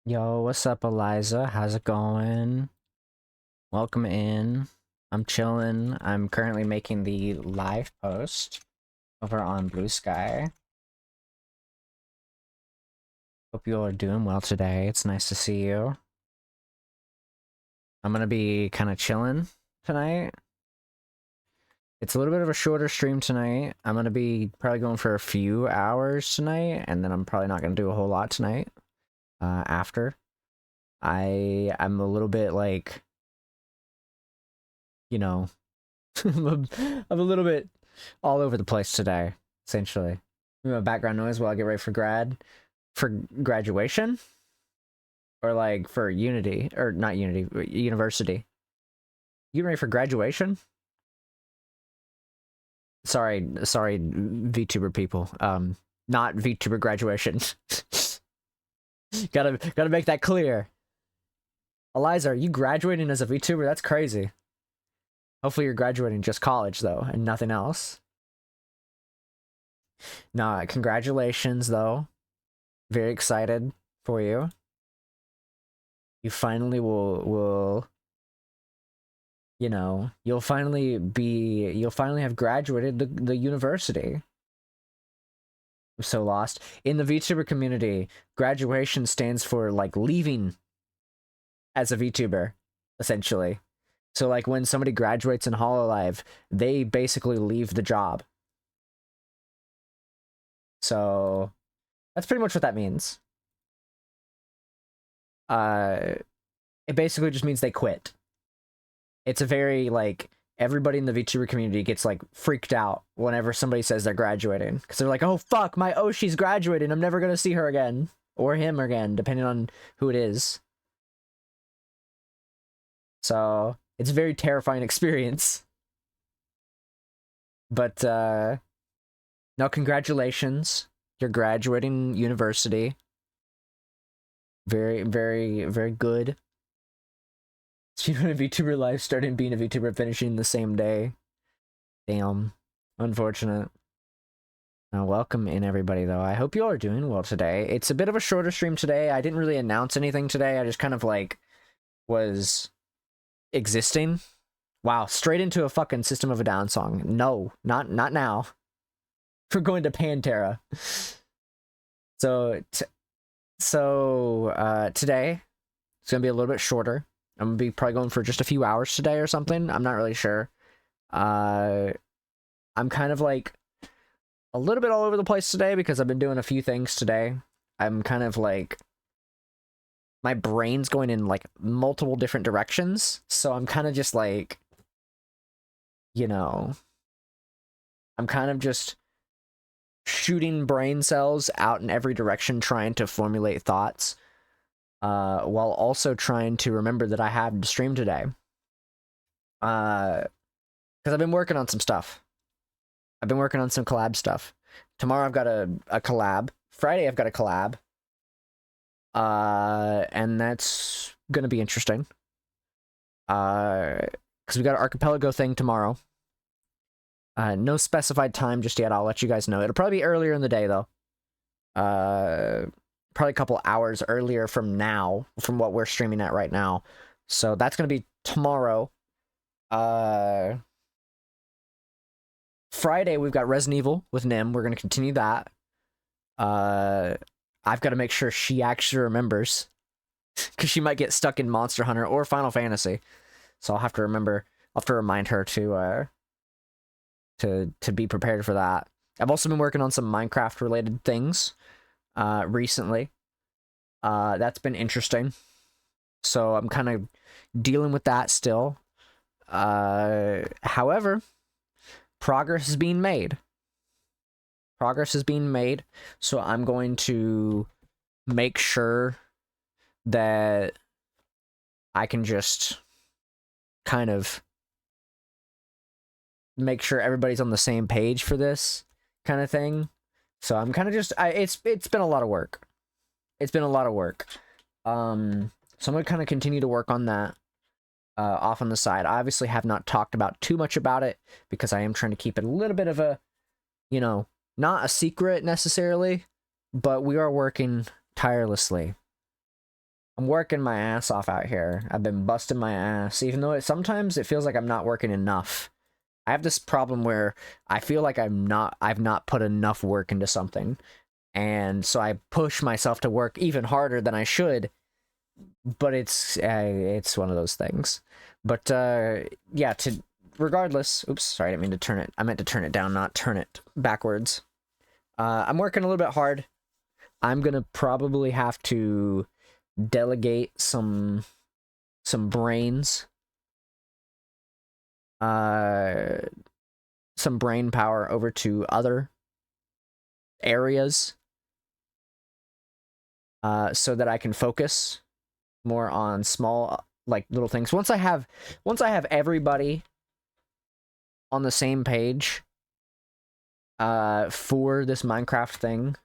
Yo, what's up, Eliza? How's it going? Welcome in. I'm chilling. I'm currently making the live post over on Blue Sky. Hope you all are doing well today. It's nice to see you. I'm gonna be kind of chilling tonight. It's a little bit of a shorter stream tonight. I'm gonna be probably going for a few hours tonight, and then I'm probably not gonna do a whole lot tonight. After I'm a little bit like, you know, I'm a little bit all over the place today, essentially. Background noise while I get ready for graduation, or like for Unity, or not Unity, university. You ready for graduation? Sorry, VTuber people. Not VTuber graduation. gotta make that clear. Eliza, are you graduating as a VTuber? That's crazy. Hopefully you're graduating just college though, and nothing else. Nah, congratulations though. Very excited for you. You finally will you'll finally have graduated the university. I'm so lost. In the VTuber community, graduation stands for like leaving as a VTuber, essentially. So like when somebody graduates in Hololive, they basically leave the job. So that's pretty much what that means. It basically just means they quit. It's a very like everybody in the VTuber community gets like freaked out whenever somebody says they're graduating, because they're like, oh fuck, my Oshi's graduating, I'm never gonna see her again, or him again, depending on who it is. So it's a very terrifying experience. But no, congratulations, you're graduating university. Very, very, very good. Speedrun a VTuber life, starting being a VTuber, finishing the same day. Damn. Unfortunate. Welcome in, everybody, though. I hope you all are doing well today. It's a bit of a shorter stream today. I didn't really announce anything today. I just kind of, like, was existing. Wow, straight into a fucking System of a Down song. No, not now. We're going to Pantera. So today, it's gonna be a little bit shorter. I'm gonna be probably going for just a few hours today or something. I'm not really sure. I'm kind of like a little bit all over the place today because I've been doing a few things today. I'm kind of like, my brain's going in like multiple different directions. So I'm kind of just like, I'm kind of just shooting brain cells out in every direction, trying to formulate thoughts. While also trying to remember that I have to stream today. Because I've been working on some stuff. I've been working on some collab stuff. Tomorrow I've got a collab. Friday I've got a collab. And that's gonna be interesting. Because we got an archipelago thing tomorrow. No specified time just yet. I'll let you guys know. It'll probably be earlier in the day though. Probably a couple hours earlier from now, from what we're streaming at right now. So that's gonna be tomorrow. Friday we've got Resident Evil with Nim. We're gonna continue that. I've got to make sure she actually remembers, because she might get stuck in Monster Hunter or Final Fantasy. So I'll have to remember. I'll have to remind her to be prepared for that. I've also been working on some Minecraft related things recently. That's been interesting. So I'm kind of dealing with that still. However, progress is being made. Progress is being made. So I'm going to make sure that I can just kind of make sure everybody's on the same page for this kind of thing. So I'm kind of just, it's been a lot of work. It's been a lot of work. So I'm going to kind of continue to work on that off on the side. I obviously have not talked about too much about it because I am trying to keep it a little bit of a, not a secret necessarily, but we are working tirelessly I'm working my ass off out here. I've been busting my ass, even though sometimes it feels like I'm not working enough. I have this problem where I feel like I've not put enough work into something. And so I push myself to work even harder than I should, but it's one of those things. But yeah, regardless, oops, sorry, I didn't mean to turn it. I meant to turn it down, not turn it backwards. I'm working a little bit hard. I'm gonna probably have to delegate some brains, some brain power over to other areas, so that I can focus more on small, like, little things. Once I have everybody on the same page for this Minecraft thing,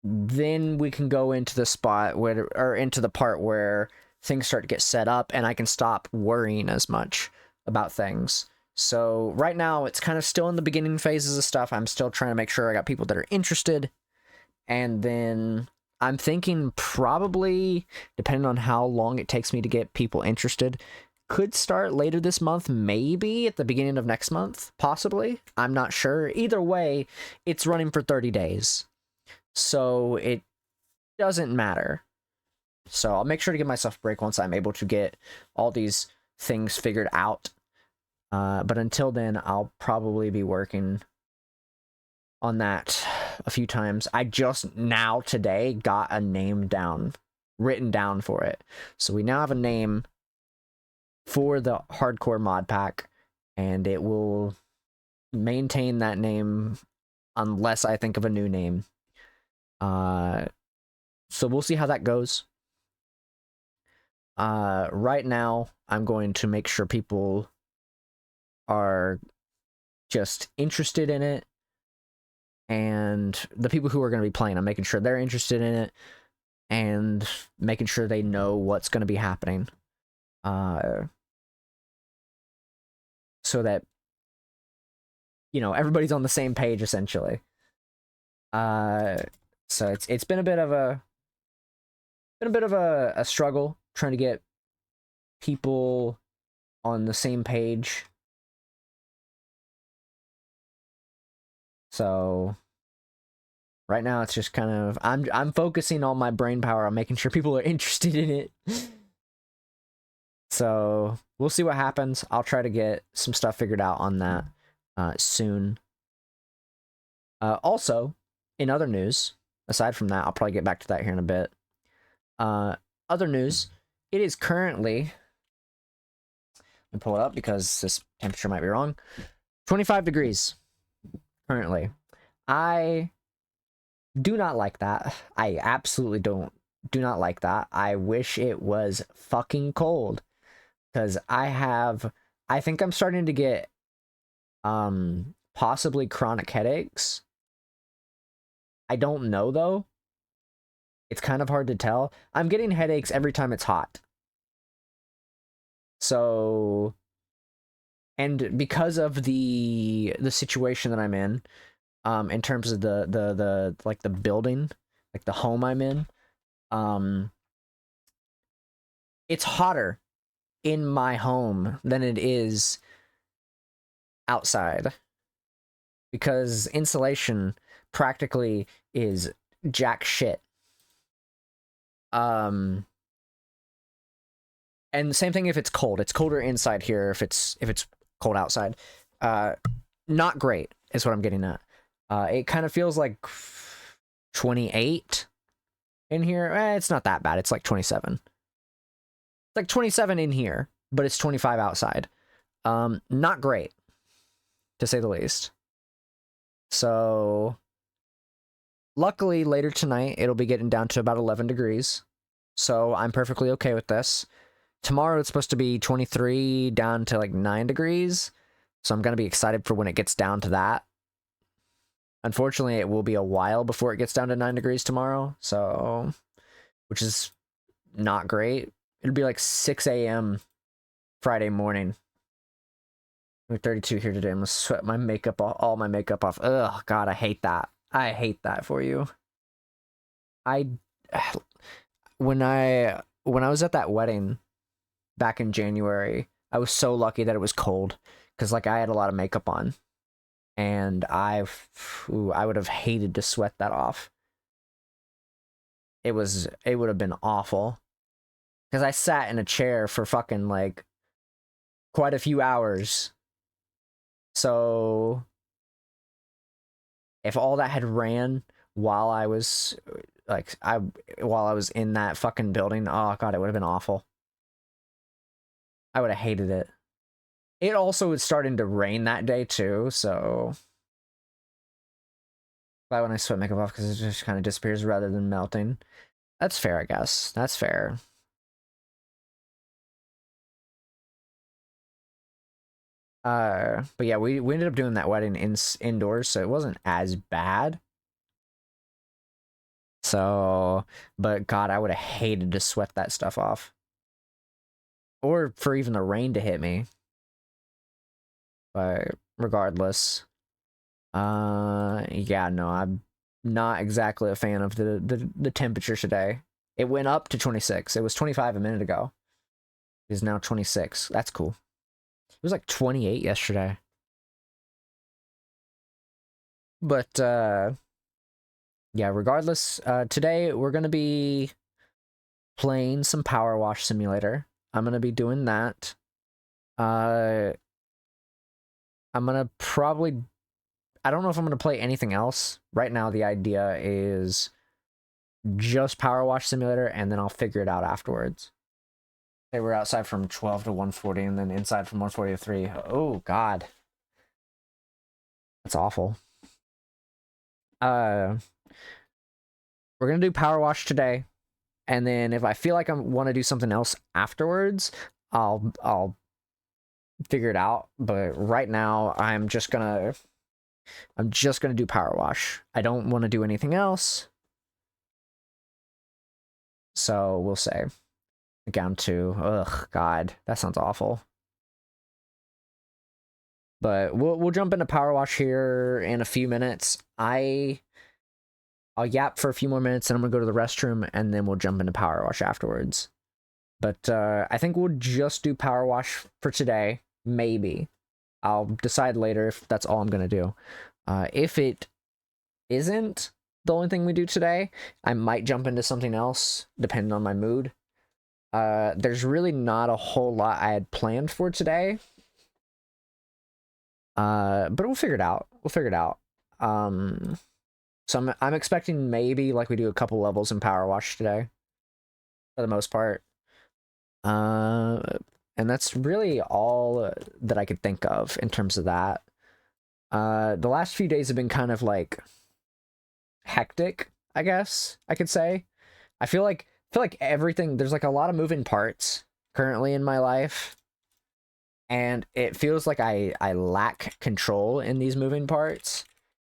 then we can go into the spot where, or into the part where things start to get set up and I can stop worrying as much about things. So right now it's kind of still in the beginning phases of stuff. I'm still trying to make sure I got people that are interested. And then I'm thinking probably, depending on how long it takes me to get people interested, could start later this month, maybe at the beginning of next month, possibly. I'm not sure. Either way, it's running for 30 days. So it doesn't matter. So I'll make sure to give myself a break once I'm able to get all these things figured out. But until then, I'll probably be working on that a few times. I just now today got a name written down for it. So we now have a name for the hardcore mod pack, and it will maintain that name unless I think of a new name. So we'll see how that goes. Right now, I'm going to make sure people are just interested in it, and the people who are going to be playing, I'm making sure they're interested in it, and making sure they know what's going to be happening. So that, you know, everybody's on the same page, essentially. So it's been a bit of a struggle trying to get people on the same page. So right now it's just kind of, I'm focusing all my brain power on making sure people are interested in it. So we'll see what happens. I'll try to get some stuff figured out on that soon. Also, in other news, aside from that, I'll probably get back to that here in a bit. Other news, it is currently, let me pull it up because this temperature might be wrong, 25 degrees currently. I do not like that. I absolutely do not like that. I wish it was fucking cold, because I think I'm starting to get possibly chronic headaches. I don't know though. It's kind of hard to tell. I'm getting headaches every time it's hot. So, and because of the situation that I'm in terms of the like the building, like the home I'm in, it's hotter in my home than it is outside, because insulation practically is jack shit. And the same thing if it's cold. It's colder inside here if it's cold outside. Not great is what I'm getting at. It kind of feels like 28 in here. It's not that bad. It's like 27. It's like 27 in here, but it's 25 outside. Not great, to say the least. So luckily later tonight it'll be getting down to about 11 degrees. So I'm perfectly okay with this. Tomorrow it's supposed to be 23 down to like 9 degrees. So I'm going to be excited for when it gets down to that. Unfortunately, it will be a while before it gets down to 9 degrees tomorrow. So, which is not great. It'll be like 6 a.m. Friday morning. We're 32 here today. I'm going to sweat my makeup off, all my makeup off. Ugh, God, I hate that. I hate that for you. when I was at that wedding back in January, I was so lucky that it was cold because like I had a lot of makeup on, and I would have hated to sweat that off. It would have been awful because I sat in a chair for fucking like quite a few hours. So if all that had ran while I was while I was in that fucking building, oh god, it would have been awful. I would have hated it. It also was starting to rain that day too, so glad when I sweat makeup off because it just kind of disappears rather than melting. That's fair, I guess. That's fair. But yeah, we ended up doing that wedding indoors, so it wasn't as bad. So, but God, I would have hated to sweat that stuff off, or for even the rain to hit me. But regardless, yeah, no, I'm not exactly a fan of the temperature today. It went up to 26. It was 25 a minute ago. It is now 26. That's cool. It was like 28 yesterday. But yeah, regardless, today we're gonna be playing some Powerwash Simulator. I'm gonna be doing that. I'm gonna probably, I don't know if I'm gonna play anything else. Right now the idea is just Powerwash Simulator, and then I'll figure it out afterwards. They were outside from 12 to 1:40, and then inside from 1:40 to 3. Oh god. That's awful. We're gonna do Powerwash today. And then if I feel like I want to do something else afterwards, I'll figure it out. But right now, I'm just gonna do Powerwash. I don't want to do anything else. So we'll say down to, ugh, God, that sounds awful. But we'll jump into Powerwash here in a few minutes. I'll yap for a few more minutes, and I'm gonna go to the restroom, and then we'll jump into Powerwash afterwards. But I think we'll just do Powerwash for today. Maybe. I'll decide later if that's all I'm gonna do. If it isn't the only thing we do today, I might jump into something else, depending on my mood. There's really not a whole lot I had planned for today. But we'll figure it out. We'll figure it out. So I'm expecting maybe like we do a couple levels in Powerwash today, for the most part. And that's really all that I could think of in terms of that. The last few days have been kind of like hectic, I guess I could say. I feel like everything, there's like a lot of moving parts currently in my life, and it feels like I lack control in these moving parts.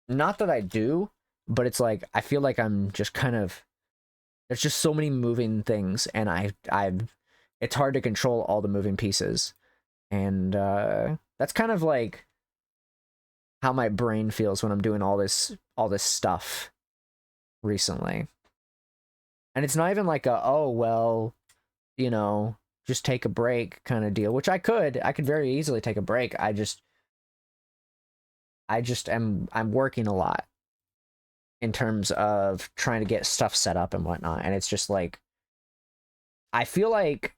Not that I do, but it's like I feel like I'm just kind of, there's just so many moving things, and it's hard to control all the moving pieces. And that's kind of like how my brain feels when I'm doing all this stuff recently. And it's not even like a, oh well, you know, just take a break kind of deal, which I could very easily take a break. I'm working a lot in terms of trying to get stuff set up and whatnot, and it's just like I feel like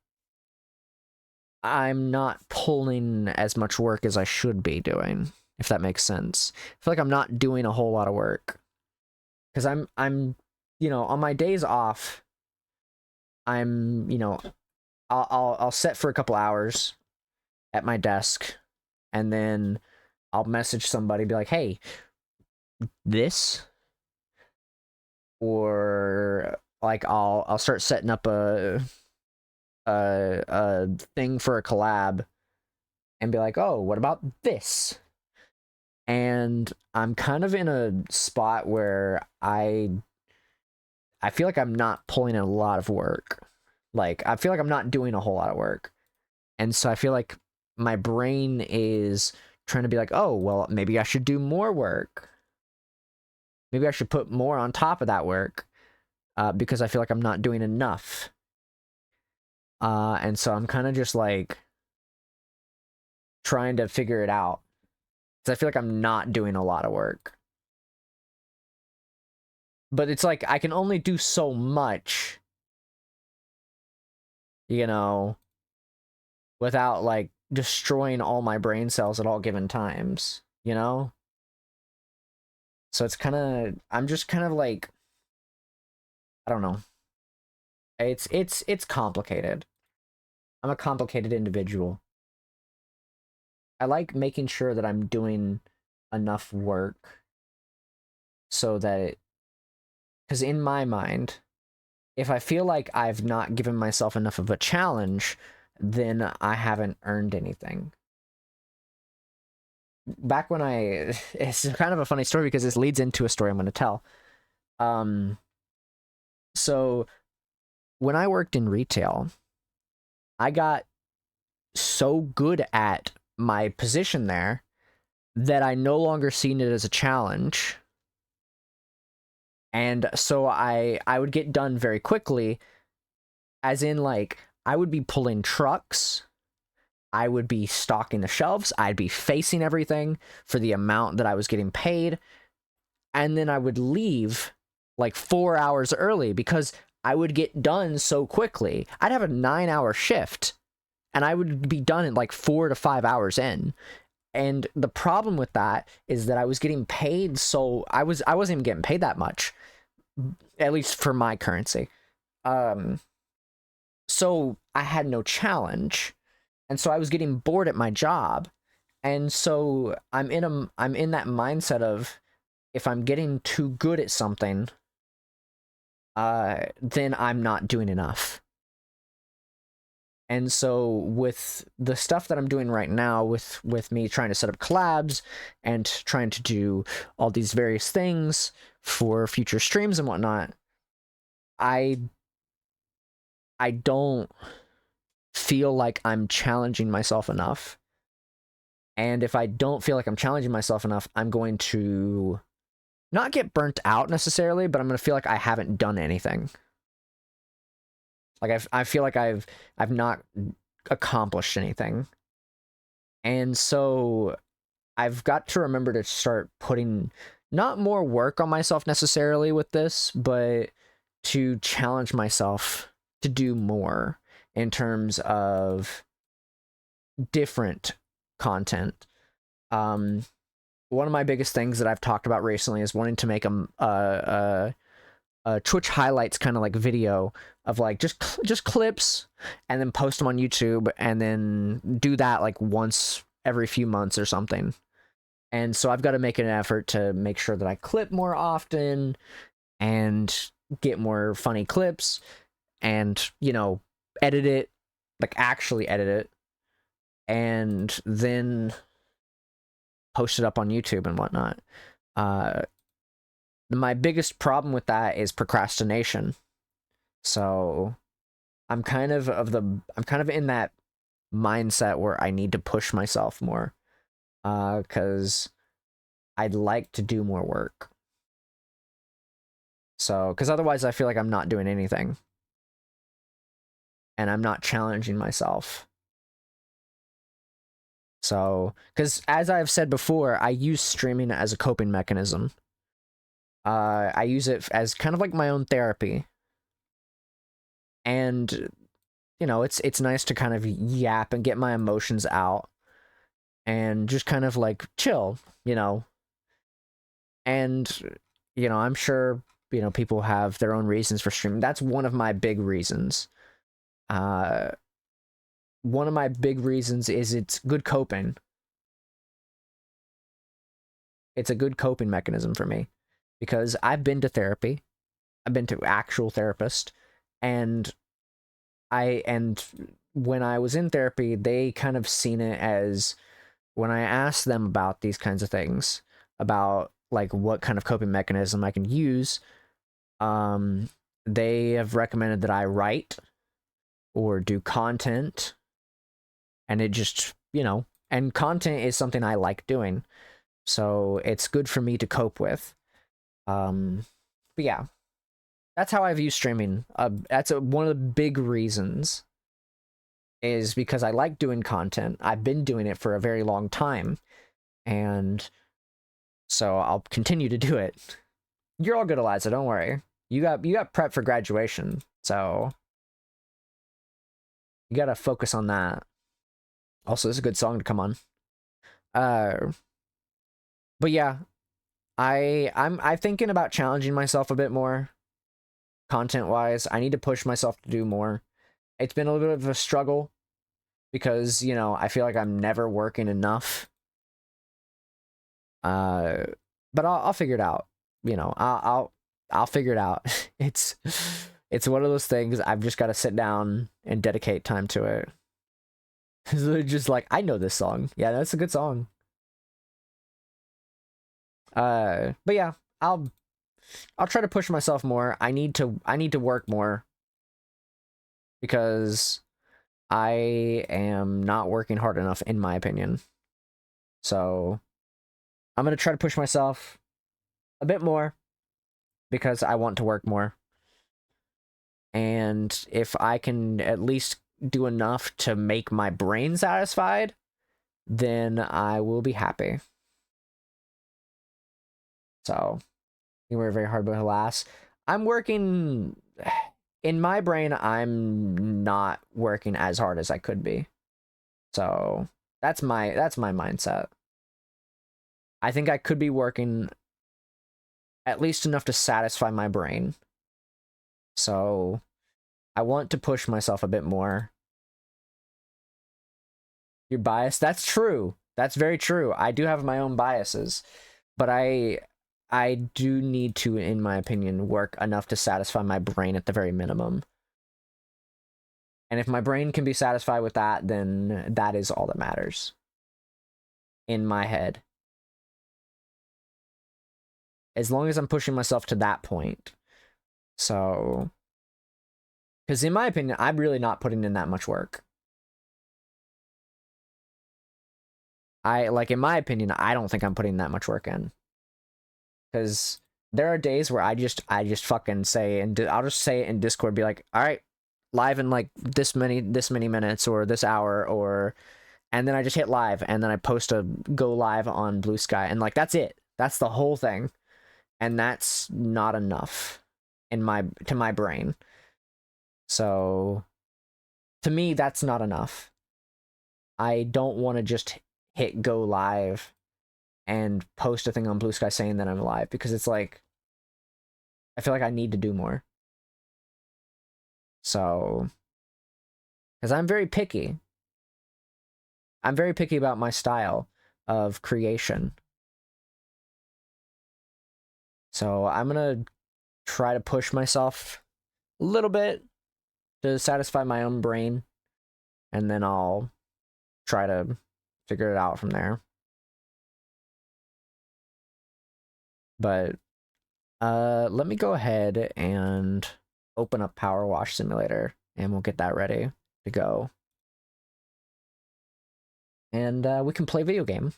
I'm not pulling as much work as I should be doing, if that makes sense. I feel like I'm not doing a whole lot of work because I'm you know, on my days off, I'm, you know, I'll sit for a couple hours at my desk, and then I'll message somebody, be like, hey, this, or like I'll start setting up a thing for a collab and be like, oh, what about this? And I'm kind of in a spot where I feel like I'm not pulling in a lot of work. Like, I feel like I'm not doing a whole lot of work. And so I feel like my brain is trying to be like, oh, well, maybe I should do more work. Maybe I should put more on top of that work. because I feel like I'm not doing enough. And so I'm kind of just like trying to figure it out, because I feel like I'm not doing a lot of work. But it's like I can only do so much, you know, without like destroying all my brain cells at all given times, you know? So it's kind of, I'm just kind of like, I don't know. It's complicated. I'm a complicated individual. I like making sure that I'm doing enough work so that, because in my mind, if I feel like I've not given myself enough of a challenge, then I haven't earned anything. Back when it's kind of a funny story because this leads into a story I'm going to tell. So when I worked in retail, I got so good at my position there that I no longer seen it as a challenge. And so I would get done very quickly, as in like I would be pulling trucks, I would be stocking the shelves, I'd be facing everything for the amount that I was getting paid, and then I would leave like 4 hours early because I would get done so quickly. I'd have a 9-hour shift and I would be done in like 4 to 5 hours in. And the problem with that is that I was getting paid, so I wasn't even getting paid that much, at least for my currency. So I had no challenge, and so I was getting bored at my job, and so I'm in that mindset of, if I'm getting too good at something, then I'm not doing enough. And so with the stuff that I'm doing right now, with me trying to set up collabs and trying to do all these various things for future streams and whatnot, I don't feel like I'm challenging myself enough. And if I don't feel like I'm challenging myself enough, I'm going to not get burnt out necessarily, but I'm going to feel like I haven't done anything. Like I feel like I've not accomplished anything. And so I've got to remember to start putting not more work on myself necessarily with this, but to challenge myself to do more in terms of different content. One of my biggest things that I've talked about recently is wanting to make a Twitch highlights kind of like video of like just clips, and then post them on YouTube, and then do that like once every few months or something. And so I've got to make an effort to make sure that I clip more often and get more funny clips, and, you know, edit it, like actually edit it, and then post it up on YouTube and whatnot. My biggest problem with that is procrastination. So I'm kind of in that mindset where I need to push myself more, because I'd like to do more work. So, because otherwise I feel like I'm not doing anything, and I'm not challenging myself. So, because as I've said before, I use streaming as a coping mechanism. I use it as kind of like my own therapy. And, you know, it's nice to kind of yap and get my emotions out and just kind of like chill, you know. And, you know, I'm sure, you know, people have their own reasons for streaming. That's one of my big reasons. One of my big reasons is it's good coping. It's a good coping mechanism for me, because I've been to therapy. I've been to actual therapist, and when I was in therapy, they kind of seen it as, when I asked them about these kinds of things, about like what kind of coping mechanism I can use, they have recommended that I write or do content, and it just, you know, and content is something I like doing, so it's good for me to cope with. But yeah, that's how I view streaming. That's one of the big reasons, is because I like doing content. I've been doing it for a very long time, and so I'll continue to do it. You're all good, Eliza. Don't worry. You got prep for graduation, so you gotta focus on that. Also, this is a good song to come on. But yeah, I'm thinking about challenging myself a bit more, content wise. I need to push myself to do more. It's been a little bit of a struggle because, you know, I feel like I'm never working enough. But I'll figure it out. You know, I'll figure it out. It's one of those things. I've just got to sit down and dedicate time to it. Just like, I know this song. Yeah, that's a good song. But yeah, I'll try to push myself more. I need to work more because I am not working hard enough, in my opinion. So I'm gonna try to push myself a bit more because I want to work more. And if I can at least do enough to make my brain satisfied, then I will be happy. So you work very hard, but alas, I'm working. In my brain, I'm not working as hard as I could be. So that's my mindset. I think I could be working at least enough to satisfy my brain. So I want to push myself a bit more. You're biased? That's true. That's very true. I do have my own biases, but I do need to, in my opinion, work enough to satisfy my brain at the very minimum. And if my brain can be satisfied with that, then that is all that matters. In my head. As long as I'm pushing myself to that point. So, because in my opinion, I'm really not putting in that much work. In my opinion, I don't think I'm putting that much work in. Because there are days where I just fucking say, and I'll just say it in Discord, be like, all right, live in like this many minutes or this hour, or, and then I just hit live, and then I post a go live on Blue Sky, and like that's it. That's the whole thing, and that's not enough to my brain. So to me, that's not enough. I don't want to just hit go live and post a thing on Blue Sky saying that I'm live, because it's like, I feel like I need to do more. So, because I'm very picky. I'm very picky about my style of creation. So I'm gonna try to push myself a little bit to satisfy my own brain, and then I'll try to figure it out from there. But let me go ahead and open up Powerwash Simulator, and we'll get that ready to go. And we can play video game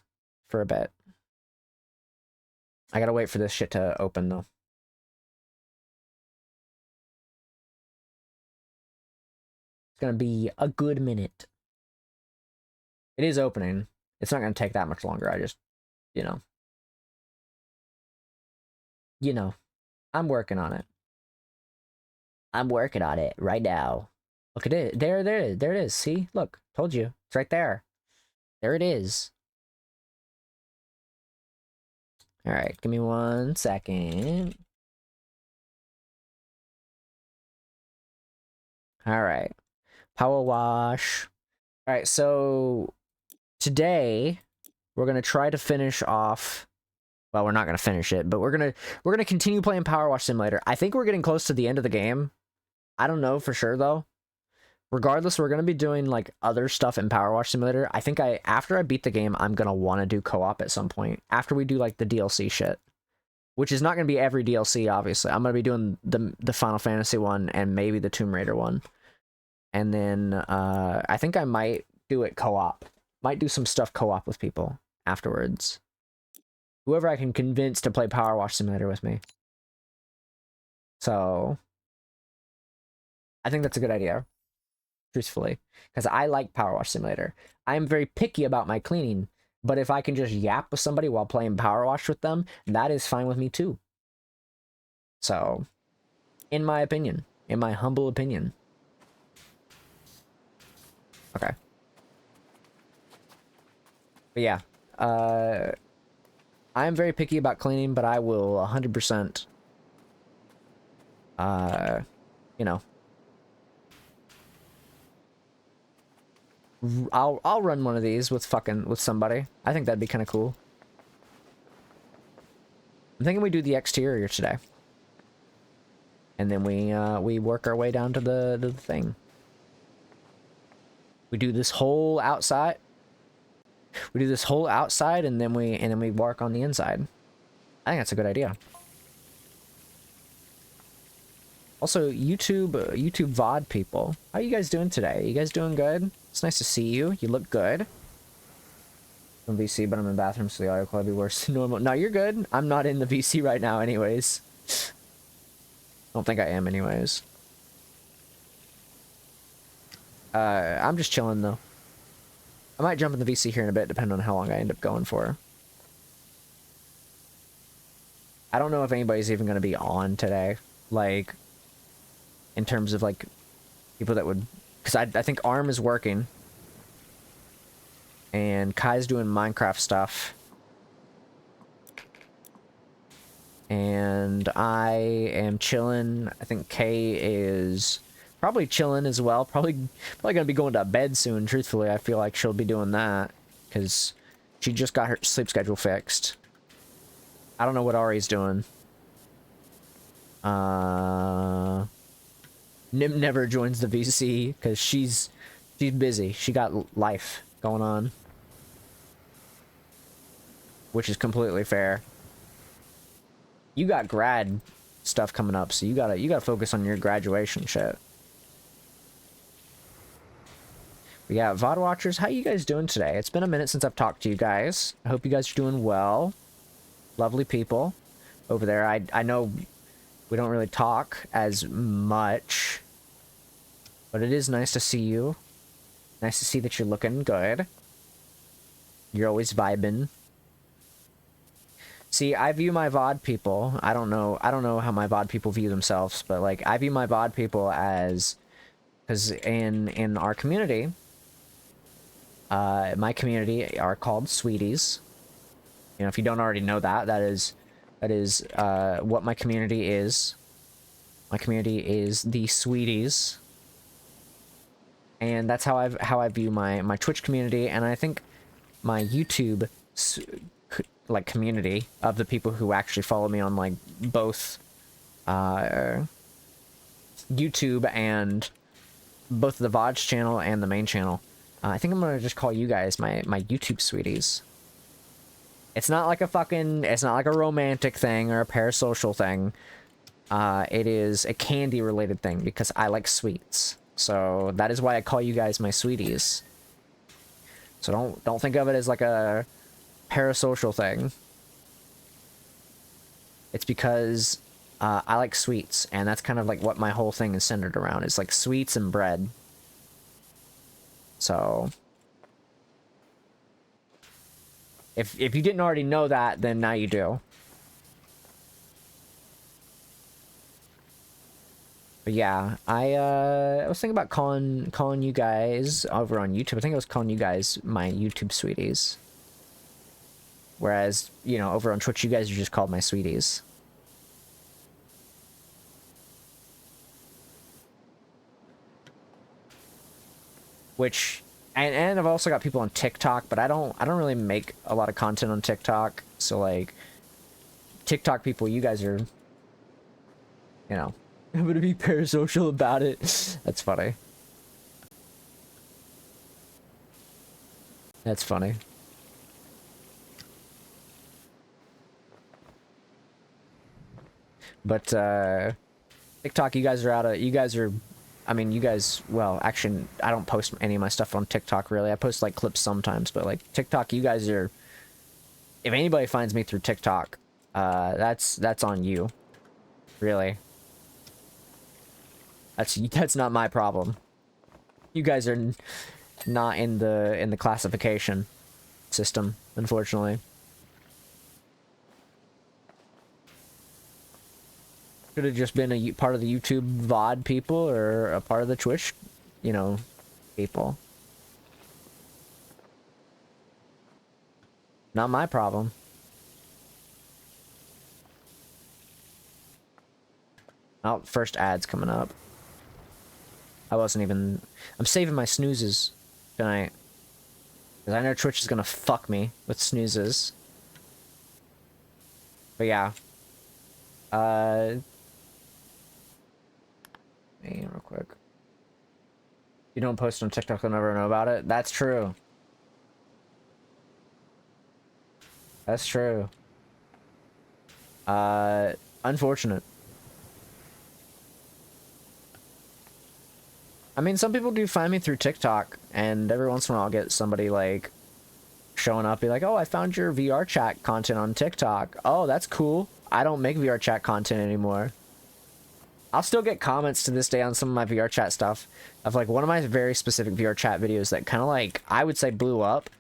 for a bit. I gotta wait for this shit to open, though. It's gonna be a good minute. It is opening. It's not gonna take that much longer. I just, you know. I'm working on it. I'm working on it right now. Look at it. There it is. See? Look, told you. It's right there. There it is. All right, give me 1 second. All right. Powerwash. All right, so today we're going to try to finish off. Well, we're not going to finish it, but we're going to continue playing Powerwash Simulator. I think we're getting close to the end of the game. I don't know for sure though. Regardless, we're going to be doing like other stuff in Powerwash Simulator. I think after I beat the game, I'm going to want to do co-op at some point after we do like the DLC shit, which is not going to be every DLC, obviously. I'm going to be doing the Final Fantasy one and maybe the Tomb Raider one. And then I think I might do it co-op. Might do some stuff co-op with people afterwards. Whoever I can convince to play Powerwash Simulator with me. So I think that's a good idea, truthfully, because I like Powerwash Simulator. I'm very picky about my cleaning, but if I can just yap with somebody while playing Powerwash with them, that is fine with me too. So, in my opinion, in my humble opinion. Okay. But yeah, I'm very picky about cleaning, but I will 100%, you know, I'll run one of these with somebody. I think that'd be kind of cool. I'm thinking we do the exterior today, and then we work our way down to the thing. We do this whole outside. We do this whole outside, and then we work on the inside. I think that's a good idea. Also, YouTube VOD people, how you guys doing today? You guys doing good? It's nice to see you. You look good. I'm VC, but I'm in the bathroom, so the audio quality will be worse than normal. No, you're good. I'm not in the VC right now, anyways. Don't think I am, anyways. I'm just chilling though. I might jump in the VC here in a bit, depending on how long I end up going for. I don't know if anybody's even going to be on today, like, in terms of, like, people that would... Because I think ARM is working. And Kai's doing Minecraft stuff. And I am chilling. I think Kay is probably chilling as well. Probably gonna be going to bed soon, truthfully. I feel like she'll be doing that. Because she just got her sleep schedule fixed. I don't know what Ari's doing. Nim never joins the VC because she's busy. She got life going on, which is completely fair. You got grad stuff coming up, so you gotta focus on your graduation shit. But yeah, VOD watchers, how you guys doing today? It's been a minute since I've talked to you guys. I hope you guys are doing well. Lovely people over there. I know we don't really talk as much, but it is nice to see you. Nice to see that you're looking good. You're always vibing. See, I view my VOD people, I don't know how my VOD people view themselves, but like I view my VOD people as, because in our community, my community are called Sweeties. You know, if you don't already know that, that is what my community is. My community is the Sweeties. And that's how I view my Twitch community, and I think my YouTube like community of the people who actually follow me on like both YouTube and both the VODs channel and the main channel. I think I'm gonna just call you guys my YouTube Sweeties. It's not like it's not like a romantic thing or a parasocial thing. It is a candy related thing because I like sweets. So that is why I call you guys my Sweeties. So don't think of it as like a parasocial thing. It's because I like sweets, and that's kind of like what my whole thing is centered around. It's like sweets and bread. So if you didn't already know that, then now you do. But yeah, I was thinking about calling you guys over on YouTube. I think I was calling you guys my YouTube Sweeties. Whereas, you know, over on Twitch, you guys are just called my Sweeties. Which, and I've also got people on TikTok, but I don't really make a lot of content on TikTok. So like, TikTok people, you guys are, you know, I'm gonna be parasocial about it. That's funny. That's funny. But TikTok, you guys are I mean, you guys, well, actually, I don't post any of my stuff on TikTok, really. I post, like, clips sometimes, but, like, TikTok, you guys are... If anybody finds me through TikTok, that's on you. Really. That's not my problem. You guys are not in the classification system, unfortunately. Could have just been a part of the YouTube VOD people or a part of the Twitch, you know, people. Not my problem. Oh, first ad's coming up. I wasn't even... I'm saving my snoozes tonight. Because I know Twitch is gonna fuck me with snoozes. But yeah. Hey, real quick. You don't post on TikTok, you'll never know about it. That's true. That's true. Unfortunate. I mean, some people do find me through TikTok, and every once in a while I'll get somebody, like, showing up, be like, oh, I found your VR chat content on TikTok. Oh, that's cool. I don't make VR chat content anymore. I'll still get comments to this day on some of my VR chat stuff of, like, one of my very specific VR chat videos that kind of, like, I would say blew up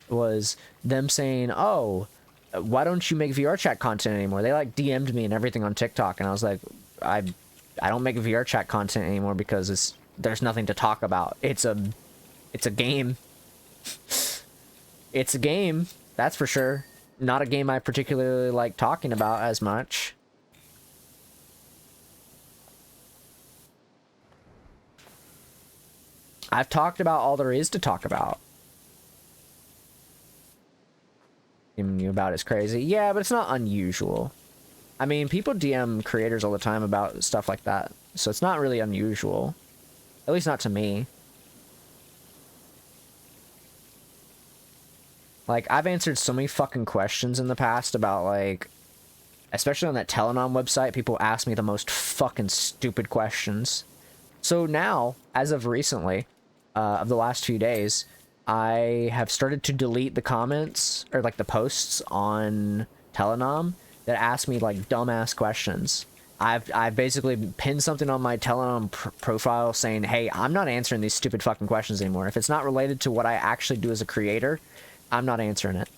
was them saying, oh, why don't you make VR chat content anymore? They, like, DM'd me and everything on TikTok, and I was like, I don't make VR chat content anymore because there's nothing to talk about. It's a game. It's a game, that's for sure. Not a game I particularly like talking about as much. I've talked about all there is to talk about. DMing you about is crazy. Yeah, but it's not unusual. I mean, people DM creators all the time about stuff like that, so it's not really unusual. At least not to me. Like, I've answered so many fucking questions in the past about, like, especially on that Telenom website, people ask me the most fucking stupid questions. So now, as of recently, of the last few days, I have started to delete the comments, or, like, the posts on Telenom that ask me, like, dumbass questions. I've basically pinned something on my Telenom profile saying, hey, I'm not answering these stupid fucking questions anymore. If it's not related to what I actually do as a creator, I'm not answering it.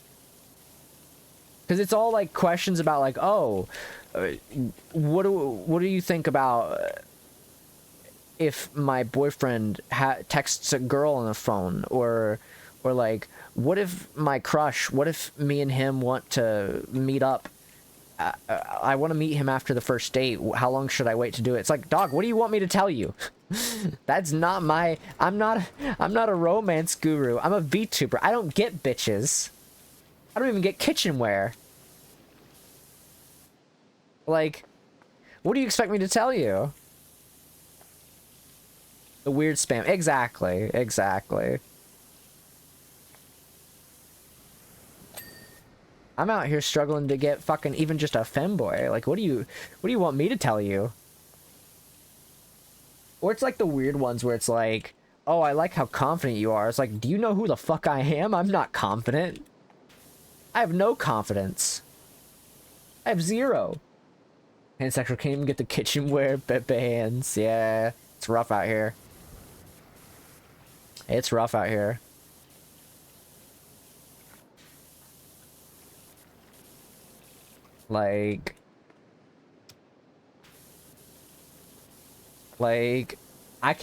Because it's all, like, questions about, like, oh, what do you think about if my boyfriend texts a girl on the phone? Or like, what if my crush, what if me and him want to meet up? I want to meet him after the first date. How long should I wait to do it? It's like, dog, what do you want me to tell you? That's not my... I'm not a romance guru. I'm a VTuber. I don't get bitches. I don't even get kitchenware. Like, what do you expect me to tell you? The weird spam. Exactly. Exactly. I'm out here struggling to get fucking even just a femboy. Like, what do you want me to tell you? Or it's like the weird ones where it's like, oh, I like how confident you are. It's like, do you know who the fuck I am? I'm not confident. I have no confidence. I have zero. Pansexual can't even get the kitchenware. Pepe hands. Yeah, it's rough out here. It's rough out here. Like, I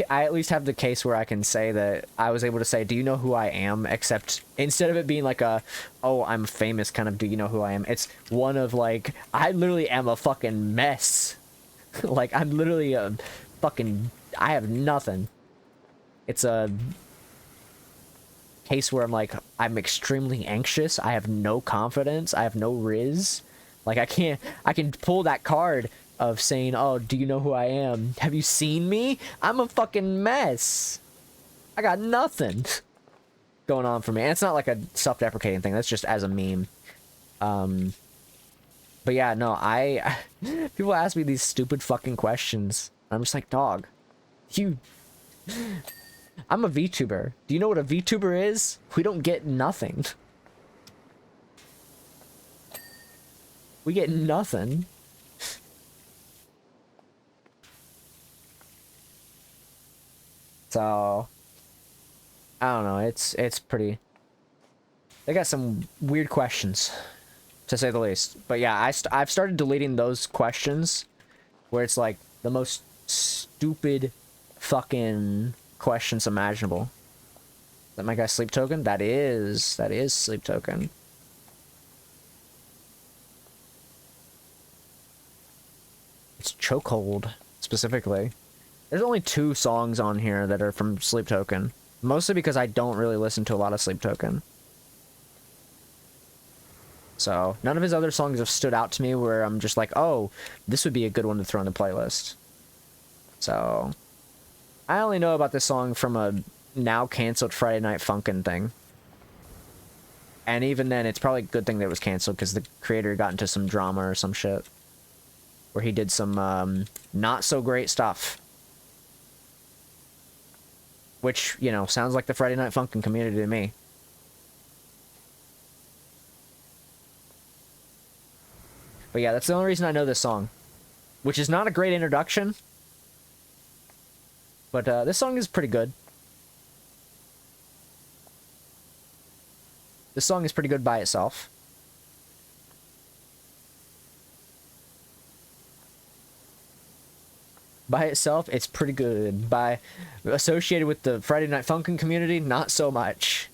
at least have the case where I can say that I was able to say, do you know who I am? Except instead of it being like a, oh, I'm famous kind of, do you know who I am? It's one of like, I literally am a fucking mess. Like, I'm literally a fucking, I have nothing. It's a case where I'm like, I'm extremely anxious. I have no confidence. I have no riz. Like, I can pull that card of saying, oh, do you know who I am? Have you seen me? I'm a fucking mess. I got nothing going on for me. And it's not like a self-deprecating thing. That's just as a meme. But yeah, no, people ask me these stupid fucking questions. I'm just like, dog, I'm a VTuber. Do you know what a VTuber is? We don't get nothing. We get nothing. So I don't know. It's pretty. They got some weird questions, to say the least. But yeah, I've started deleting those questions where it's like the most stupid fucking questions imaginable. Is that my guy Sleep Token? That is Sleep Token. It's Chokehold, specifically. There's only 2 songs on here that are from Sleep Token. Mostly because I don't really listen to a lot of Sleep Token. So, none of his other songs have stood out to me where I'm just like, oh, this would be a good one to throw in the playlist. So, I only know about this song from a now canceled Friday Night Funkin' thing. And even then, it's probably a good thing that it was canceled because the creator got into some drama or some shit. Where he did some not so great stuff. Which, you know, sounds like the Friday Night Funkin' community to me. But yeah, that's the only reason I know this song. Which is not a great introduction. But this song is pretty good. This song is pretty good by itself. By itself, it's pretty good. By associated with the Friday Night Funkin' community, not so much.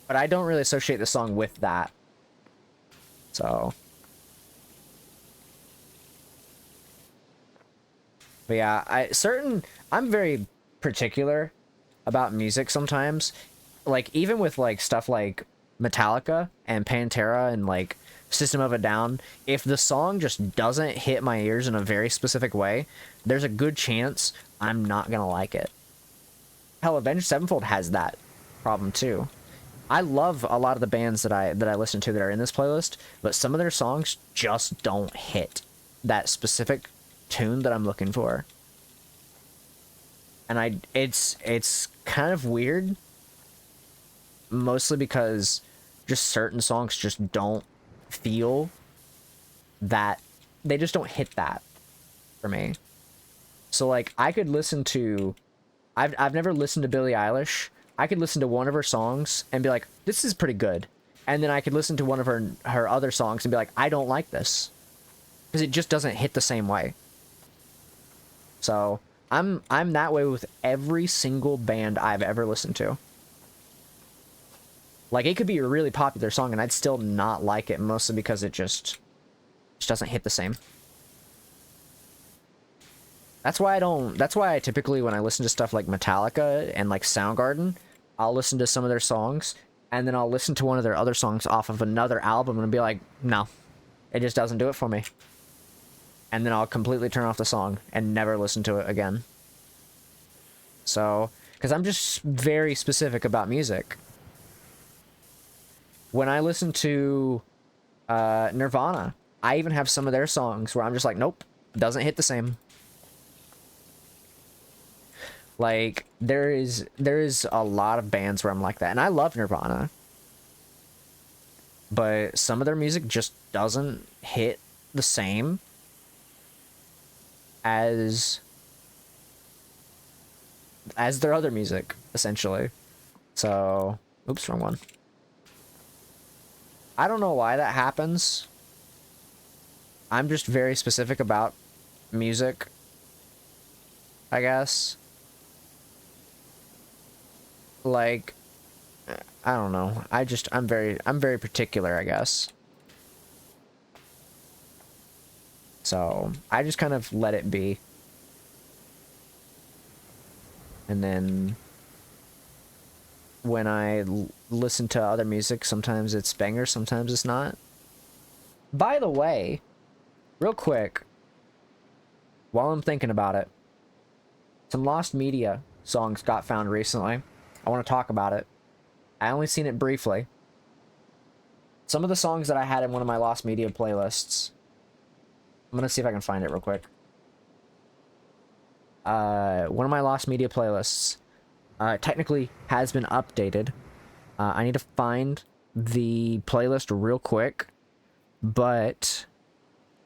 But I don't really associate the song with that. So. But yeah, I'm very particular about music sometimes. Like, even with, like, stuff like Metallica and Pantera and, like, System of a Down, if the song just doesn't hit my ears in a very specific way, there's a good chance I'm not gonna like it. Hell, Avenged Sevenfold has that problem too. I love a lot of the bands that I listen to that are in this playlist, but some of their songs just don't hit that specific tune that I'm looking for. And it's kind of weird, mostly because just certain songs just don't feel that, they just don't hit that for me. So like, I could listen to, I've never listened to Billie Eilish. I could listen to one of her songs and be like, this is pretty good. And then I could listen to one of her other songs and be like, I don't like this. Because it just doesn't hit the same way. So, I'm that way with every single band I've ever listened to. Like, it could be a really popular song and I'd still not like it, mostly because it just doesn't hit the same. That's why I typically, when I listen to stuff like Metallica and like Soundgarden, I'll listen to some of their songs, and then I'll listen to one of their other songs off of another album and be like, no, it just doesn't do it for me. And then I'll completely turn off the song and never listen to it again. So, because I'm just very specific about music. When I listen to Nirvana, I even have some of their songs where I'm just like, nope, doesn't hit the same. Like, there is a lot of bands where I'm like that, and I love Nirvana, but some of their music just doesn't hit the same as their other music, essentially. So, oops, wrong one. I don't know why that happens. I'm just very specific about music, I guess. Like, I don't know. I'm very particular, I guess. So, I just kind of let it be. And then when I listen to other music, sometimes it's bangers, sometimes it's not. By the way, real quick, while I'm thinking about it, some Lost Media songs got found recently. I want to talk about it. I only seen it briefly. Some of the songs that I had in one of my Lost Media playlists. I'm gonna see if I can find it real quick. One of my Lost Media playlists technically has been updated. I need to find the playlist real quick, but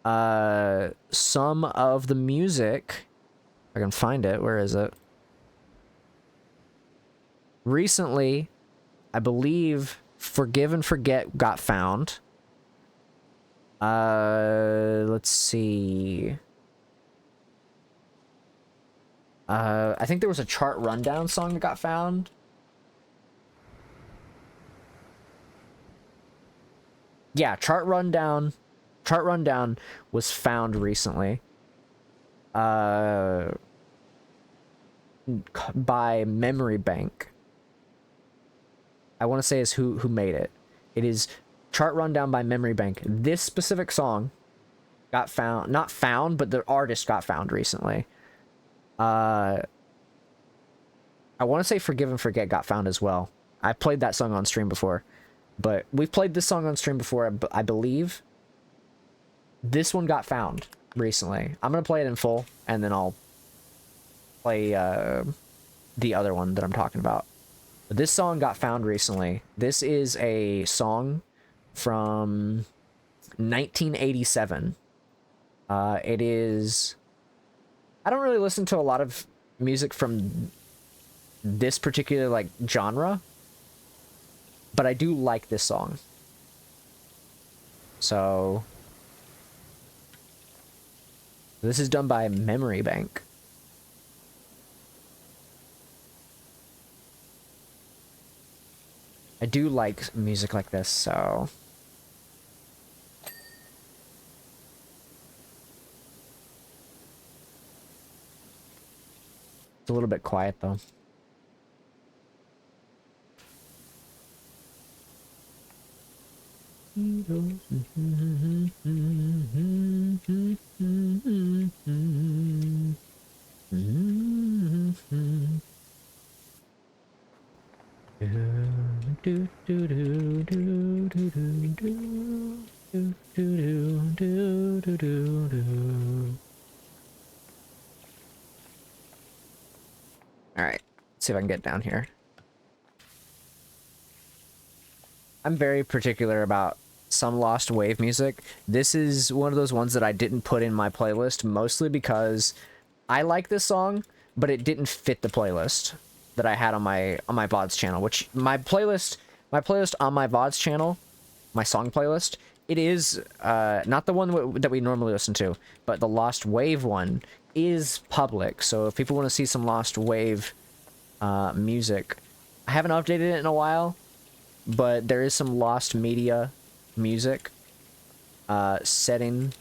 some of the music I can find it. Where is it? Recently, I believe Forgive and Forget got found. Let's see. I think there was a Chart Rundown song that got found. Yeah, Chart Rundown was found recently. By Memory Bank. I want to say is who made it. It is Chart Rundown by Memory Bank. This specific song got found, not found, but the artist got found recently. I want to say Forgive and Forget got found as well. I played that song on stream before, but we've played this song on stream before, I believe. This one got found recently. I'm gonna play it in full, and then I'll play the other one that I'm talking about. But this song got found recently. This is a song from 1987. It is... I don't really listen to a lot of music from this particular, like, genre, but I do like this song. So... this is done by Memory Bank. I do like music like this, so... it's a little bit quiet, though. Alright, let's see if I can get down here. I'm very particular about some Lost Wave music. This is one of those ones that I didn't put in my playlist, mostly because I like this song, but it didn't fit the playlist that I had on my VODs channel, which my playlist on my VODs channel, my song playlist, it is not the one that we normally listen to, but the Lost Wave one is public. So if people want to see some Lost Wave music, I haven't updated it in a while, but there is some Lost Media music setting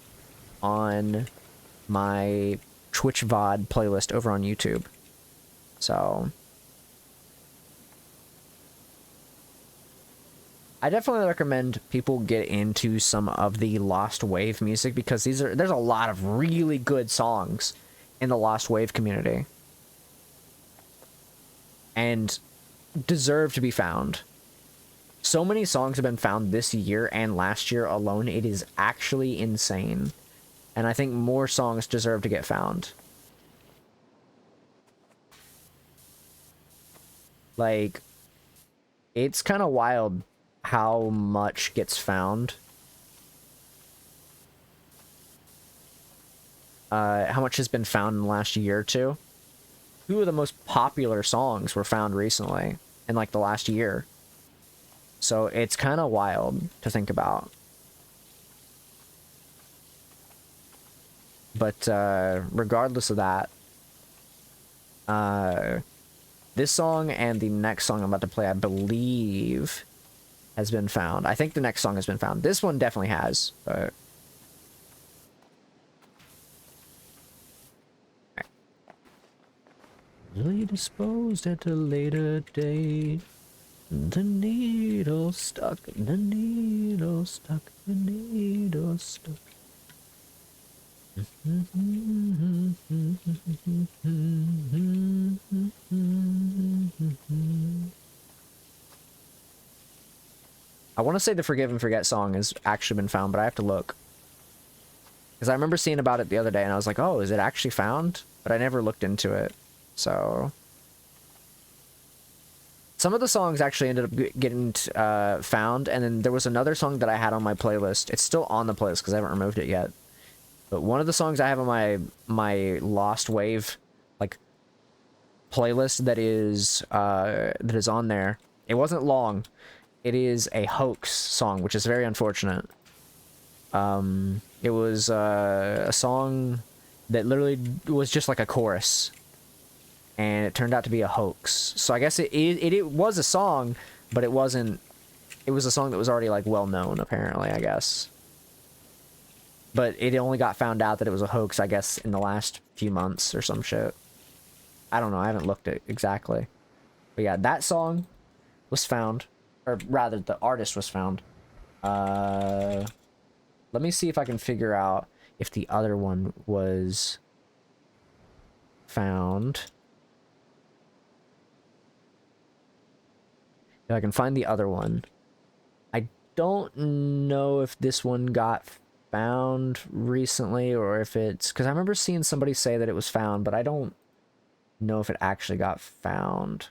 on my Twitch VOD playlist over on YouTube. So I definitely recommend people get into some of the Lost Wave music, because there's a lot of really good songs in the Lost Wave community and deserve to be found. So many songs have been found this year and last year alone. It is actually insane. And I think more songs deserve to get found. Like, it's kind of wild how much gets found. How much has been found in the last year or two. Two of the most popular songs were found recently in, like, the last year. So it's kind of wild to think about. But regardless of that, this song and the next song I'm about to play, I believe, has been found. I think the next song has been found. This one definitely has, but... Really disposed at a later date. The needle stuck, the needle stuck, the needle stuck. I want to say the Forgive and Forget song has actually been found, but I have to look. Because I remember seeing about it the other day, and I was like, oh, is it actually found? But I never looked into it, so... some of the songs actually ended up getting found, and then there was another song that I had on my playlist. It's still on the playlist because I haven't removed it yet. But one of the songs I have on my Lost Wave playlist that is on there. It wasn't long. It is a hoax song, which is very unfortunate. It was a song that literally was just like a chorus, and it turned out to be a hoax. So I guess it was a song, but it wasn't. It was a song that was already like well known, apparently, I guess. But it only got found out that it was a hoax, I guess, in the last few months or some shit. I don't know. I haven't looked at it exactly. But yeah, that song was found, or rather, the artist was found. Let me see if I can figure out if the other one was found. If I can find the other one. I don't know if this one got found recently or if it's... Because I remember seeing somebody say that it was found, but I don't know if it actually got found.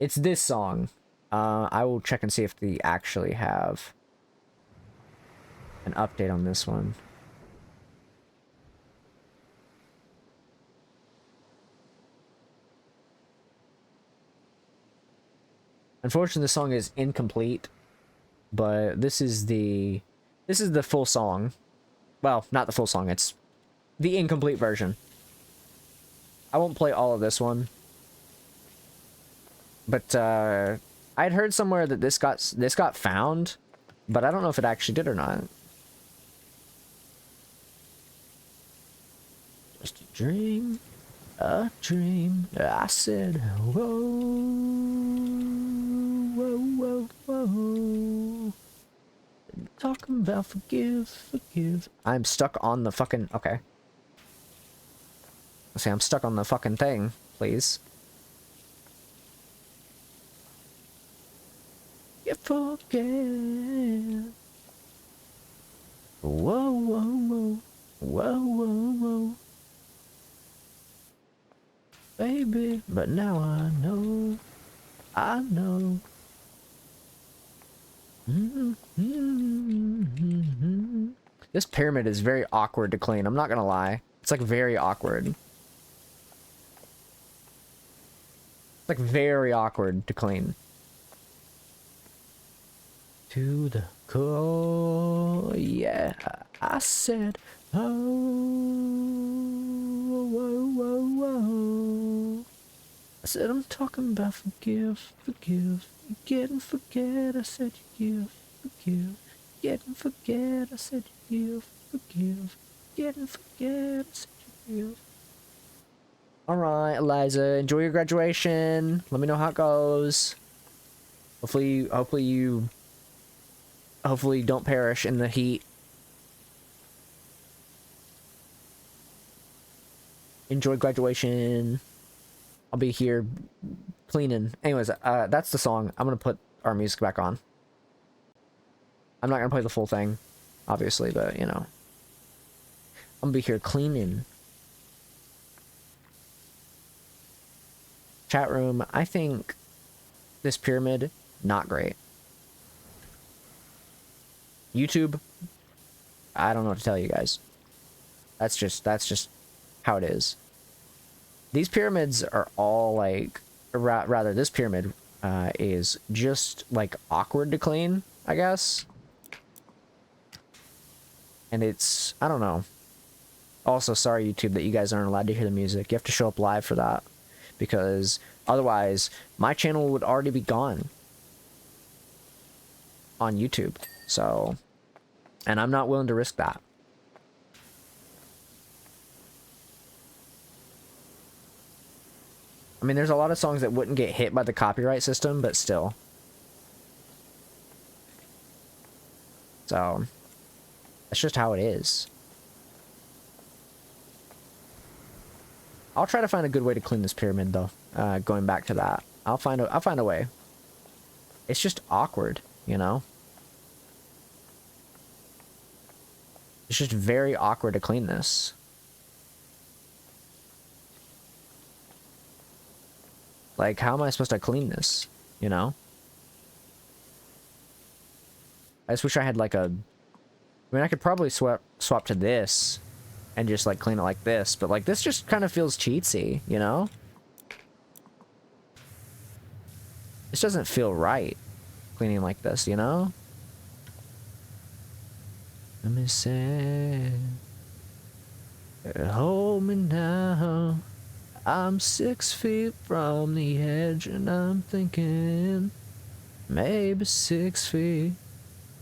It's this song. I will check and see if they actually have an update on this one. Unfortunately, the song is incomplete, but this is the full song. Well, not the full song, it's the incomplete version. I won't play all of this one. But I'd heard somewhere that this got found, but I don't know if it actually did or not. Just a dream, I said, whoa, whoa, whoa, whoa. Talking about forgive. I'm stuck on the fucking... Okay. Let's see, I'm stuck on the fucking thing, please. You forget. Whoa, whoa, whoa. Whoa, whoa, whoa. Baby, but now I know. I know. This pyramid is very awkward to clean. I'm not gonna lie. It's like very awkward. It's like very awkward to clean. To the core, yeah. I said, oh, whoa, whoa, whoa. I said, I'm talking about forgive. Get and forget, I said you give. Get and forget, I said you forgive. Get and forget, I said you give. Alright, Eliza, enjoy your graduation. Let me know how it goes. Hopefully you don't perish in the heat. Enjoy graduation. I'll be here cleaning. Anyways, that's the song. I'm gonna put our music back on. I'm not gonna play the full thing, obviously, but you know. I'm gonna be here cleaning. Chat room, I think this pyramid, not great. YouTube, I don't know what to tell you guys. That's just how it is. These pyramids are all like, rather this pyramid is just like awkward to clean, I guess. And it's, I don't know. Also, sorry YouTube that you guys aren't allowed to hear the music. You have to show up live for that, because otherwise my channel would already be gone on YouTube. So, and I'm not willing to risk that. I mean, there's a lot of songs that wouldn't get hit by the copyright system, but still. So, that's just how it is. I'll try to find a good way to clean this pyramid, though. Going back to that, I'll find a way. It's just awkward, you know. It's just very awkward to clean this. Like, how am I supposed to clean this? You know? I just wish I had like a... I mean, I could probably swap to this and just like clean it like this, but like this just kind of feels cheatsy, you know? This doesn't feel right, cleaning like this, you know? Let me say, hold me now. I'm 6 feet from the edge and I'm thinking maybe 6 feet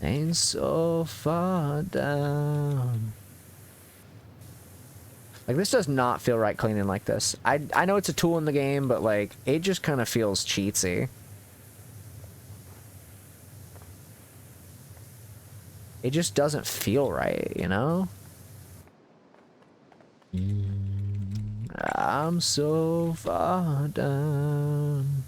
ain't so far down. Like, this does not feel right cleaning like this. I know it's a tool in the game, but like, it just kind of feels cheatsy. It just doesn't feel right, you know? I'm so far down.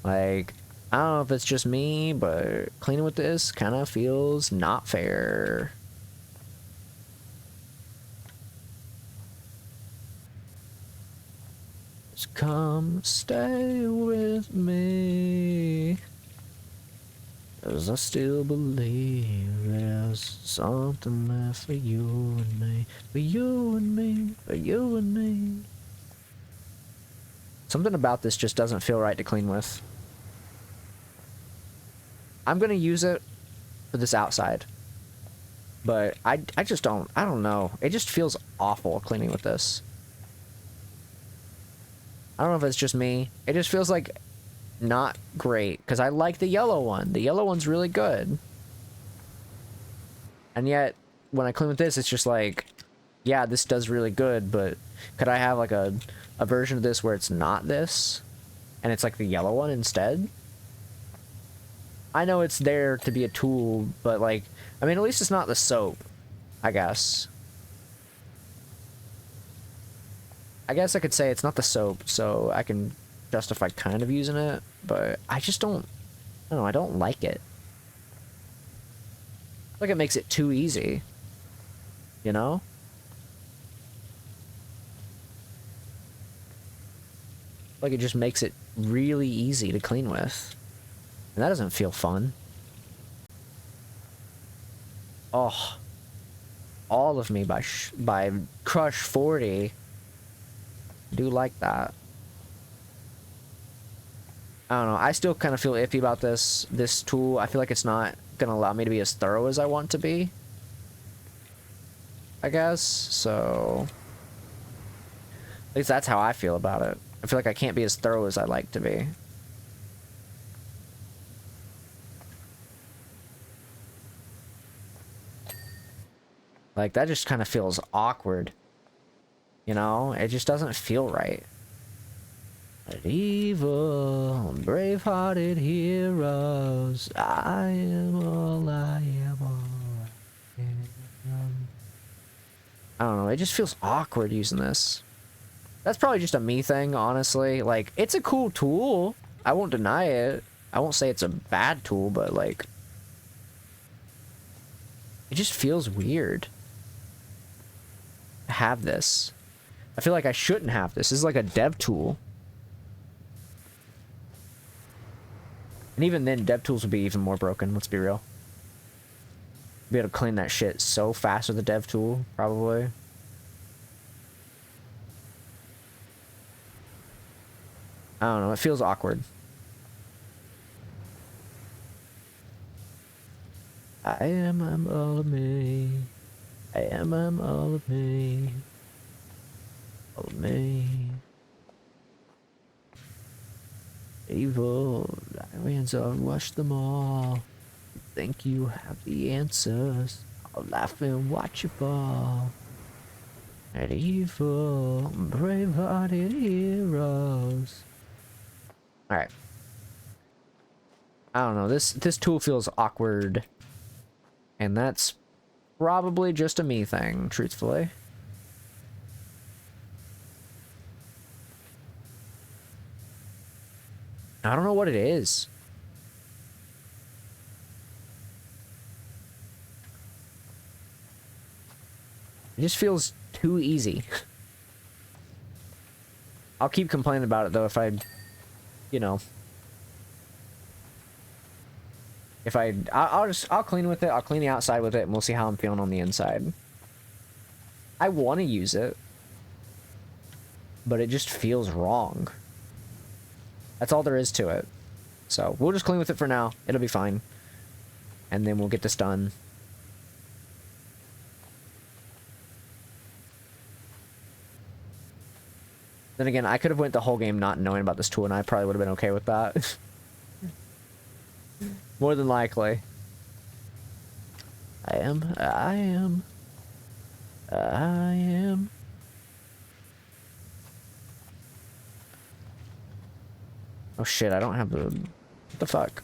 Like, I don't know if it's just me, but cleaning with this kind of feels not fair. Just come stay with me, 'cause I still believe there's something left for you and me, for you and me, for you and me. Something about this just doesn't feel right to clean with. I'm gonna use it for this outside, but I just don't, I don't know. It just feels awful cleaning with this. I don't know if it's just me. It just feels like not great, because I like the yellow one. The yellow one's really good. And yet, when I clean with this, it's just like, yeah, this does really good, but could I have like a version of this where it's not this? And it's like the yellow one instead? I know it's there to be a tool, but like, I mean, at least it's not the soap, I guess. I guess I could say it's not the soap, so I can justify kind of using it, but I just don't, I don't know, I don't like it. Like, it makes it too easy, you know? Like, it just makes it really easy to clean with. And that doesn't feel fun. Oh. All of Me by Crush 40. I do like that. I don't know. I still kind of feel iffy about this tool. I feel like it's not gonna allow me to be as thorough as I want to be, I guess. So at least that's how I feel about it. I feel like I can't be as thorough as I'd like to be. Like, that just kind of feels awkward. You know? It just doesn't feel right. Evil, brave-hearted heroes, I am all I am, all I am. I don't know, it just feels awkward using this. That's probably just a me thing, honestly. Like, it's a cool tool. I won't deny it. I won't say it's a bad tool, but like, it just feels weird to have this. I feel like I shouldn't have this. This is like a dev tool. And even then, dev tools would be even more broken, let's be real. Be able to clean that shit so fast with a dev tool, probably. I don't know, it feels awkward. I'm all of me. I'm all of me. All of me. Evil aliens, I'll rush them all. Think you have the answers. I'll laugh and watch you fall. And evil, brave-hearted heroes. Alright. I don't know, this tool feels awkward. And that's probably just a me thing, truthfully. I don't know what it is. It just feels too easy. I'll keep complaining about it though if I, you know, if I'll clean with it. I'll clean the outside with it and we'll see how I'm feeling on the inside. I want to use it. but it just feels wrong. That's all there is to it. So we'll just clean with it for now. It'll be fine. And then we'll get this done. Then again, I could have went the whole game not knowing about this tool, and I probably would have been okay with that. More than likely. I am. Oh shit, I don't have the... What the fuck?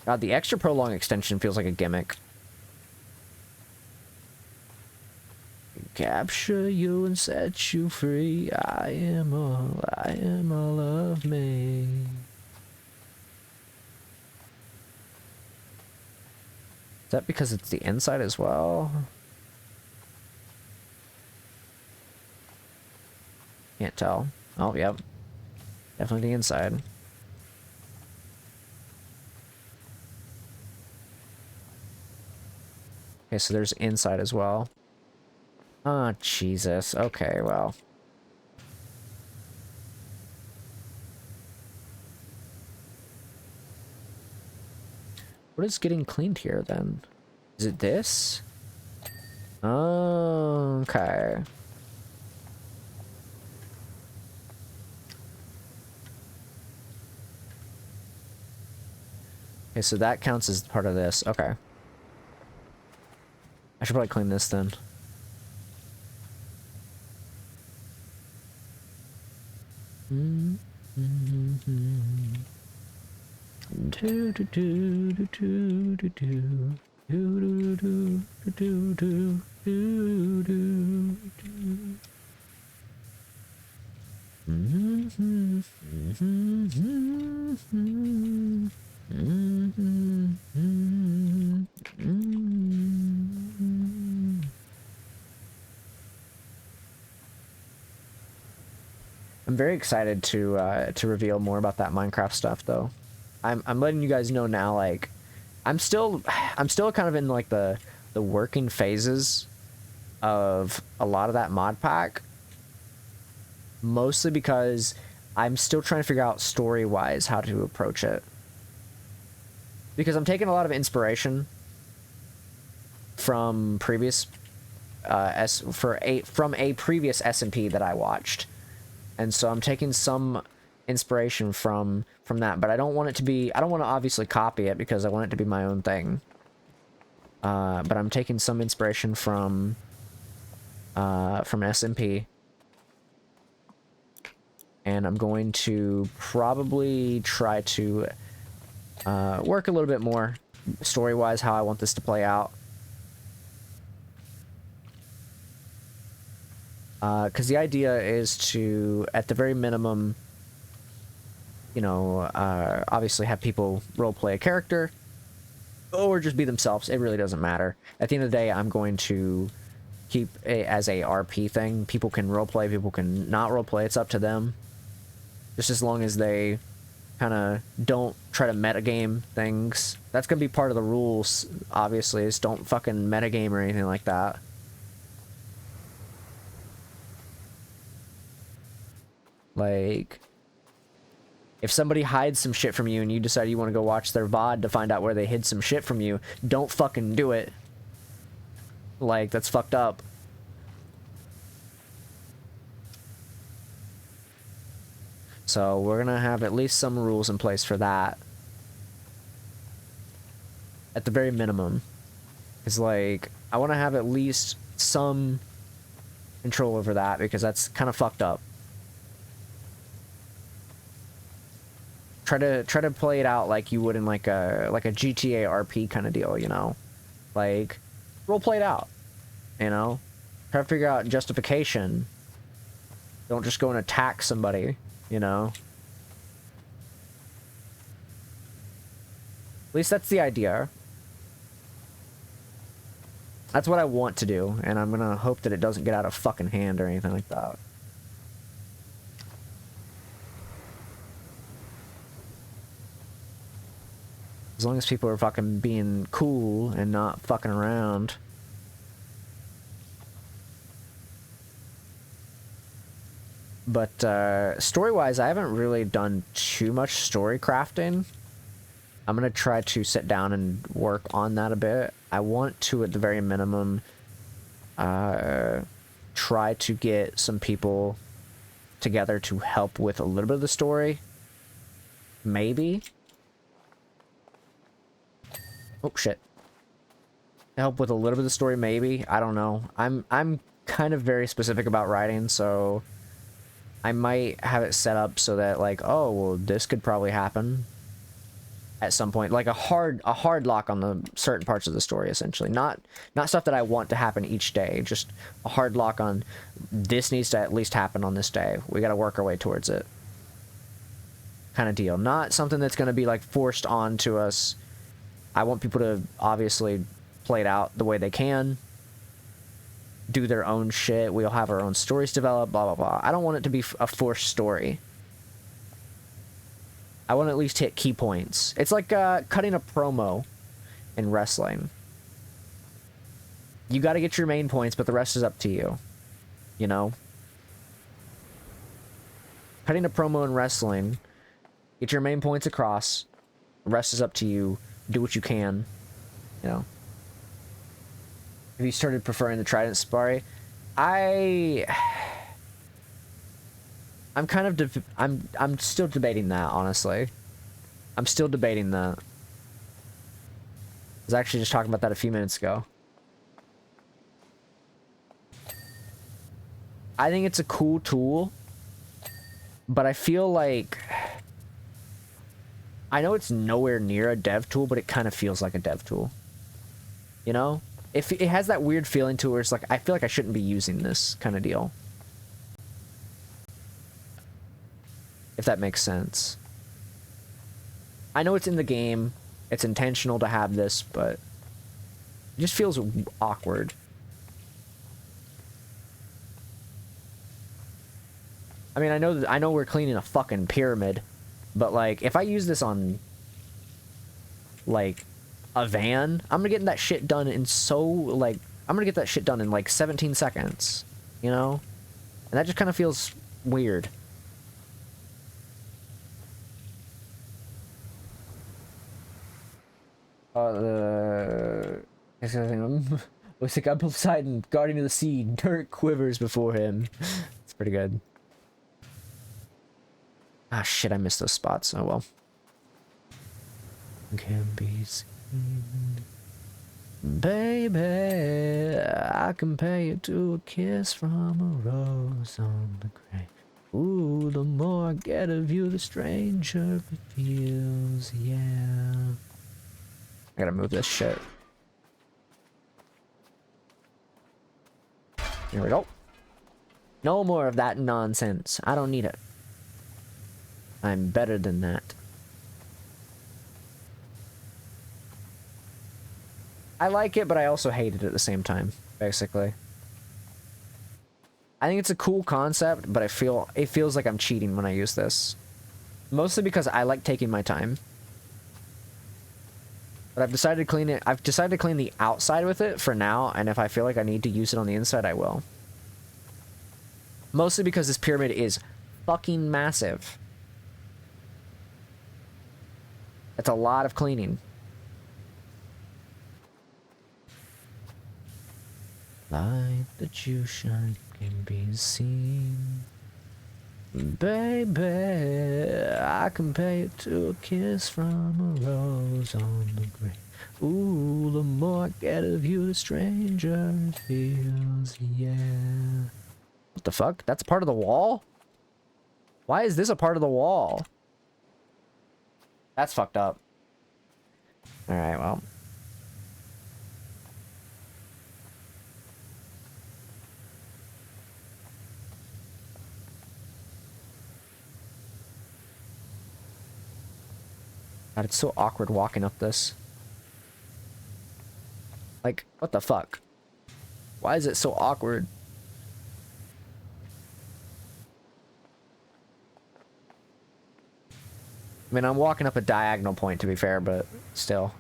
God, the extra prolong extension feels like a gimmick. Capture you and set you free. I am all of me. Is that because it's the inside as well? Can't tell. Oh, yep. Definitely the inside. Okay, so there's inside as well. Oh, Jesus. Okay, well. What is getting cleaned here, then? Is it this? Oh, okay. Okay, so that counts as part of this. Okay. I should probably clean this then. I'm very excited to reveal more about that Minecraft stuff, though. I'm letting you guys know now. Like, I'm still kind of in like the working phases of a lot of that mod pack, mostly because I'm still trying to figure out story-wise how to approach it. Because I'm taking a lot of inspiration from previous from a previous SMP that I watched. And so I'm taking some inspiration from that, but I don't want it to be, I don't want to obviously copy it because I want it to be my own thing. But I'm taking some inspiration from SMP. And I'm going to probably try to work a little bit more story-wise how I want this to play out. Because the idea is to, at the very minimum, you know, obviously have people roleplay a character, or just be themselves. It really doesn't matter. At the end of the day, I'm going to keep it as a RP thing. People can roleplay, people can not roleplay. It's up to them. Just as long as they kind of don't try to metagame things. That's going to be part of the rules, obviously, is don't fucking metagame or anything like that. Like, if somebody hides some shit from you and you decide you want to go watch their VOD to find out where they hid some shit from you, don't fucking do it. Like, that's fucked up. So we're gonna have at least some rules in place for that. At the very minimum. It's like, I want to have at least some control over that, because that's kind of fucked up. Try to play it out like you would in like a GTA RP kind of deal, you know? Like, role play it out, you know? Try to figure out justification. Don't just go and attack somebody, you know? At least that's the idea. That's what I want to do, and I'm gonna hope that it doesn't get out of fucking hand or anything like that. As long as people are fucking being cool and not fucking around. But story-wise, I haven't really done too much story crafting. I'm going to try to sit down and work on that a bit. I want to, at the very minimum, try to get some people together to help with a little bit of the story. Maybe. Oh, shit. Help with a little bit of the story, maybe. I don't know. I'm kind of very specific about writing, so I might have it set up so that, like, oh, well, this could probably happen at some point. Like a hard lock on the certain parts of the story, essentially. Not stuff that I want to happen each day. Just a hard lock on this needs to at least happen on this day. We got to work our way towards it. Kind of deal. Not something that's going to be, like, forced onto us. I want people to obviously play it out the way they can. Do their own shit. We'll have our own stories develop, blah, blah, blah. I don't want it to be a forced story. I want to at least hit key points. It's like cutting a promo in wrestling. You got to get your main points, but the rest is up to you. You know? Cutting a promo in wrestling, get your main points across. The rest is up to you. Do what you can. You know? Have you started preferring the Trident Safari? I'm kind of I'm still debating that, honestly. I'm still debating that. I was actually just talking about that a few minutes ago. I think it's a cool tool, but I feel like I know it's nowhere near a dev tool, but it kind of feels like a dev tool. You know? If it has that weird feeling to it where it's like, I feel like I shouldn't be using this kind of deal. If that makes sense. I know it's in the game. It's intentional to have this, but it just feels awkward. I mean, I know we're cleaning a fucking pyramid, but, like, if I use this on, like, a van, I'm gonna get that shit done in I'm gonna get that shit done in, like, 17 seconds, you know? And that just kind of feels weird. Looks like I'm Poseidon, guardian of the sea, dirt quivers before him. It's pretty good. Ah, shit, I missed those spots. Oh, well. Can be seen. Baby, I compare you to a kiss from a rose on the grave. Ooh, the more I get of you, the stranger it feels, yeah. I gotta move this shit. Here we go. No more of that nonsense. I don't need it. I'm better than that. I like it, but I also hate it at the same time, basically. I think it's a cool concept, but it feels like I'm cheating when I use this. Mostly because I like taking my time. But I've decided to clean it. I've decided to clean the outside with it for now, and if I feel like I need to use it on the inside, I will. Mostly because this pyramid is fucking massive. That's a lot of cleaning. Light that you shine can be seen. Baby, I compare you to a kiss from a rose on the grave. Ooh, the more I get of you, the stranger it feels, yeah. What the fuck? That's part of the wall? Why is this a part of the wall? That's fucked up. Alright, well. God, it's so awkward walking up this. Like, what the fuck? Why is it so awkward? I mean, I'm walking up a diagonal point, to be fair, but still.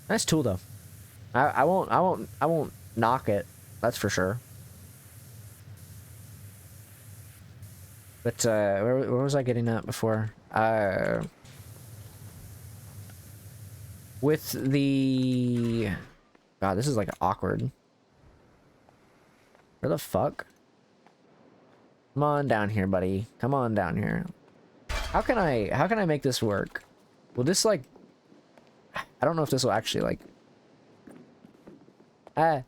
Nice tool though. I won't knock it. That's for sure. But where was I getting at before? With the God, this is like awkward. Where the fuck? Come on down here, buddy. Come on down here. How can I make this work? Will this like I don't know if this will actually like I'm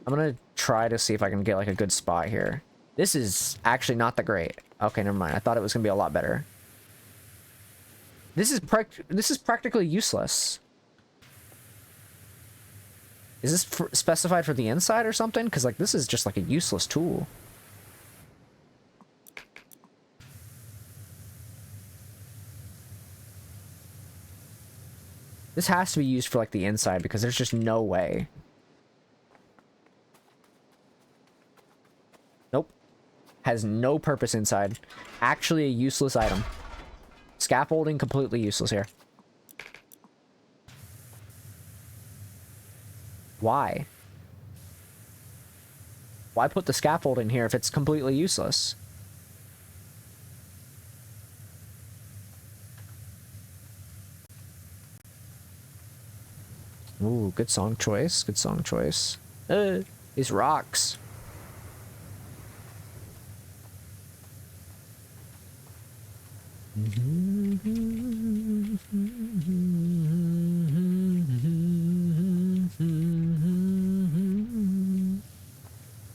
gonna try to see if I can get like a good spot here. This is actually not that great. Okay, never mind. I thought it was gonna be a lot better. This is practically useless. Is this specified for the inside or something? Because like this is just like a useless tool. This has to be used for like the inside because there's just no way. Nope. Has no purpose inside. Actually a useless item. Scaffolding completely useless here. Why? Why put the scaffolding here if it's completely useless? Ooh, good song choice. Good song choice. These rocks.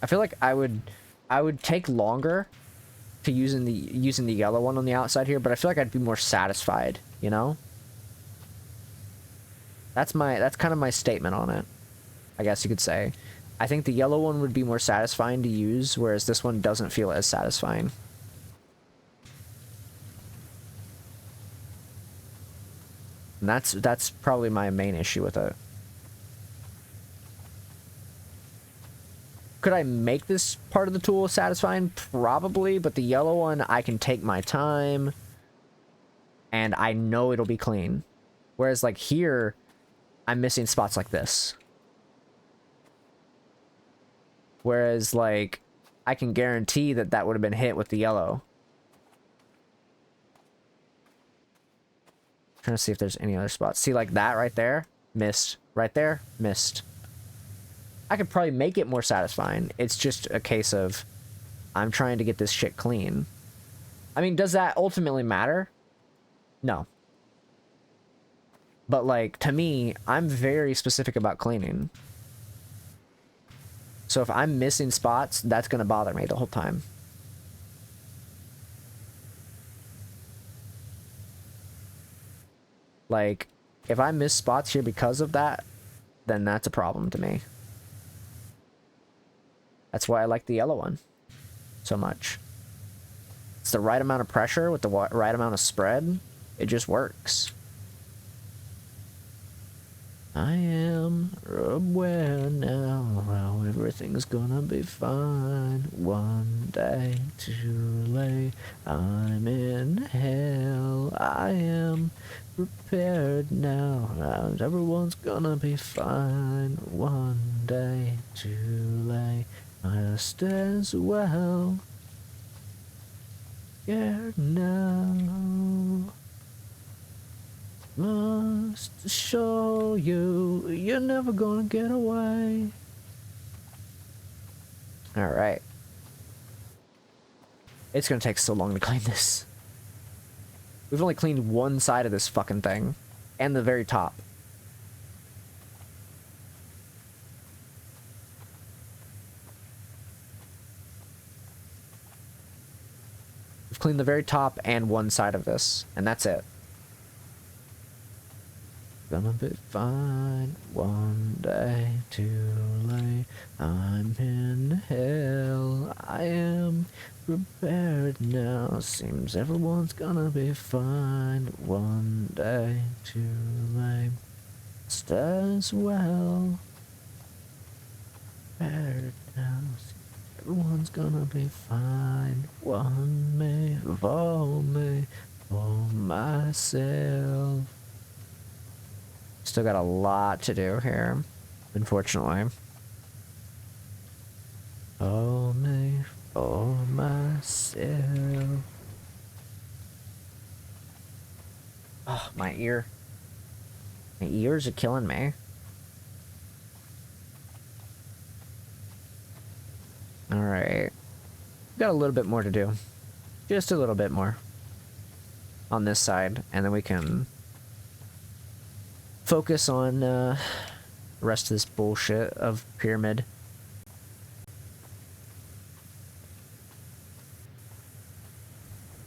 I feel like I would take longer to using the yellow one on the outside here, but I feel like I'd be more satisfied, you know? That's kind of my statement on it. I guess you could say. I think the yellow one would be more satisfying to use, whereas this one doesn't feel as satisfying. And that's probably my main issue with it. Could I make this part of the tool satisfying? Probably, but the yellow one, I can take my time, and I know it'll be clean. Whereas, like, here, I'm missing spots like this. Whereas, like, I can guarantee that that would have been hit with the yellow. Trying to see if there's any other spots. See, like that right there? Missed. Right there? Missed. I could probably make it more satisfying. It's just a case of I'm trying to get this shit clean. I mean, does that ultimately matter? No. But, like, to me, I'm very specific about cleaning. So if I'm missing spots, that's going to bother me the whole time. Like, if I miss spots here because of that, then that's a problem to me. That's why I like the yellow one so much. It's the right amount of pressure with the right amount of spread. It just works. I am aware now how everything's gonna be fine. One day too late, I'm in hell. I am prepared now, everyone's gonna be fine. One day too late, just as well. Scared now. Must show you you're never gonna get away. All right. It's gonna take so long to clean this. We've only cleaned one side of this fucking thing, and the very top. We've cleaned the very top and one side of this, and that's it. Gonna be fine one day too late. I'm in hell. I am prepared now. Seems everyone's gonna be fine one day too late. As well. Prepared now. Everyone's gonna be fine. One me, for myself. Still got a lot to do here, unfortunately. For me, for myself. Oh, my ear. My ears are killing me. Alright. Got a little bit more to do. Just a little bit more. On this side, and then we can focus on the rest of this bullshit of pyramid.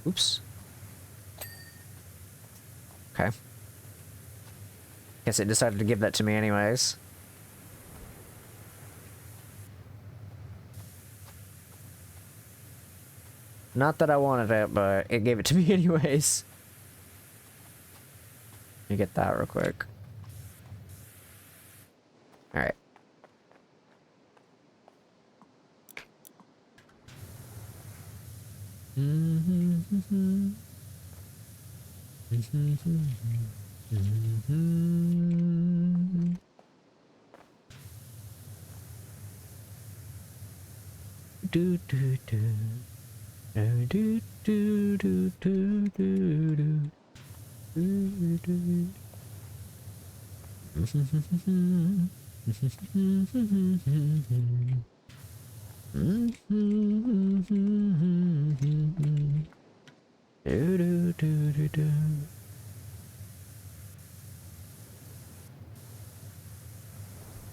Oops. Okay. Guess it decided to give that to me anyways. Not that I wanted it, but it gave it to me anyways. Let me get that real quick. Alright. Do do do. Do do do do do do do do.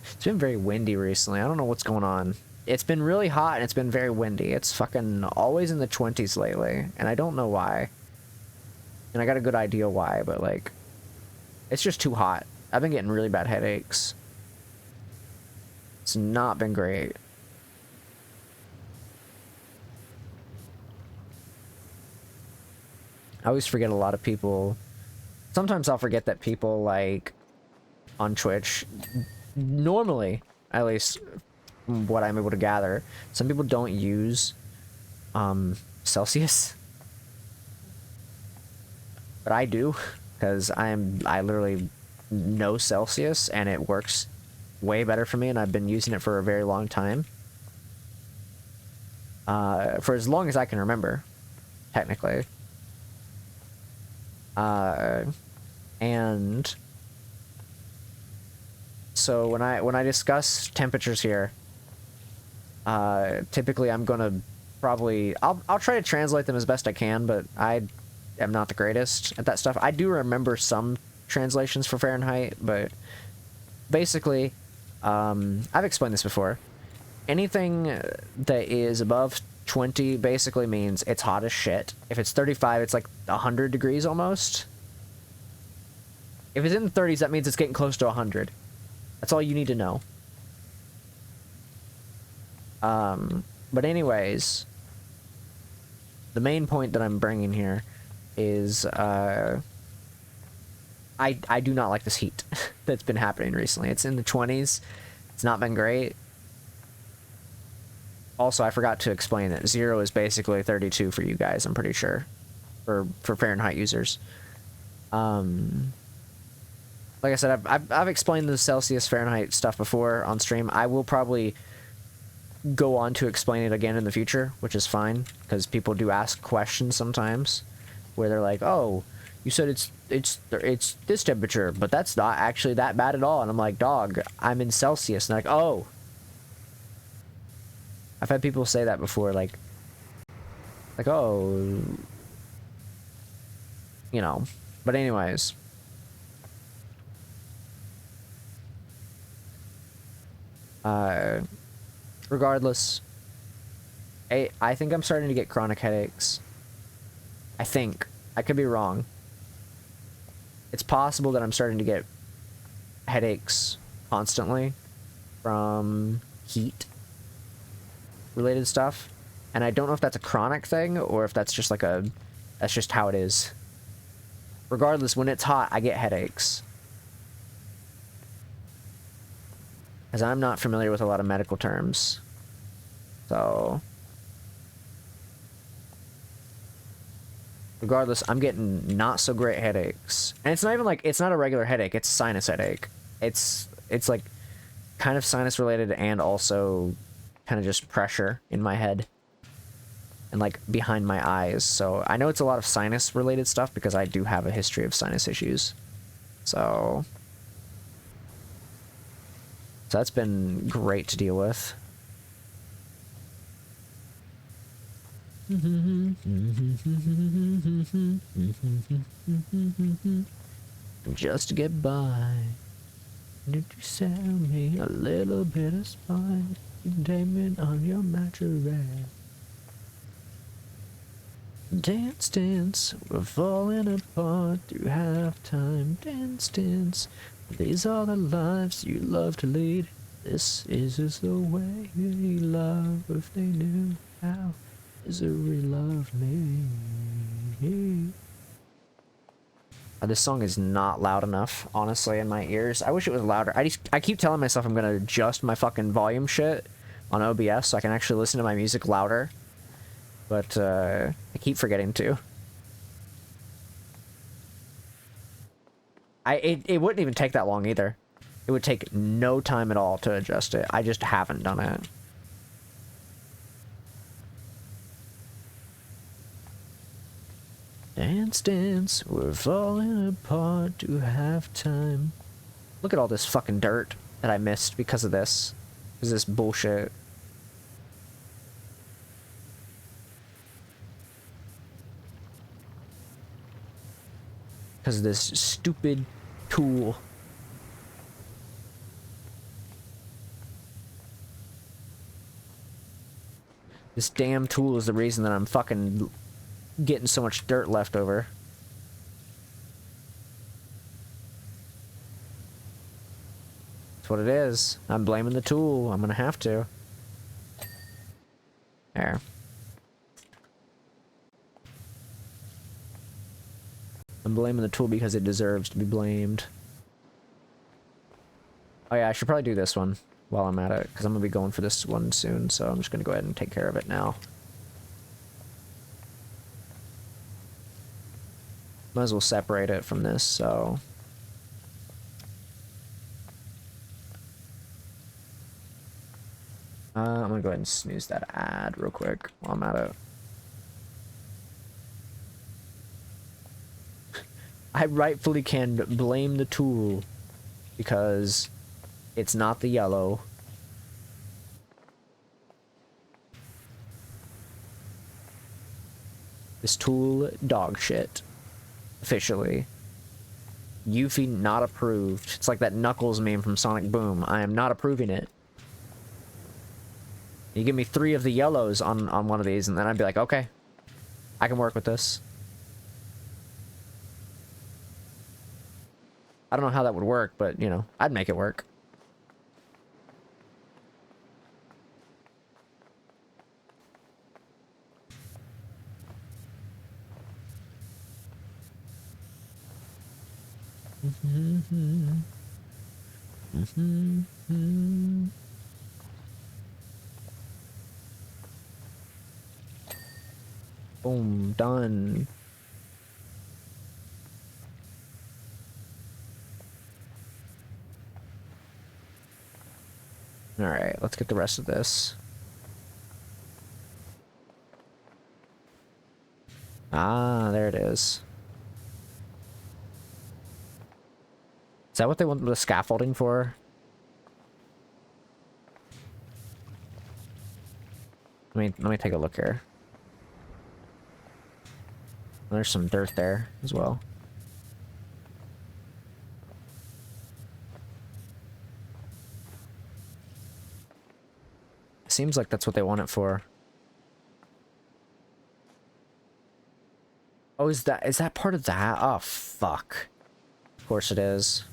It's been very windy recently. I don't know what's going on. It's been really hot and it's been very windy. It's fucking always in the 20s lately, and I don't know why. And I got a good idea why, but like, it's just too hot. I've been getting really bad headaches. It's not been great. I always forget a lot of people. Sometimes I'll forget that people, like, on Twitch, normally, at least from what I'm able to gather, some people don't use Celsius. But I do, because I literally know Celsius, and it works way better for me, and I've been using it for a very long time. For as long as I can remember, technically. And so when I discuss temperatures here, typically I'm gonna probably I'll try to translate them as best I can, but I am not the greatest at that stuff. I do remember some translations for Fahrenheit, but basically, I've explained this before. Anything that is above 20 basically means it's hot as shit. If it's 35, it's like 100 degrees almost. If it's in the 30s, that means it's getting close to 100. That's all you need to know. But anyways, the main point that I'm bringing here is, I do not like this heat that's been happening recently. It's in the 20s. It's not been great. Also, I forgot to explain that 0 is basically 32 for you guys, I'm pretty sure. For Fahrenheit users. Like I said, I've explained the Celsius Fahrenheit stuff before on stream. I will probably go on to explain it again in the future, which is fine, because people do ask questions sometimes where they're like, oh, you said it's this temperature, but that's not actually that bad at all. And I'm like, dog, I'm in Celsius. And they're like, oh. I've had people say that before, like, oh, you know. But anyways. Regardless, I think I'm starting to get chronic headaches. I think. I could be wrong. It's possible that I'm starting to get headaches constantly from heat related stuff. And I don't know if that's a chronic thing or if that's just like that's just how it is. Regardless, when it's hot, I get headaches. As I'm not familiar with a lot of medical terms. So regardless, I'm getting not so great headaches. And it's not even like, it's not a regular headache, it's a sinus headache. It's like kind of sinus related and also kind of just pressure in my head and like behind my eyes. So I know it's a lot of sinus related stuff because I do have a history of sinus issues. So that's been great to deal with. Just to get by, need to sell me a little bit of spine. Entertainment on your mattress. Dance, dance, we're falling apart through halftime. Dance, dance, these are the lives you love to lead. This is just the way we love. If they knew how misery loved me. This song is not loud enough, honestly, in my ears. I wish it was louder. I keep telling myself I'm gonna adjust my fucking volume shit on OBS so I can actually listen to my music louder. But, I keep forgetting to. It wouldn't even take that long either. It would take no time at all to adjust it. I just haven't done it. Dance, dance, we're falling apart to halftime. Look at all this fucking dirt that I missed because of this. Because of this bullshit. Because of this stupid tool. This damn tool is the reason that I'm fucking getting so much dirt left over. That's what it is. I'm blaming the tool. I'm gonna have to. There. I'm blaming the tool because it deserves to be blamed. Oh yeah, I should probably do this one while I'm at it, because I'm going to be going for this one soon, so I'm just going to go ahead and take care of it now. Might as well separate it from this, so... I'm going to go ahead and snooze that ad real quick while I'm at it. I rightfully can blame the tool because it's not the yellow. This tool dog shit. Officially. Yufii not approved. It's like that Knuckles meme from Sonic Boom. I am not approving it. You give me 3 of the yellows on one of these and then I'd be like, okay, I can work with this. I don't know how that would work, but, you know, I'd make it work. Boom, done. Alright, let's get the rest of this. Ah, there it is. Is that what they want the scaffolding for? Let me take a look here. There's some dirt there as well. Seems like that's what they want it for. Oh, is that part of that? Oh, fuck. Of course it is.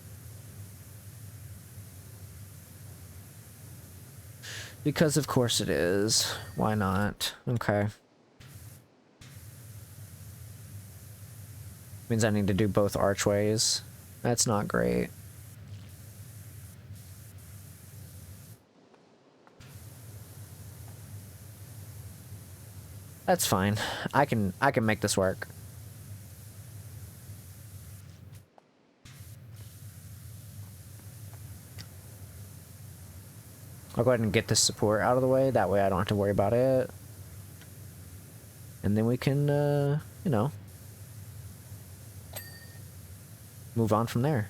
Because of course it is. Why not? Okay. Means I need to do both archways. That's not great. That's fine. I can make this work. I'll go ahead and get this support out of the way. That way I don't have to worry about it. And then we can, you know, move on from there.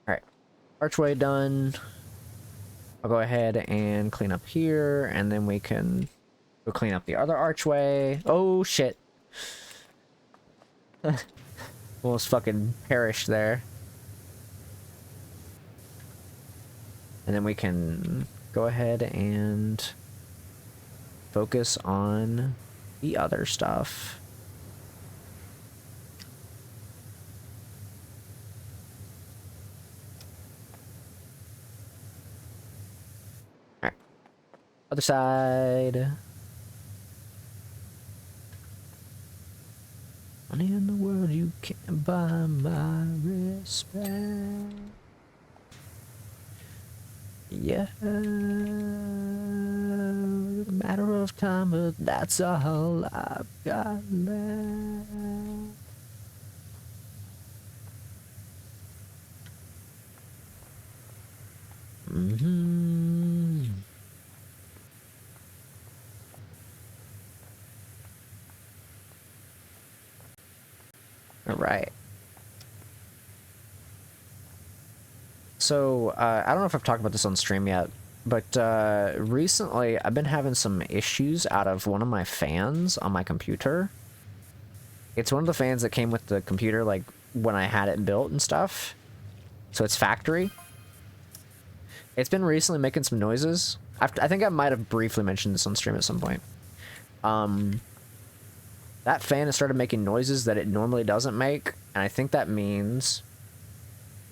Alright. Archway done. I'll go ahead and clean up here, and then we can go clean up the other archway. Oh, shit. Almost fucking perished there. And then we can go ahead and focus on the other stuff. Alright. Other side. Money in the world, you can't buy my respect. Yeah, a matter of time, but that's all I've got left. All right. So, I don't know if I've talked about this on stream yet, but recently I've been having some issues out of one of my fans on my computer. It's one of the fans that came with the computer, like, when I had it built and stuff. So it's factory. It's been recently making some noises. I think I might have briefly mentioned this on stream at some point. That fan has started making noises that it normally doesn't make, and I think that means...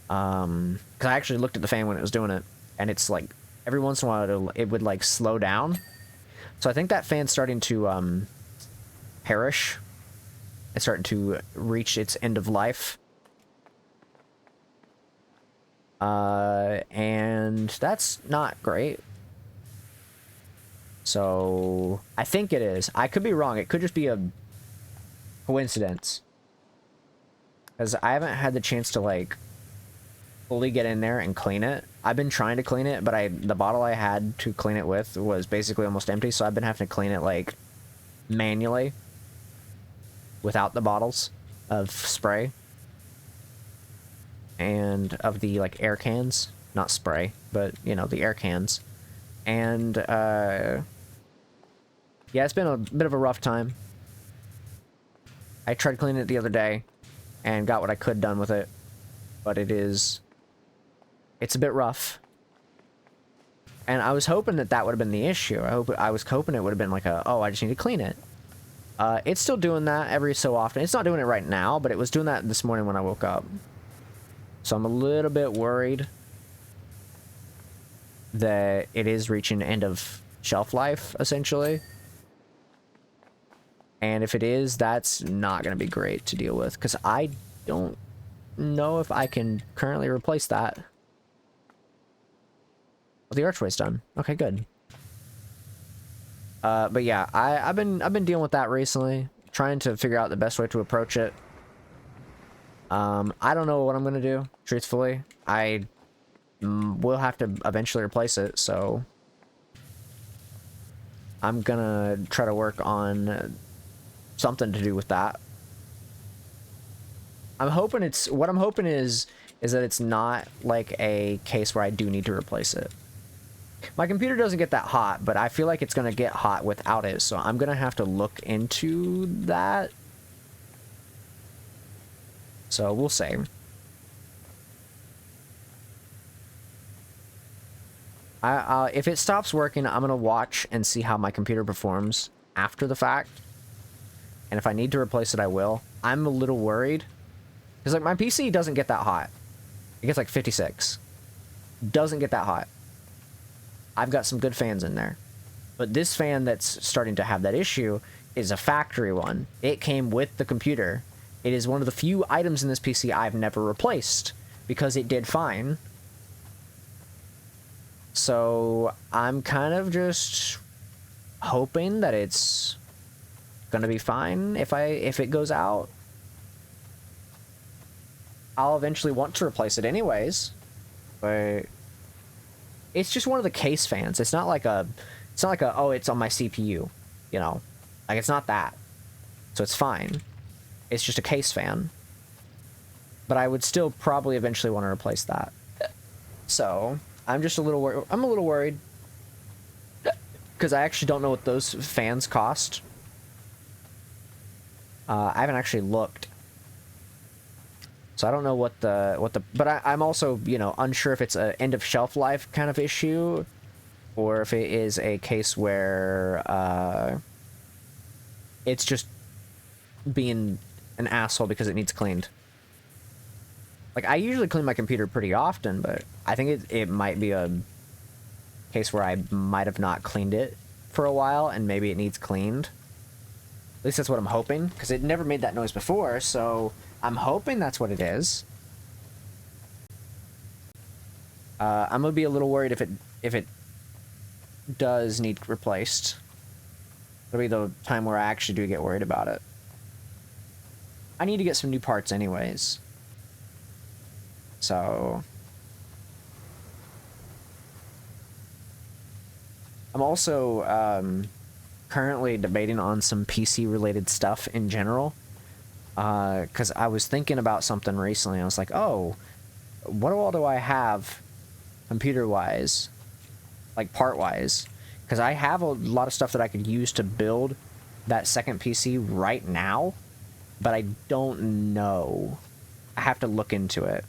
because I actually looked at the fan when it was doing it, and it's like, every once in a while it would like slow down. So I think that fan's starting to perish. It's starting to reach its end of life. And that's not great. So I think it is. I could be wrong. It could just be a coincidence. Because I haven't had the chance to like fully get in there and clean it. I've been trying to clean it, but the bottle I had to clean it with was basically almost empty, so I've been having to clean it like manually without the bottles of spray and of the like air cans, not spray, but you know, the air cans. And yeah, it's been a bit of a rough time. I tried cleaning it the other day and got what I could done with it, but it's a bit rough. And I was hoping that would have been the issue. I was hoping it would have been like oh, I just need to clean it. It's still doing that every so often. It's not doing it right now, but it was doing that this morning when I woke up. So I'm a little bit worried that it is reaching end of shelf life, essentially. And if it is, that's not going to be great to deal with, because I don't know if I can currently replace that. Well, the archway's done. Okay, good. But yeah, I've been dealing with that recently, trying to figure out the best way to approach it. I don't know what I'm gonna do, truthfully. I will have to eventually replace it, so I'm gonna try to work on something to do with that. What I'm hoping is that it's not like a case where I do need to replace it. My computer doesn't get that hot, but I feel like it's gonna get hot without it, so I'm gonna have to look into that. So we'll see. If it stops working, I'm gonna watch and see how my computer performs after the fact. And if I need to replace it, I will. I'm a little worried. Because like my PC doesn't get that hot. It gets like 56. doesn't get that hot. I've got some good fans in there. But this fan that's starting to have that issue is a factory one. It came with the computer. It is one of the few items in this PC I've never replaced because it did fine. So I'm kind of just hoping that it's gonna be fine if it goes out. I'll eventually want to replace it anyways, but it's just one of the case fans. It's not like a oh, it's on my CPU, you know, like it's not that. So it's fine. It's just a case fan. But I would still probably eventually want to replace that. So I'm just a little worried. I'm a little worried because I actually don't know what those fans cost. I haven't actually looked. So I don't know what the but I'm also, you know, unsure if it's an end of shelf life kind of issue or if it is a case where it's just being an asshole because it needs cleaned. Like, I usually clean my computer pretty often, but I think it might be a case where I might have not cleaned it for a while and maybe it needs cleaned. At least that's what I'm hoping, because it never made that noise before, so I'm hoping that's what it is. I'm gonna be a little worried if it does need replaced. It'll be the time where I actually do get worried about it. I need to get some new parts anyways. So I'm also currently debating on some PC related stuff in general, because I was thinking about something recently. I was like, oh, what all do I have computer wise, like part wise, because I have a lot of stuff that I could use to build that second PC right now, but I don't know. I have to look into it.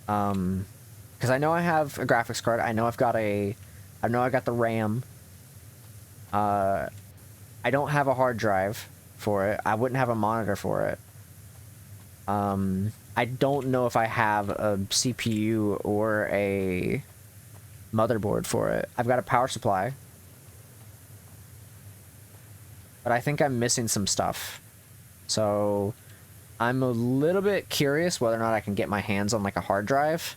Because I know I have a graphics card. I know I got the RAM. I don't have a hard drive for it. I wouldn't have a monitor for it. I don't know if I have a CPU or a motherboard for it. I've got a power supply. But I think I'm missing some stuff. So I'm a little bit curious whether or not I can get my hands on like a hard drive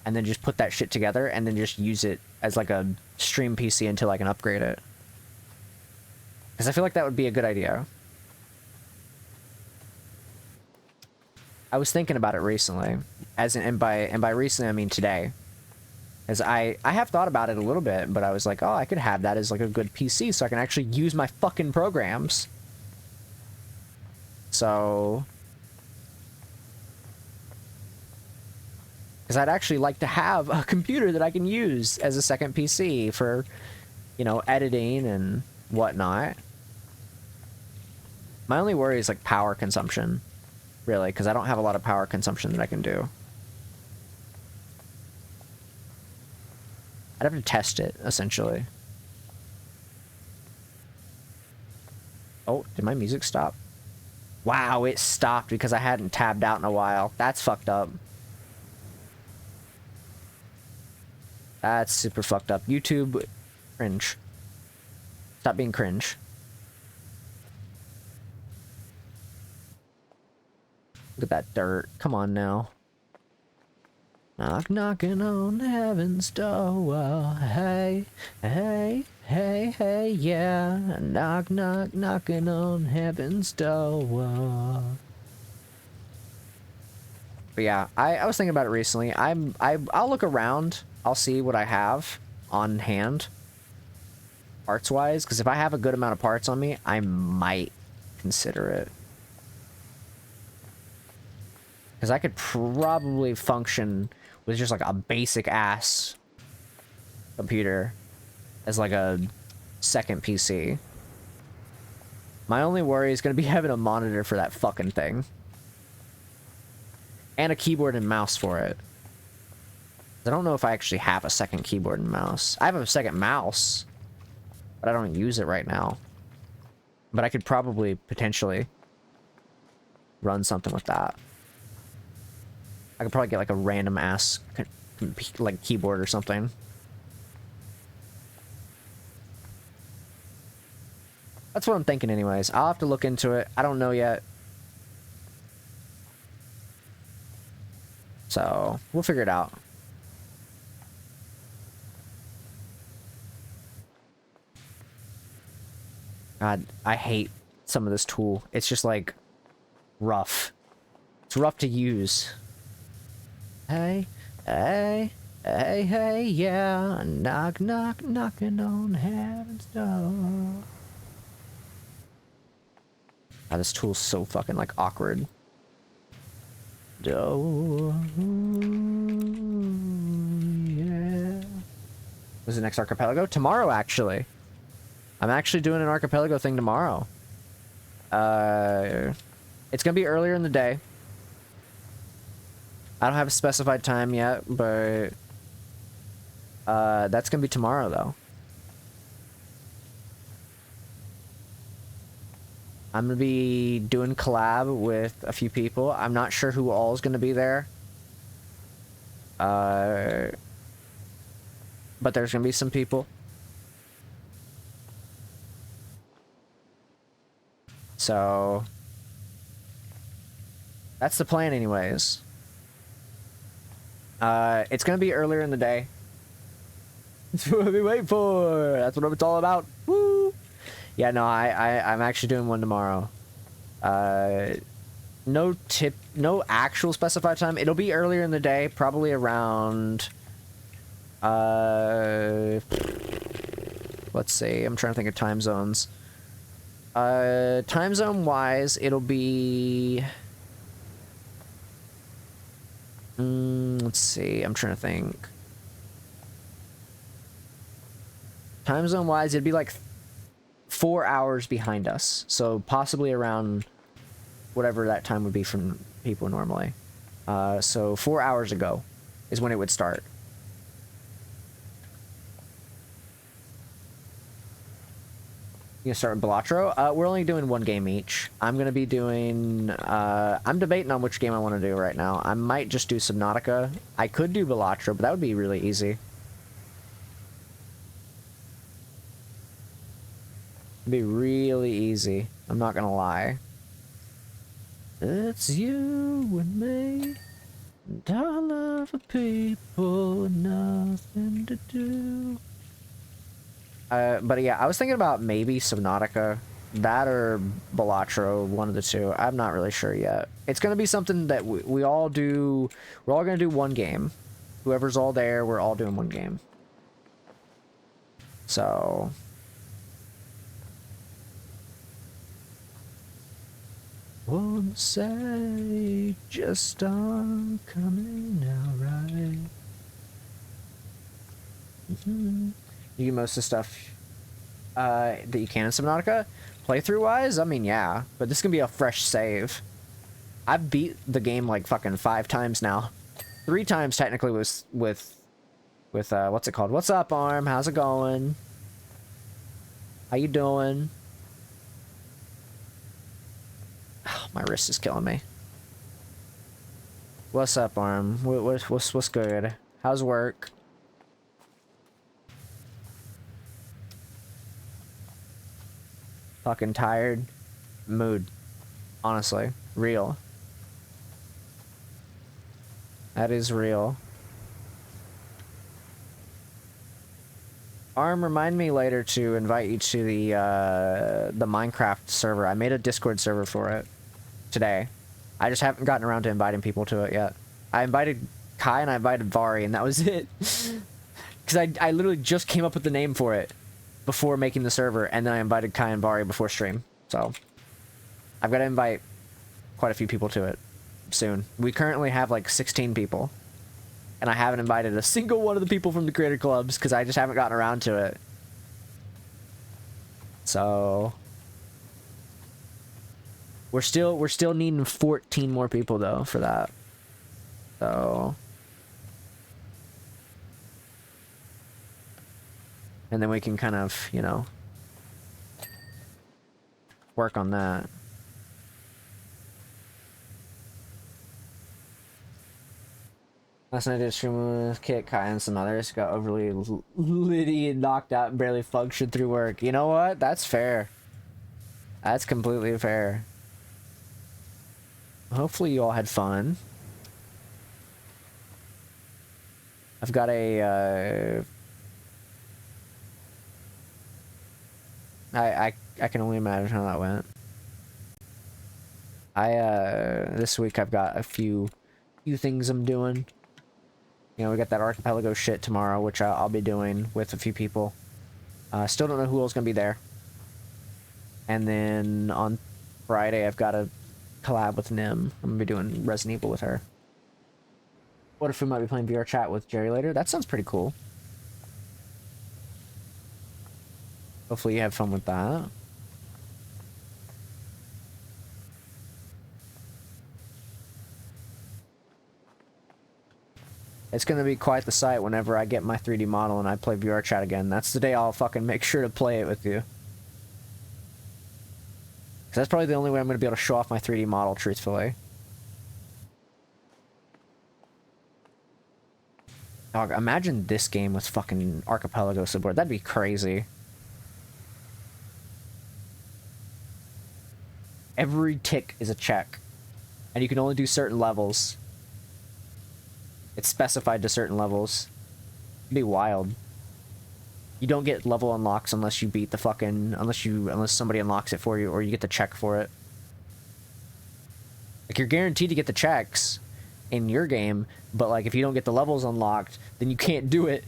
and then just put that shit together and then just use it as like a stream PC until I can upgrade it. Because I feel like that would be a good idea. I was thinking about it recently, and by recently I mean today. As I have thought about it a little bit, but I was like, oh, I could have that as like a good PC so I can actually use my fucking programs. So, because I'd actually like to have a computer that I can use as a second PC for, you know, editing and whatnot. My only worry is like power consumption, really, because I don't have a lot of power consumption that I can do. I'd have to test it, essentially. Oh, did my music stop? Wow, it stopped because I hadn't tabbed out in a while. That's fucked up. That's super fucked up. YouTube, cringe. Stop being cringe. Look at that dirt. Come on now. Knock, knocking on heaven's door. Hey, hey, hey, hey, yeah. Knock, knock, knocking on heaven's door. But yeah, I was thinking about it recently. I'll look around. I'll see what I have on hand, parts wise. Because if I have a good amount of parts on me, I might consider it. Because I could probably function with just like a basic ass computer as like a second PC. My only worry is going to be having a monitor for that fucking thing. And a keyboard and mouse for it. I don't know if I actually have a second keyboard and mouse. I have a second mouse, but I don't use it right now. But I could probably potentially run something with that. I could probably get like a random ass like keyboard or something. That's what I'm thinking anyways. I'll have to look into it. I don't know yet. So, we'll figure it out. God, I hate some of this tool. It's just like rough. It's rough to use. Hey, hey, hey, hey, yeah. Knock, knock, knocking on heaven's door. God, this tool's so fucking like awkward. Oh, yeah. What's the next archipelago? Tomorrow, actually. I'm actually doing an archipelago thing tomorrow. It's gonna be earlier in the day. I don't have a specified time yet, but that's gonna be tomorrow though. I'm gonna be doing collab with a few people. I'm not sure who all is gonna be there. But there's gonna be some people. So that's the plan anyways. It's gonna be earlier in the day. That's what I've been waiting for. That's what it's all about. Woo! Yeah, no, I'm actually doing one tomorrow. No actual specified time. It'll be earlier in the day, probably around let's see, I'm trying to think of time zones. Time zone wise, it'll be let's see, I'm trying to think. Time zone wise, it'd be like 4 hours behind us. So possibly around whatever that time would be from people normally. So 4 hours ago is when it would start. You gonna start with Balatro? We're only doing one game each. I'm gonna be doing, I'm debating on which game I want to do right now. I might just do Subnautica. I could do Balatro, but that would be really easy. It'd be really easy. I'm not gonna lie. It's you and me, and all of the people, nothing to do. But yeah, I was thinking about maybe Subnautica, that or Balatro, one of the two. I'm not really sure yet. It's gonna be something that we all do. We're all gonna do one game. Whoever's all there, we're all doing one game. So won't say just on coming out right. You get most of the stuff that you can in Subnautica. Playthrough wise, I mean, yeah, but this is gonna be a fresh save. I've beat the game like fucking 5 times now. 3 times technically was with what's it called? What's up, Arm? How's it going? How you doing? Oh, my wrist is killing me. What's up, Arm? What's good? How's work? Fucking tired. Mood. Honestly. Real. That is real. Arm, remind me later to invite you to the Minecraft server. I made a Discord server for it today. I just haven't gotten around to inviting people to it yet. I invited Kai and I invited Vari, and that was it. Because I literally just came up with the name for it before making the server, and then I invited Kai and Vari before stream. So I've got to invite quite a few people to it soon. We currently have like 16 people, and I haven't invited a single one of the people from the creator clubs because I just haven't gotten around to it. So we're still needing 14 more people though for that. So, and then we can kind of, you know, work on that. Last night I did a stream with Kit, Kai, and some others. Got overly litty and knocked out and barely functioned through work. You know what? That's fair. That's completely fair. Hopefully you all had fun. I've got a I can only imagine how that went. This week I've got a few things I'm doing. You know, we got that archipelago shit tomorrow, which I'll be doing with a few people. Still don't know who else gonna be there. And then on Friday I've got a collab with Nim. I'm gonna be doing Resident Evil with her. What if we might be playing VR chat with Jerry later? That sounds pretty cool. Hopefully you have fun with that. It's gonna be quite the sight whenever I get my 3D model and I play VR chat again. That's the day I'll fucking make sure to play it with you. Because that's probably the only way I'm gonna be able to show off my 3D model, truthfully. Dog, imagine this game with fucking archipelago support. That'd be crazy. Every tick is a check. And you can only do certain levels. It's specified to certain levels. It'd be wild. You don't get level unlocks unless you beat the fucking... Unless somebody unlocks it for you, or you get the check for it. Like, you're guaranteed to get the checks in your game, but, like, if you don't get the levels unlocked, then you can't do it.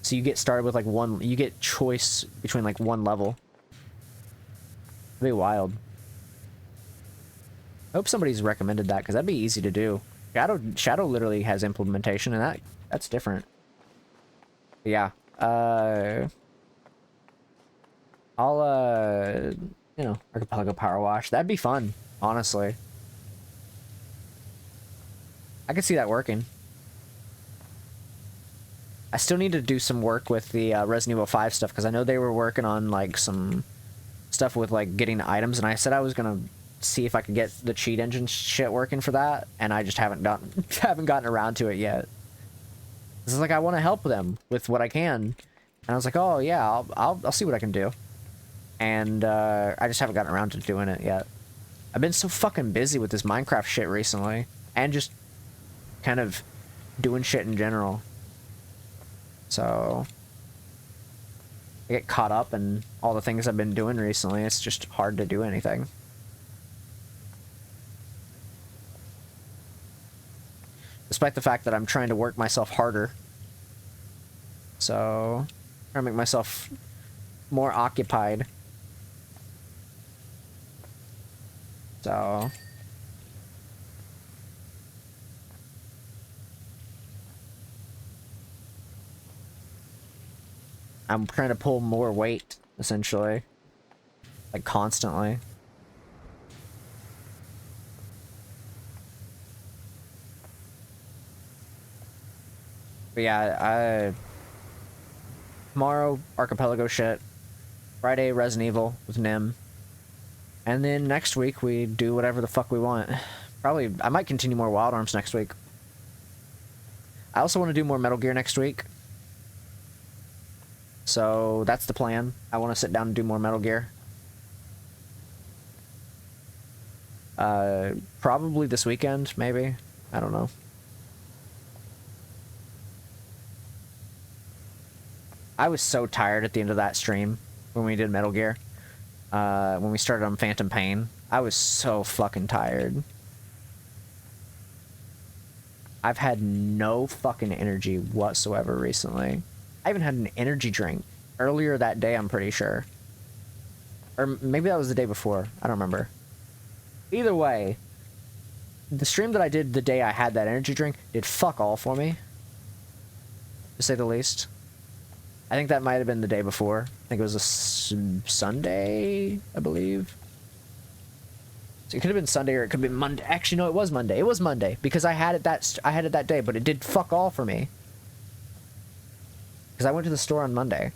So you get started with, like, one... You get choice between, like, one level. It'd be wild. I hope somebody's recommended that, because that'd be easy to do. Shadow literally has implementation, and that's different. But yeah. I'll, you know, Archipelago Powerwash. That'd be fun, honestly. I could see that working. I still need to do some work with the Resident Evil 5 stuff, because I know they were working on, like, some stuff with, like, getting items, and I said I was gonna see if I could get the cheat engine shit working for that, and I just haven't gotten around to it yet. This is like, I want to help them with what I can, and I was like, oh yeah, I'll see what I can do, and I just haven't gotten around to doing it yet. I've been so fucking busy with this Minecraft shit recently, and just kind of doing shit in general. So I get caught up in all the things I've been doing recently. It's just hard to do anything. Despite the fact that I'm trying to work myself harder. So, trying to make myself more occupied. So, I'm trying to pull more weight, essentially. Like, constantly. But yeah, tomorrow, Archipelago shit. Friday, Resident Evil with Nim. And then next week, we do whatever the fuck we want. Probably, I might continue more Wild Arms next week. I also want to do more Metal Gear next week. So, that's the plan. I want to sit down and do more Metal Gear. Probably this weekend, maybe. I don't know. I was so tired at the end of that stream when we did Metal Gear. When we started on Phantom Pain. I was so fucking tired. I've had no fucking energy whatsoever recently. I even had an energy drink earlier that day, I'm pretty sure. Or maybe that was the day before. I don't remember. Either way, the stream that I did the day I had that energy drink did fuck all for me, to say the least. I think that might have been the day before. I think it was a Sunday, I believe. So it could have been Sunday or it could have been Monday. Actually, no, it was Monday. It was Monday because I had it that day, but it did fuck all for me. Because I went to the store on Monday.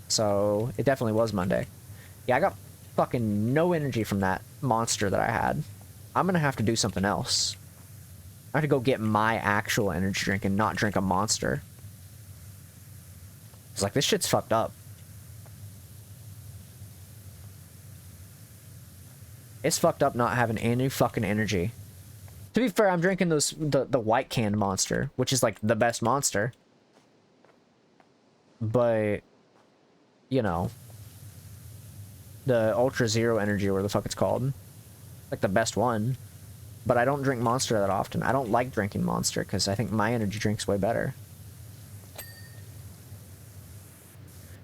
So it definitely was Monday. Yeah, I got fucking no energy from that monster that I had. I'm gonna have to do something else. I have to go get my actual energy drink and not drink a Monster. It's like, this shit's fucked up. It's fucked up not having any fucking energy. To be fair, I'm drinking the white canned Monster, which is like the best Monster. But, you know, the Ultra Zero Energy, or whatever the fuck it's called, like the best one. But I don't drink Monster that often. I don't like drinking Monster because I think my energy drink's way better. Of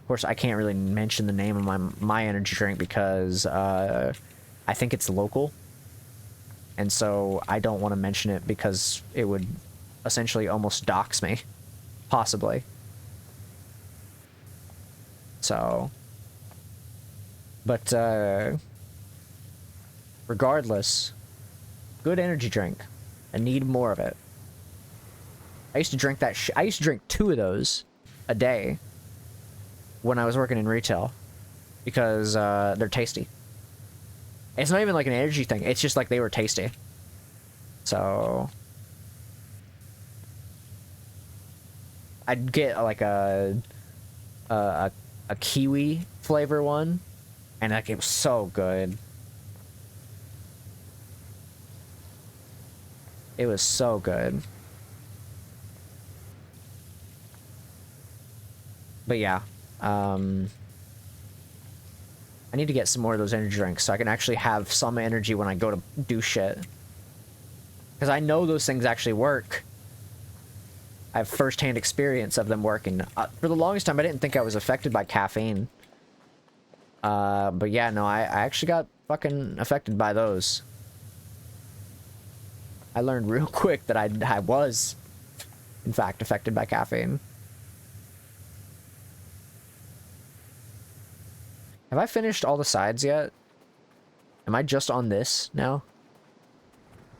course, I can't really mention the name of my energy drink because I think it's local. And so I don't want to mention it because it would essentially almost dox me. Possibly. So. But regardless, good energy drink. I need more of it. I used to drink that I used to drink 2 of those a day when I was working in retail because they're tasty. It's not even like an energy thing. It's just like they were tasty. So I'd get like a kiwi flavor one, and like it was so good. It was so good. But yeah, I need to get some more of those energy drinks so I can actually have some energy when I go to do shit. Because I know those things actually work. I have first-hand experience of them working. For the longest time, I didn't think I was affected by caffeine. But yeah, no, I actually got fucking affected by those. I learned real quick that I was, in fact, affected by caffeine. Have I finished all the sides yet? Am I just on this now?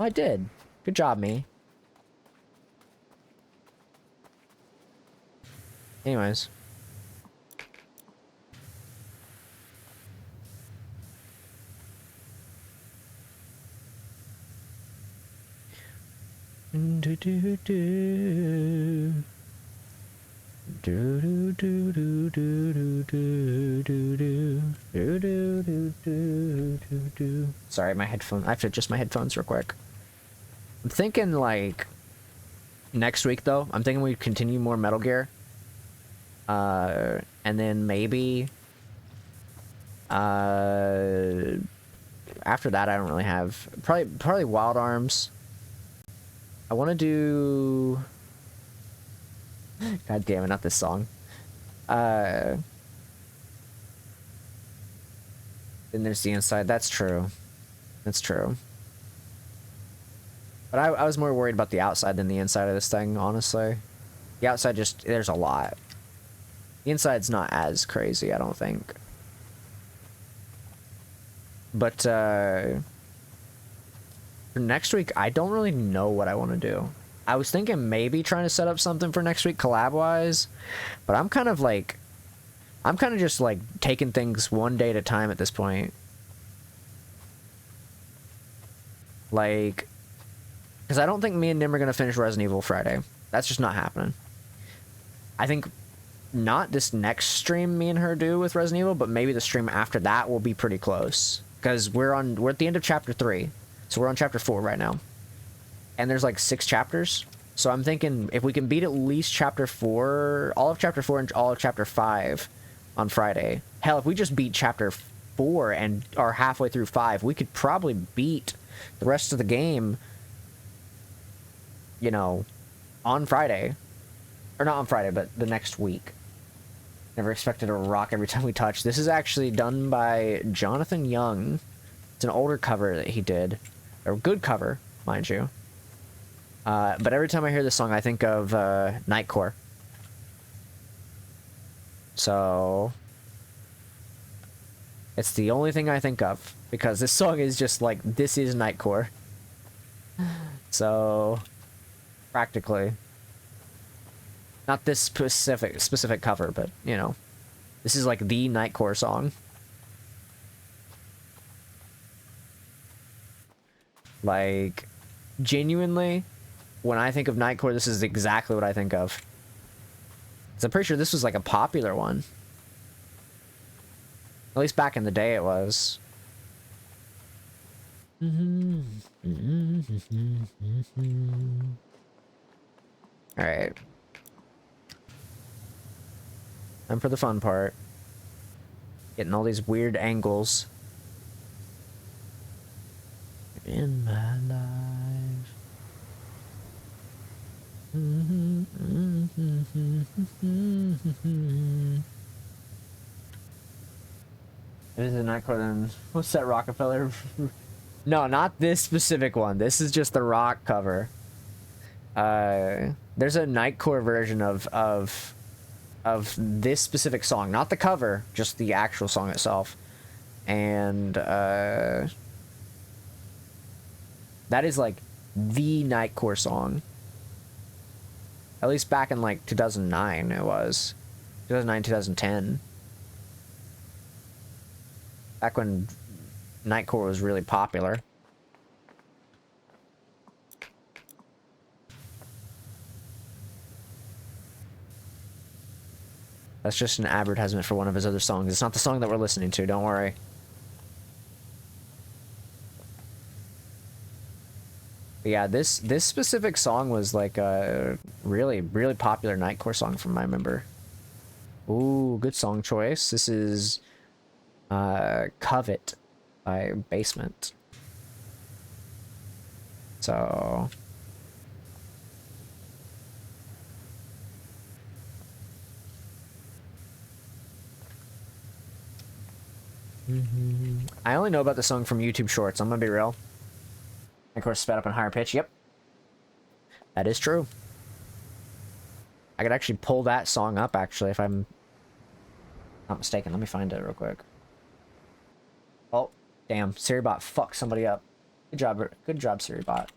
Oh, I did. Good job, me. Anyways. Sorry, my headphone. I have to adjust my headphones real quick. I'm thinking like next week though. I'm thinking we continue more Metal Gear. And then maybe after that I don't really have probably Wild Arms. I want to do God damn it, not this song. Then there's the inside. That's true. That's true. But I was more worried about the outside than the inside of this thing, honestly. The outside just, there's a lot. The inside's not as crazy, I don't think. But, for next week, I don't really know what I want to do. I was thinking maybe trying to set up something for next week collab-wise, but I'm kind of just like taking things one day at a time at this point. Like, because I don't think me and Nim are going to finish Resident Evil Friday. That's just not happening. I think not this next stream me and her do with Resident Evil, but maybe the stream after that will be pretty close. Because we're at the end of chapter 3. So we're on chapter 4 right now. And there's like 6 chapters. So I'm thinking if we can beat at least chapter 4, all of chapter 4 and all of chapter 5 on Friday. Hell, if we just beat chapter 4 and are halfway through 5, we could probably beat the rest of the game, you know, on Friday. Or not on Friday, but the next week. Never expected a rock every time we touch. This is actually done by Jonathan Young. It's an older cover that he did. A good cover, mind you. But every time I hear this song, I think of Nightcore. So it's the only thing I think of, because this song is just like, this is Nightcore. So practically, not this specific cover, but you know, this is like the Nightcore song. Like, genuinely, when I think of Nightcore, this is exactly what I think of. 'Cause I'm pretty sure this was like a popular one. At least back in the day it was. Alright. Time for the fun part. Getting all these weird angles. In my life. It is a Nightcore then. What's that Rockefeller? No, not this specific one. This is just the rock cover. There's a Nightcore version of this specific song, not the cover, just the actual song itself. And that is like the Nightcore song. At least back in like 2009 it was. 2009, 2010. Back when Nightcore was really popular. That's just an advertisement for one of his other songs. It's not the song that we're listening to, don't worry. But yeah, this specific song was like a really popular Nightcore song from I remember. Ooh, good song choice. This is Covet by Basement. So I only know about the song from YouTube Shorts, I'm gonna be real. Of course, sped up and higher pitch. Yep. That is true. I could actually pull that song up, actually, if I'm not mistaken. Let me find it real quick. Oh, damn. SiriBot fucked somebody up. Good job, SiriBot.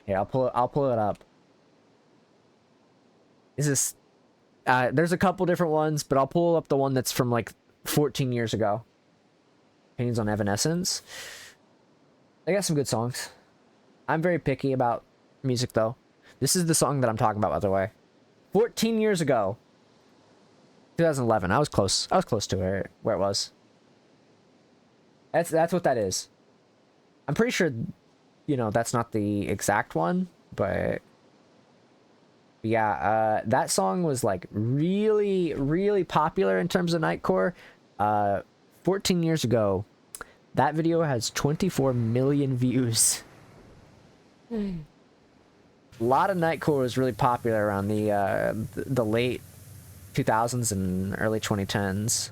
Yeah, I'll pull it up. Is this... there's a couple different ones, but I'll pull up the one that's from, like, 14 years ago. Opinions on Evanescence. They got some good songs. I'm very picky about music, though. This is the song that I'm talking about, by the way. 14 years ago. 2011. I was close. I was close to where it was. That's what that is. I'm pretty sure, you know, that's not the exact one, but yeah, that song was like really popular in terms of Nightcore. 14 years ago, that video has 24 million views. A lot of Nightcore was really popular around the late 2000s and early 2010s.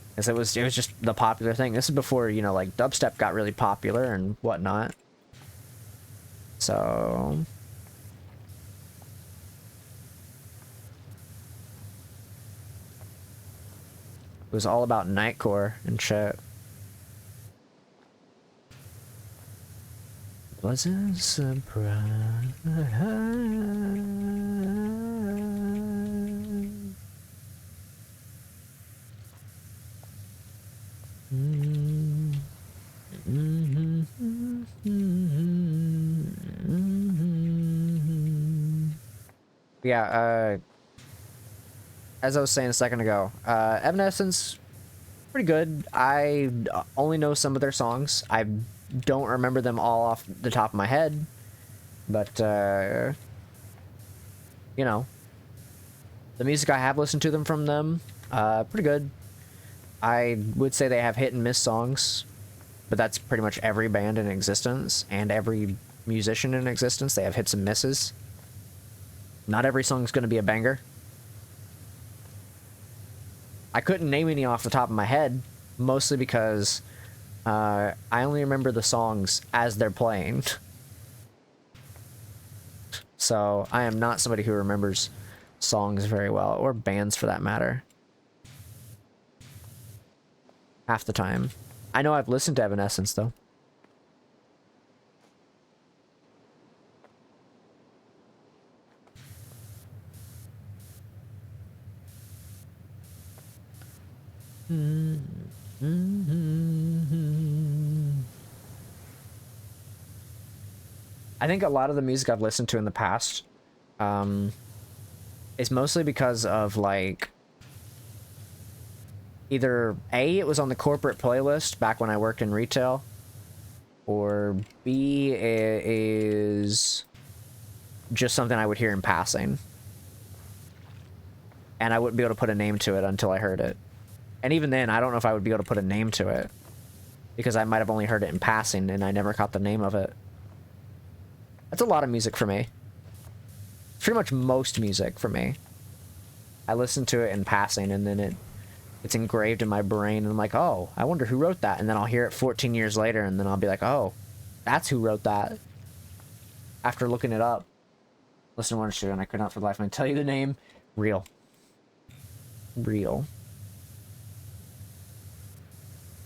Because it was just the popular thing. This is before, you know, like dubstep got really popular and whatnot. So it was all about Nightcore and shit. Wasn't surprised. Yeah, as I was saying a second ago, Evanescence, pretty good. I only know some of their songs. I don't remember them all off the top of my head, but, you know, the music I have listened to from them, pretty good. I would say they have hit and miss songs, but that's pretty much every band in existence and every musician in existence. They have hits and misses. Not every song's going to be a banger. I couldn't name any off the top of my head, mostly because I only remember the songs as they're playing. So I am not somebody who remembers songs very well, or bands for that matter. Half the time. I know I've listened to Evanescence, though. I think a lot of the music I've listened to in the past is mostly because of like either A, it was on the corporate playlist back when I worked in retail, or B, it is just something I would hear in passing. And I wouldn't be able to put a name to it until I heard it. And even then, I don't know if I would be able to put a name to it, because I might have only heard it in passing and I never caught the name of it. That's a lot of music for me. Pretty much most music for me. I listen to it in passing and then it's engraved in my brain and I'm like, oh, I wonder who wrote that. And then I'll hear it 14 years later and then I'll be like, oh, that's who wrote that. After looking it up. Listen to one show and I could not for the life of me tell you the name. Real.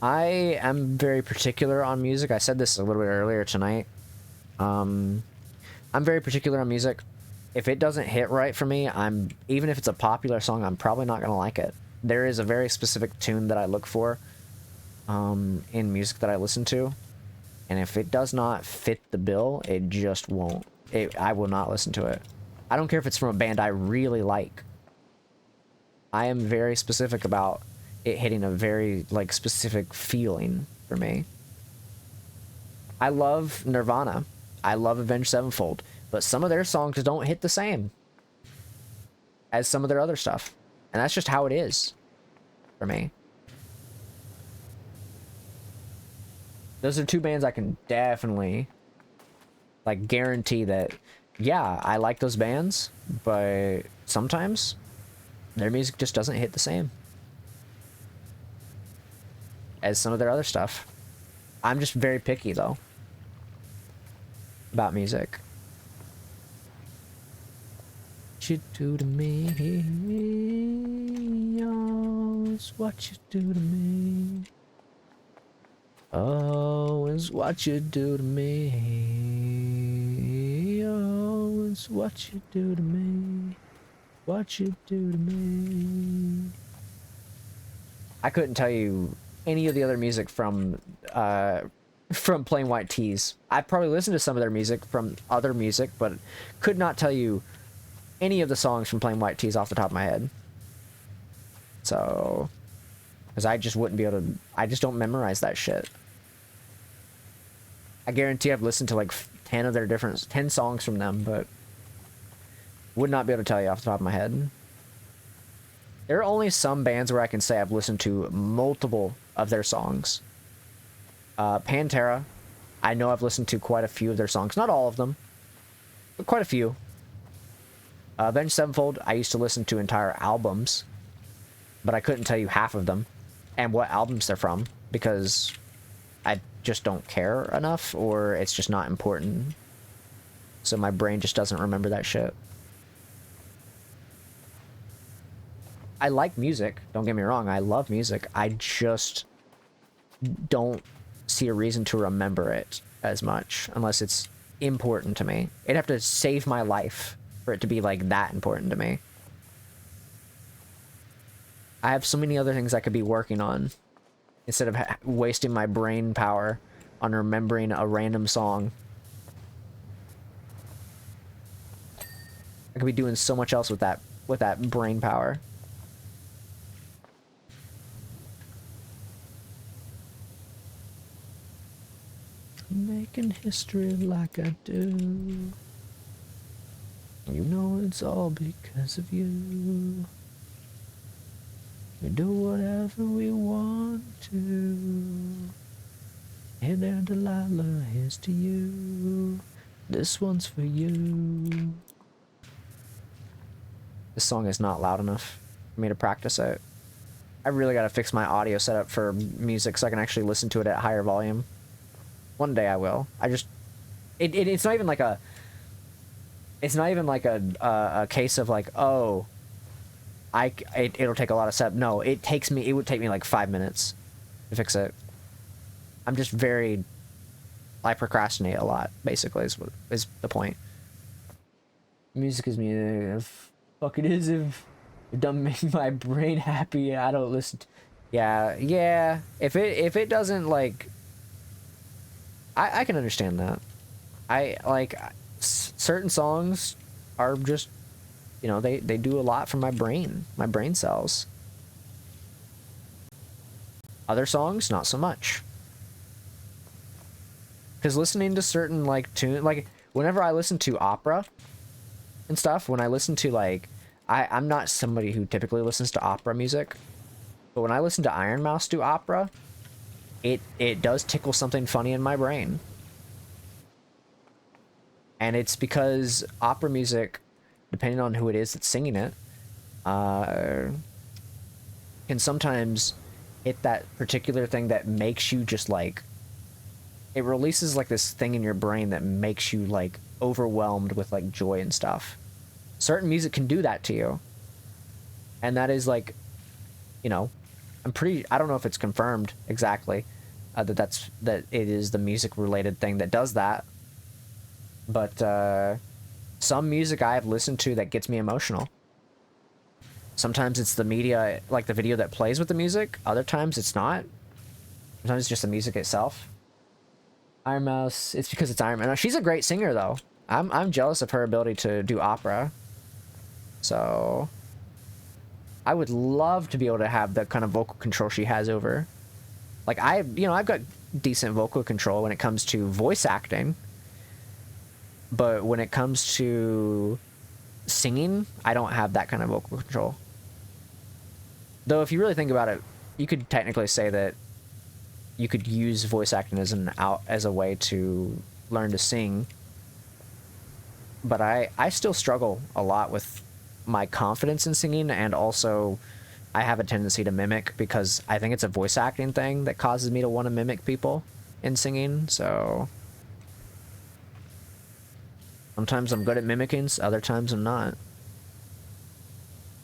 I am very particular on music. I said this a little bit earlier tonight. I'm very particular on music. If it doesn't hit right for me, even if it's a popular song, I'm probably not gonna like it. There is a very specific tune that I look for in music that I listen to, and if it does not fit the bill, it just won't. I will not listen to it. I don't care if it's from a band I really like. I am very specific about it hitting a very like specific feeling for me. I love Nirvana. I love Avenged Sevenfold, but some of their songs don't hit the same as some of their other stuff. And that's just how it is for me. Those are two bands I can definitely like guarantee that, yeah, I like those bands, but sometimes their music just doesn't hit the same as some of their other stuff. I'm just very picky though about music. What you do to me, oh, it's what you do to me. Oh, it's what you do to me. Oh, it's what you do to me. What you do to me. I couldn't tell you any of the other music from Plain White T's. I probably listened to some of their music from other music, but could not tell you any of the songs from Plain White T's off the top of my head. So, because I just wouldn't be able to, I just don't memorize that shit. I guarantee I've listened to like 10 of their 10 songs from them, but would not be able to tell you off the top of my head. There are only some bands where I can say I've listened to multiple of their songs. Pantera, I know I've listened to quite a few of their songs. Not all of them, but quite a few. Avenged Sevenfold, I used to listen to entire albums, but I couldn't tell you half of them and what albums they're from because I just don't care enough, or it's just not important. So my brain just doesn't remember that shit. I like music, don't get me wrong, I love music. I just don't see a reason to remember it as much unless it's important to me. It'd have to save my life for it to be like that important to me. I have so many other things I could be working on instead of wasting my brain power on remembering a random song. I could be doing so much else with that brain power. Making history like I do. You know it's all because of you. We do whatever we want to. Hey there, Delilah, here's to you. This one's for you. This song is not loud enough for me to practice it. I really gotta fix my audio setup for music so I can actually listen to it at higher volume. One day I will. It's not even like a... It's not even like a case of like, oh, it'll take a lot of setup. No, it would take me like 5 minutes to fix it. I'm just I procrastinate a lot, basically, is the point. Music is music. Fuck it is if it doesn't make my brain happy, I don't listen to... Yeah. If it doesn't like... I can understand that. I like certain songs are just, you know, they do a lot for my brain cells. Other songs, not so much. Because listening to certain like tune, like whenever I listen to opera and stuff, when I listen to like, I'm not somebody who typically listens to opera music, but when I listen to Iron Mouse do opera, it does tickle something funny in my brain. And it's because opera music, depending on who it is that's singing it, can sometimes hit that particular thing that makes you just like, it releases like this thing in your brain that makes you like overwhelmed with like joy and stuff. Certain music can do that to you. And that is like, you know, I don't know if it's confirmed exactly that it is the music related thing that does that. But some music I have listened to that gets me emotional. Sometimes it's the media, like the video that plays with the music. Other times it's not. Sometimes it's just the music itself. Iron Mouse, it's because it's Iron Mouse. She's a great singer though. I'm jealous of her ability to do opera. So I would love to be able to have the kind of vocal control she has over. Like I've got decent vocal control when it comes to voice acting. But when it comes to singing, I don't have that kind of vocal control. Though if you really think about it, you could technically say that you could use voice acting as a way to learn to sing. But I still struggle a lot with my confidence in singing, and also I have a tendency to mimic because I think it's a voice acting thing that causes me to want to mimic people in singing. So sometimes I'm good at mimicking, other times I'm not.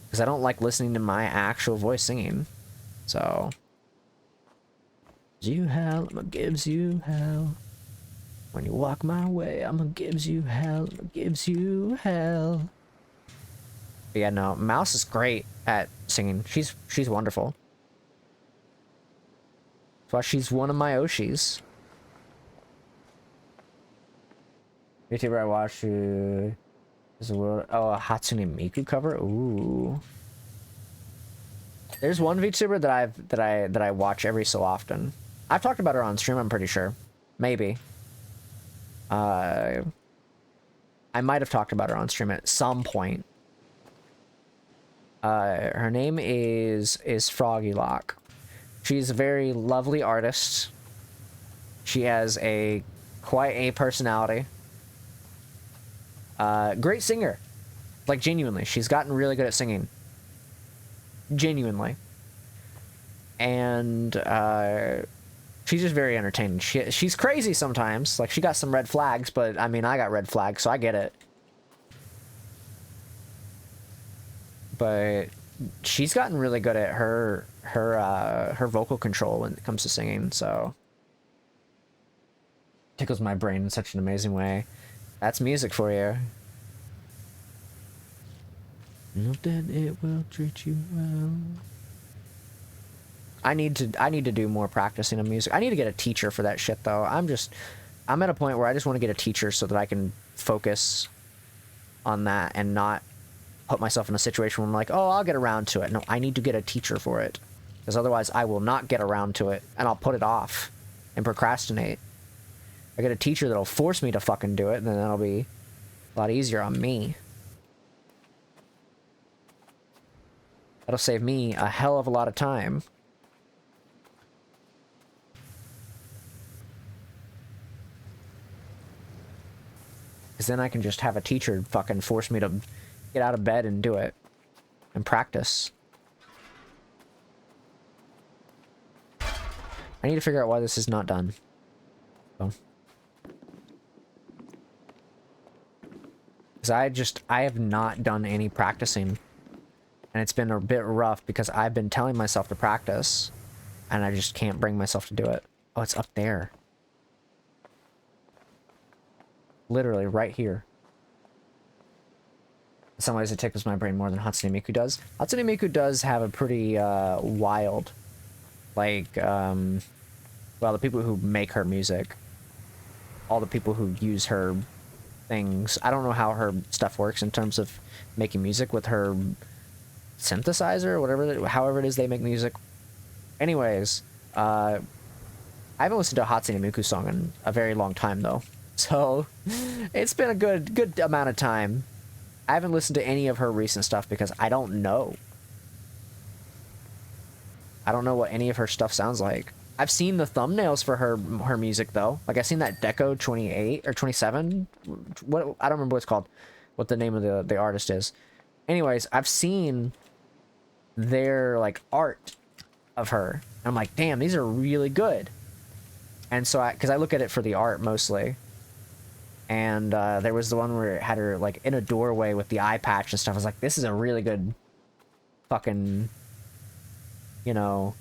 Because I don't like listening to my actual voice singing. So you hell, I'ma gives you hell. When you walk my way, I'ma gives you hell, I'ma gives you hell. But yeah, no, Mouse is great at singing. She's wonderful. That's why she's one of my Oshis. YouTuber I watch is a world. Oh, a Hatsune Miku cover. Ooh. There's one VTuber that I watch every so often. I've talked about her on stream. I'm pretty sure. Maybe. I might have talked about her on stream at some point. Her name is Froggy Lock. She's a very lovely artist. She has quite a personality. Great singer. Like, genuinely. She's gotten really good at singing. Genuinely. And, she's just very entertaining. She's crazy sometimes. Like, she got some red flags, but, I mean, I got red flags, so I get it. But she's gotten really good at her vocal control when it comes to singing, so tickles my brain in such an amazing way. That's music for you. Know that it will treat you well. I need to do more practicing of music. I need to get a teacher for that shit though. I'm at a point where I just want to get a teacher so that I can focus on that and not put myself in a situation where I'm like, oh, I'll get around to it. No, I need to get a teacher for it. Because otherwise I will not get around to it, and I'll put it off and procrastinate. I get a teacher that'll force me to fucking do it, and then that'll be a lot easier on me. That'll save me a hell of a lot of time. Because then I can just have a teacher fucking force me to get out of bed and do it. And practice. I need to figure out why this is not done. Oh. Because I have not done any practicing. And it's been a bit rough because I've been telling myself to practice. And I just can't bring myself to do it. Oh, it's up there. Literally right here. In some ways it tickles my brain more than Hatsune Miku does. Hatsune Miku does have a pretty wild, like, well, the people who make her music all the people who use her things. I don't know how her stuff works in terms of making music with her synthesizer or whatever, however it is they make music. Anyways, I haven't listened to a Hatsune Miku song in a very long time though, so it's been a good amount of time. I haven't listened to any of her recent stuff because I don't know. I don't know what any of her stuff sounds like. I've seen the thumbnails for her music though. Like I've seen that Deco 28 or 27. What, I don't remember what it's called. What the name of the artist is. Anyways, I've seen their like art of her. I'm like, damn, these are really good. And so because I look at it for the art mostly. And there was the one where it had her like in a doorway with the eye patch and stuff. I was like, this is a really good fucking, you know,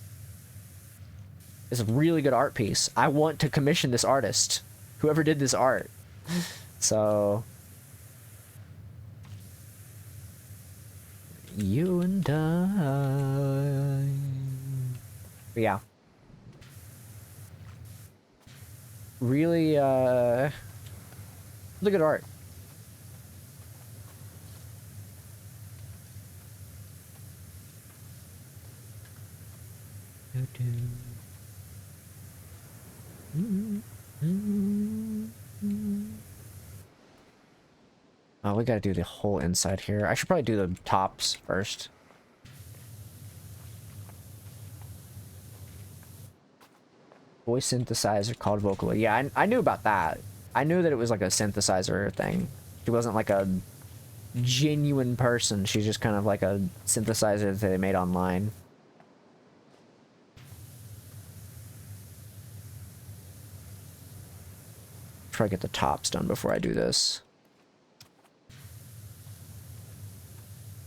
it's a really good art piece. I want to commission this artist, whoever did this art. So you and I. But yeah. Really really good art. Oh, we gotta do the whole inside here. I should probably do the tops first. Voice synthesizer called Vocaloid. Yeah, I knew about that. I knew that it was like a synthesizer thing. She wasn't like a genuine person. She's just kind of like a synthesizer that they made online. Try to get the tops done before I do this.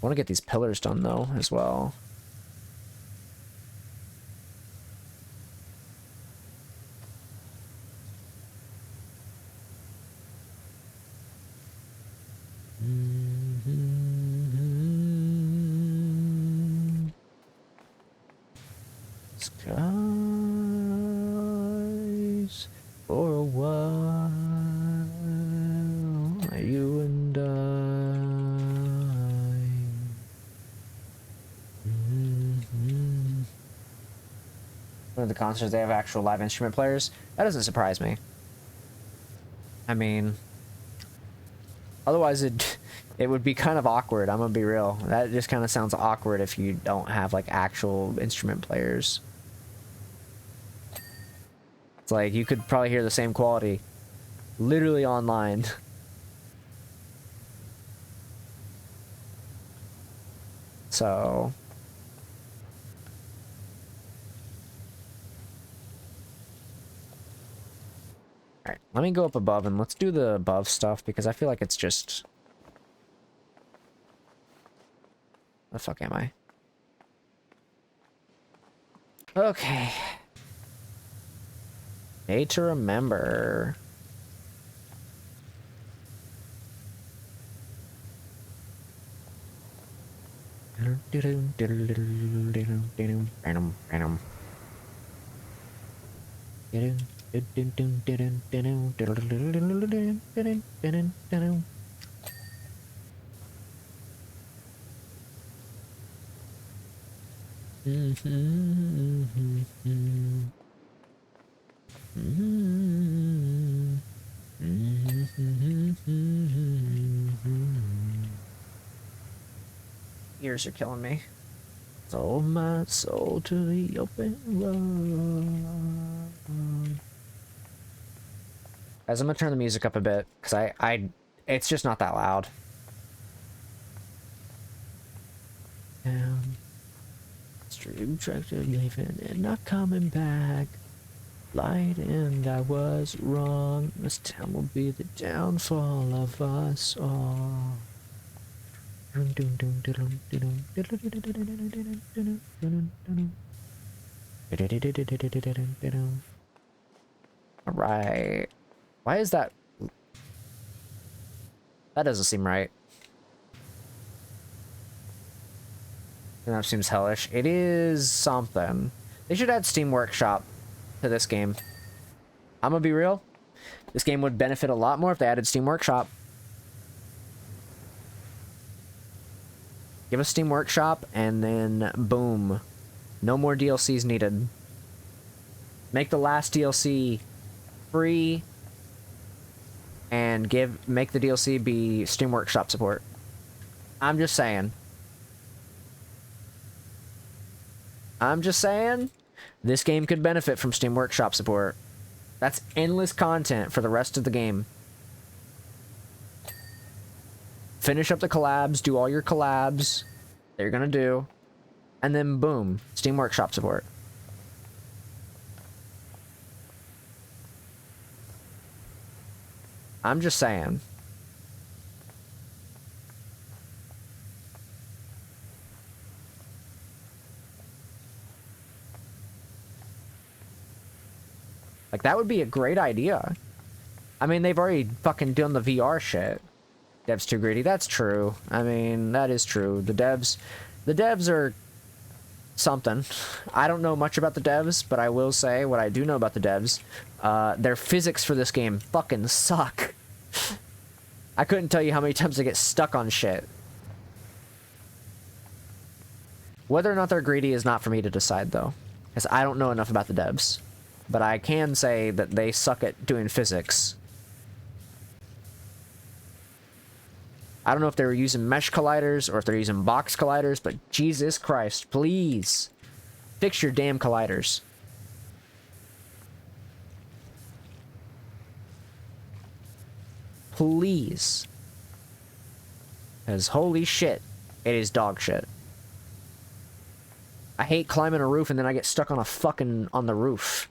I want to get these pillars done though as well. Skies for a while, you and I. One of the concerts, they have actual live instrument players. That doesn't surprise me. I mean, otherwise it would be kind of awkward. I'm gonna be real. That just kind of sounds awkward if you don't have like actual instrument players. It's like you could probably hear the same quality literally online. So alright, let me go up above and let's do the above stuff because I feel like it's just... Where the fuck am I? Okay. Day to remember. Ears are killing me. Sold my soul to the open road. Guys, I'm gonna turn the music up a bit because it's just not that loud. Stream tractor leaving and not coming back. Lied and I was wrong. This town will be the downfall of us all. Alright. Why is that? That doesn't seem right. That seems hellish. It is something. They should add Steam Workshop to this game. I'm gonna be real. This game would benefit a lot more if they added Steam Workshop. Give us Steam Workshop, and then boom. No more DLCs needed. Make the last DLC free, and make the DLC be Steam Workshop support. I'm just saying. This game could benefit from Steam Workshop support. That's endless content for the rest of the game. Finish up the collabs, do all your collabs that you're gonna do, and then boom, Steam Workshop support. I'm just saying. Like, that would be a great idea. I mean, they've already fucking done the VR shit. Devs too greedy. That's true. I mean, that is true. The devs are something. I don't know much about the devs, but I will say what I do know about the devs. Their physics for this game fucking suck. I couldn't tell you how many times they get stuck on shit. Whether or not they're greedy is not for me to decide, though, because I don't know enough about the devs. But I can say that they suck at doing physics. I don't know if they were using mesh colliders or if they're using box colliders, but Jesus Christ, please fix your damn colliders. Please. Because holy shit, it is dog shit. I hate climbing a roof and then I get stuck on the roof.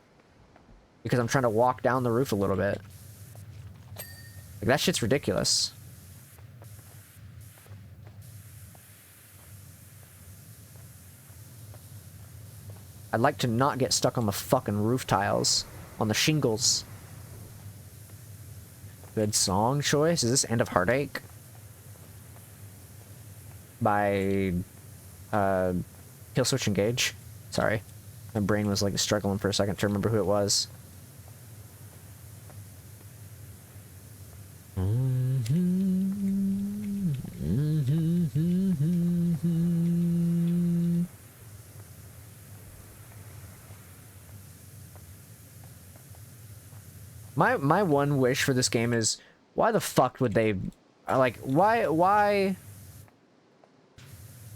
Because I'm trying to walk down the roof a little bit. Like, that shit's ridiculous. I'd like to not get stuck on the fucking roof tiles. On the shingles. Good song choice. Is this End of Heartache? By Killswitch Engage. Sorry. My brain was like struggling for a second to remember who it was. My one wish for this game is, why the fuck would they, like, why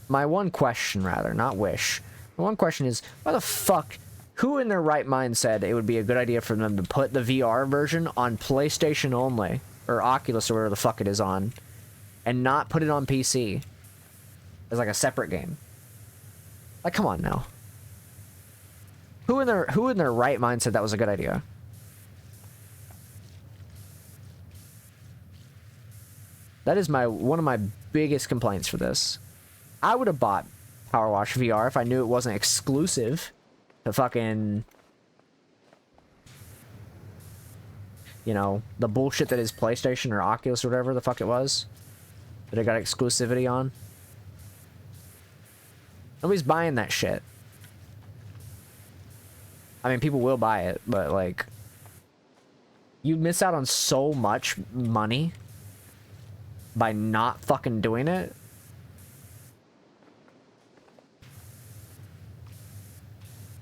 my one question, rather, not wish. My one question is, why the fuck, who in their right mind said it would be a good idea for them to put the VR version on PlayStation only, or Oculus, or whatever the fuck it is on, and not put it on PC as like a separate game? Like, come on now. Who in their right mind said that was a good idea? That is one of my biggest complaints for this. I would have bought Powerwash VR if I knew it wasn't exclusive to fucking, you know, the bullshit that is PlayStation or Oculus or whatever the fuck it was that it got exclusivity on. Nobody's buying that shit. I mean, people will buy it, but like, you miss out on so much money by not fucking doing it.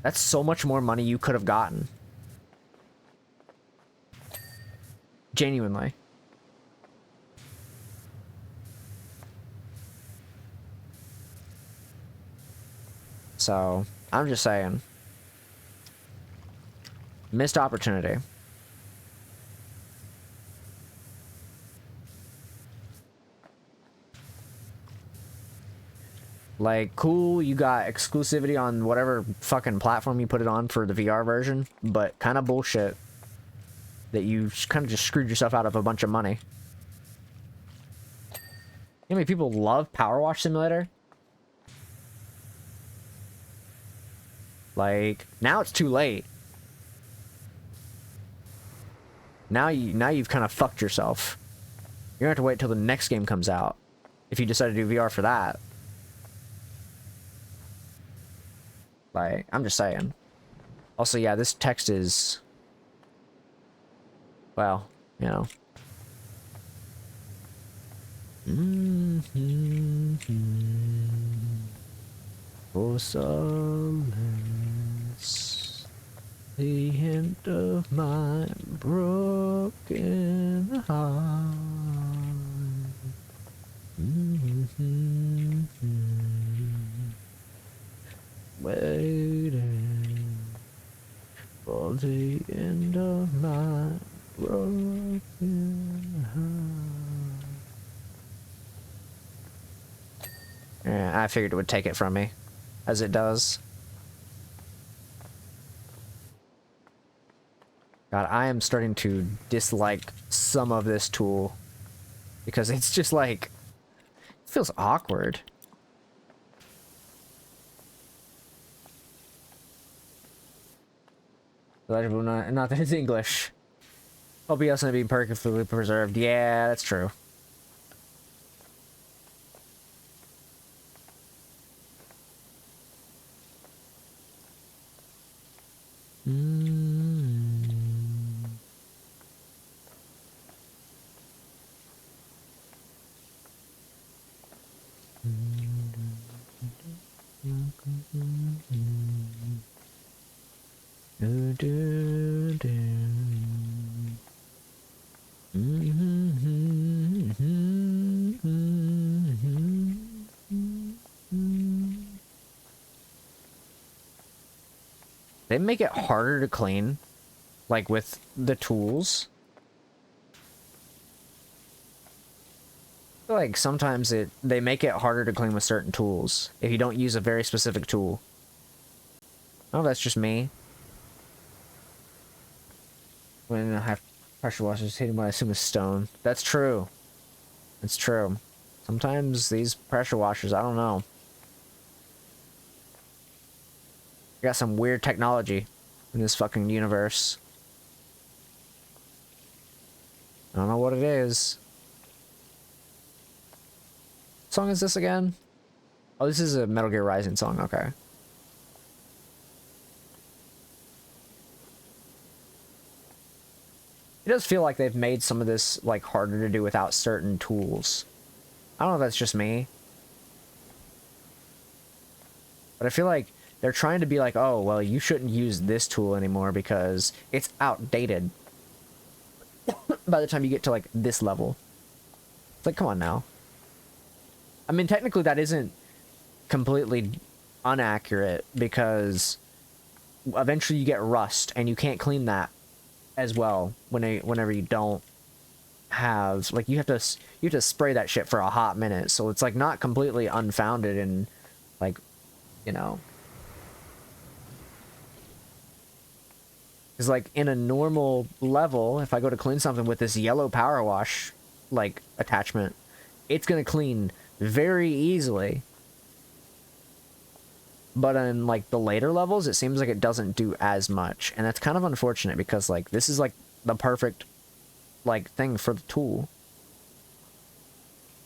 That's so much more money you could have gotten. Genuinely. So, I'm just saying. Missed opportunity. Like, cool, you got exclusivity on whatever fucking platform you put it on for the VR version, but kind of bullshit that you kind of just screwed yourself out of a bunch of money. You know how many people love Powerwash Simulator? Like, now it's too late. Now you've kind of fucked yourself. You're gonna have to wait till the next game comes out if you decide to do VR for that. Like, I'm just saying. Also, yeah, this text is Well, you know. For solace, the hint of my broken heart. Waiting for the end of my broken heart. Yeah, I figured it would take it from me, as it does. God, I am starting to dislike some of this tool because it's just like, it feels awkward. Not that it's English. OBS not being perfectly preserved. Yeah, that's true. They make it harder to clean, like with the tools. I feel like sometimes they make it harder to clean with certain tools if you don't use a very specific tool. Oh, that's just me. When I have pressure washers hitting what I assume is stone. That's true. It's true. Sometimes these pressure washers, I don't know. Got some weird technology in this fucking universe. I don't know what it is. What song is this again? Oh, this is a Metal Gear Rising song, okay. It does feel like they've made some of this like harder to do without certain tools. I don't know if that's just me. But I feel like they're trying to be like, oh, well, you shouldn't use this tool anymore because it's outdated by the time you get to like this level. It's like, come on now. I mean, technically that isn't completely inaccurate because eventually you get rust and you can't clean that as well whenever you don't have, like, you have to spray that shit for a hot minute, so it's like not completely unfounded and like, you know, because like in a normal level, if I go to clean something with this yellow power wash like attachment, it's gonna clean very easily. But in like the later levels, it seems like it doesn't do as much, and that's kind of unfortunate because like this is like the perfect like thing for the tool.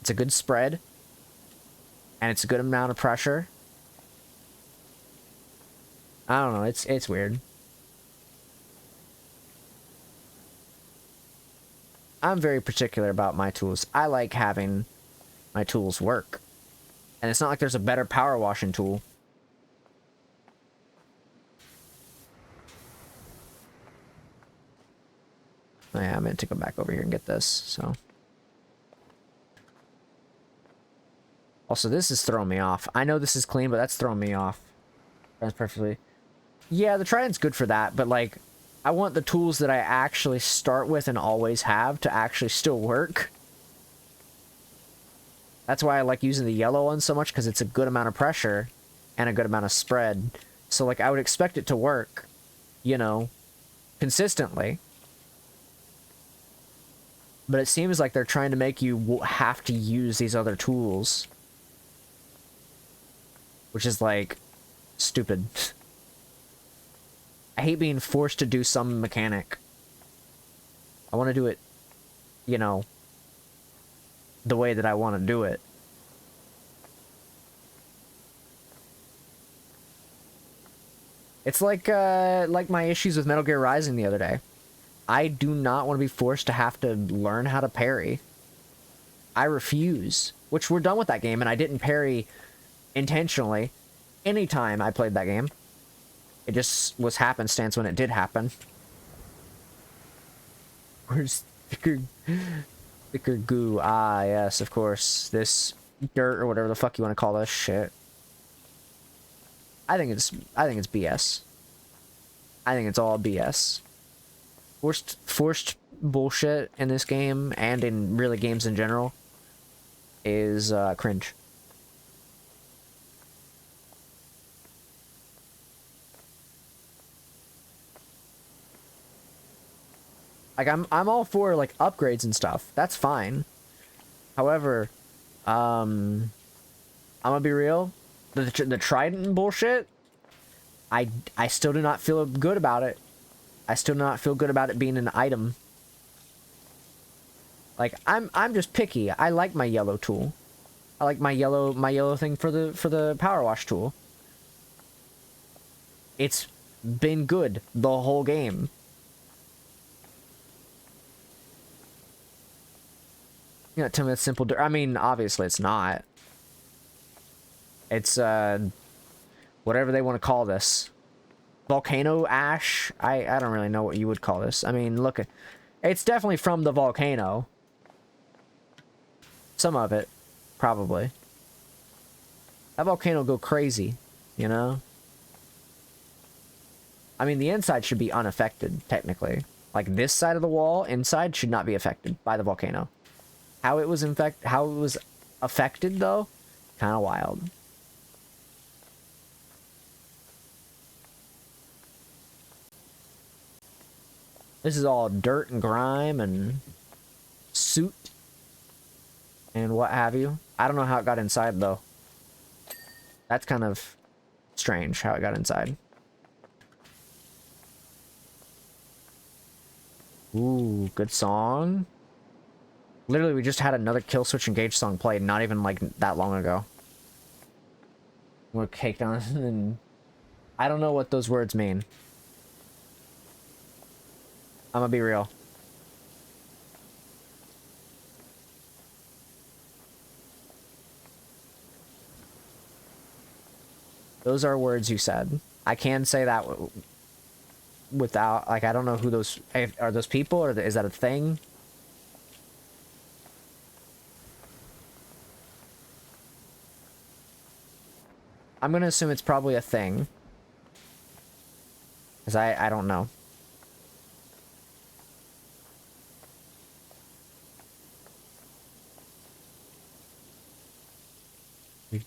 It's a good spread, and it's a good amount of pressure. I don't know, it's weird. I'm very particular about my tools. I like having my tools work, and it's not like there's a better power washing tool. Oh, yeah, I meant to go back over here and get this, so. Also, this is throwing me off. I know this is clean, but that's throwing me off. That's perfectly. Yeah, the trident's good for that, but like, I want the tools that I actually start with and always have to actually still work. That's why I like using the yellow one so much, because it's a good amount of pressure and a good amount of spread. So like, I would expect it to work, you know, consistently. But it seems like they're trying to make you have to use these other tools. Which is, like, stupid. I hate being forced to do some mechanic. I want to do it, you know, the way that I want to do it. It's like my issues with Metal Gear Rising the other day. I do not want to be forced to have to learn how to parry. I refuse. Which we're done with that game, and I didn't parry intentionally anytime I played that game. It just was happenstance when it did happen. Where's thicker goo? Ah, yes, of course. This dirt or whatever the fuck you want to call this shit. I think it's BS. I think it's all BS. Forced bullshit in this game and in really games in general is cringe. Like I'm all for like upgrades and stuff. That's fine. However, I'm gonna be real. The trident bullshit. I still do not feel good about it. I still do not feel good about it being an item. Like I'm just picky. I like my yellow tool. I like my yellow thing for the power wash tool. It's been good the whole game. You know, tell me that's simple. I mean, obviously it's not. It's whatever they want to call this. Volcano ash? I don't really know what you would call this. I mean, look, it's definitely from the volcano. Some of it, probably. That volcano go crazy, you know? I mean, the inside should be unaffected, technically. Like, this side of the wall, inside, should not be affected by the volcano. How it was affected, though, kind of wild. This is all dirt and grime and soot and what have you. I don't know how it got inside, though. That's kind of strange, how it got inside. Ooh, good song. Literally, we just had another Kill Switch Engage song played not even, like, that long ago. We're caked on and... I don't know what those words mean. I'm gonna be real. Those are words you said. I can say that without, like, I don't know who those... Are those people, or is that a thing? I'm gonna assume it's probably a thing. Because I don't know.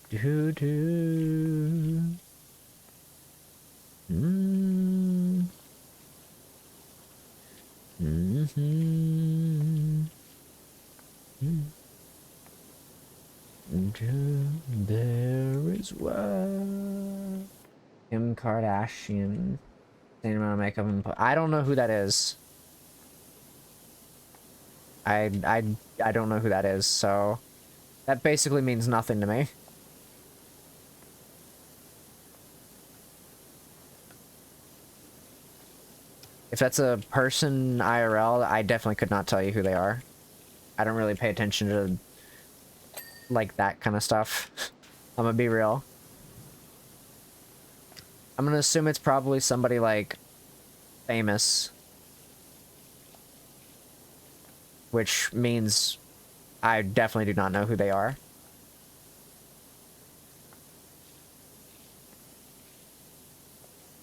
Do do. Mm. Mm-hmm. Mm. There is what Kim Kardashian. Same amount of makeup and I don't know who that is. I don't know who that is, so that basically means nothing to me. If that's a person IRL, I definitely could not tell you who they are. I don't really pay attention to like that kind of stuff. I'm gonna be real. I'm gonna assume it's probably somebody like famous. Which means I definitely do not know who they are.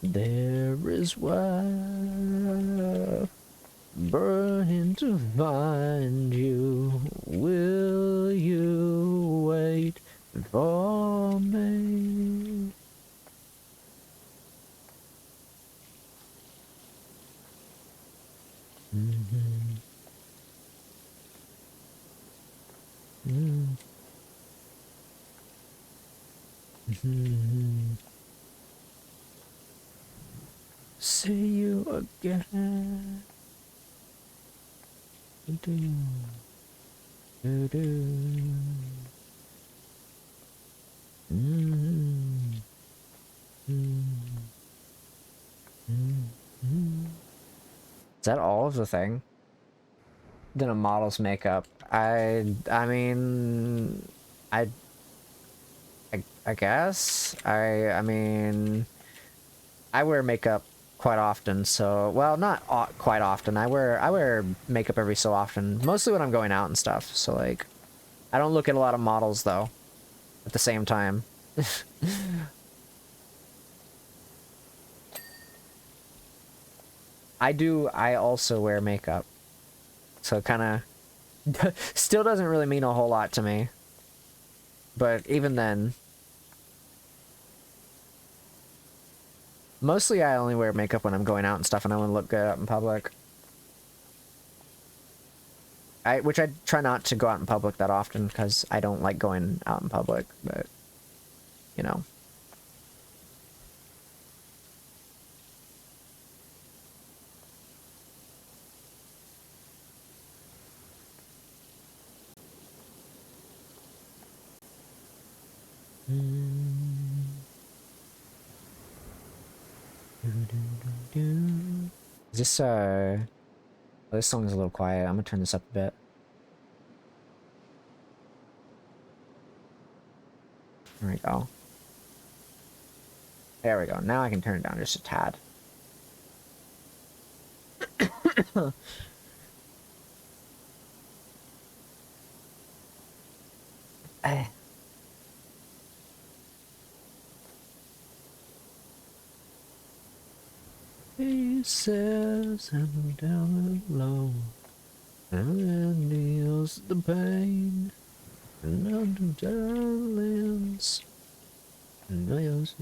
There is what burning to find you. Will you wait for me? Mm-hmm. Mm-hmm. Mm-hmm. See you again. Do, do, do. Mm-hmm. Mm-hmm. Mm-hmm. Is that all of the thing? Then a model's makeup. I mean, I guess I mean, I wear makeup quite often. So well, not quite often. I wear makeup every so often, mostly when I'm going out and stuff. So like, I don't look at a lot of models though. At the same time. I also wear makeup. So kind of still doesn't really mean a whole lot to me. But even then, mostly I only wear makeup when I'm going out and stuff and I want to look good out in public. Which I try not to go out in public that often because I don't like going out in public, but you know. Is this oh, this song is a little quiet. I'm gonna turn this up a bit. There we go. There we go. Now I can turn it down just a tad. He says I'm down alone, and then deals the pain, and under darlings, and I also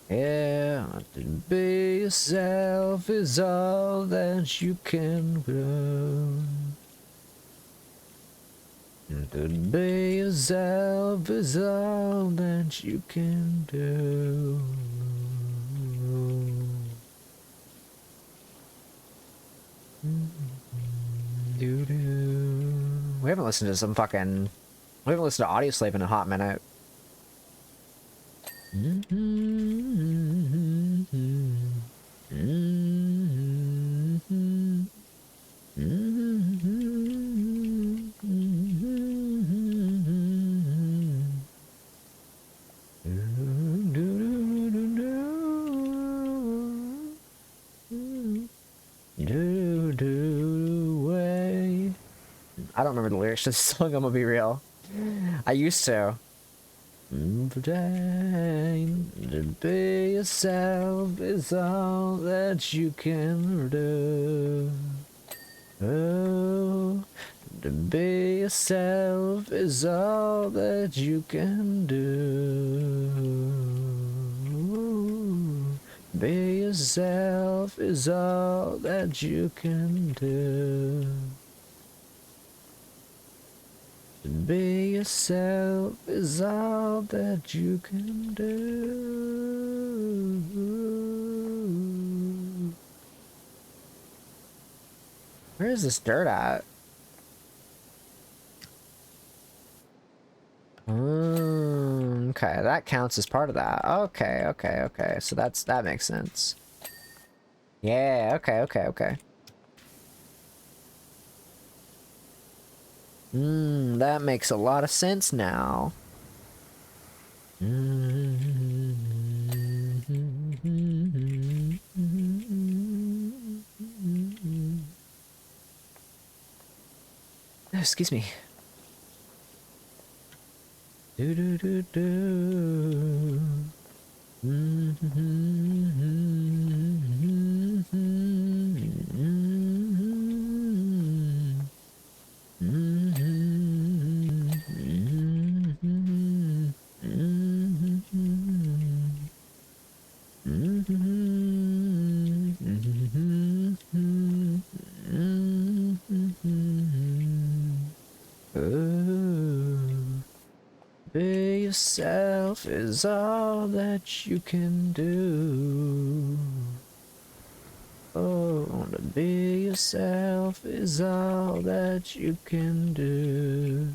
yeah, to be yourself is all that you can do. To be yourself is all that you can do. We haven't listened to some fucking... We haven't listened to Audio Slave in a hot minute. I don't remember the lyrics to this song, I'm gonna be real. I used to. To be yourself is all that you can do. Oh, to be yourself is all that you can do. Be yourself is all that you can do. To be yourself is all that you can do. Where is this dirt at? Okay, that counts as part of that. Okay. So that makes sense. Yeah, okay. That makes a lot of sense now. Excuse me. Be yourself yourself is all that you can do. Oh, to be yourself is all that you can do.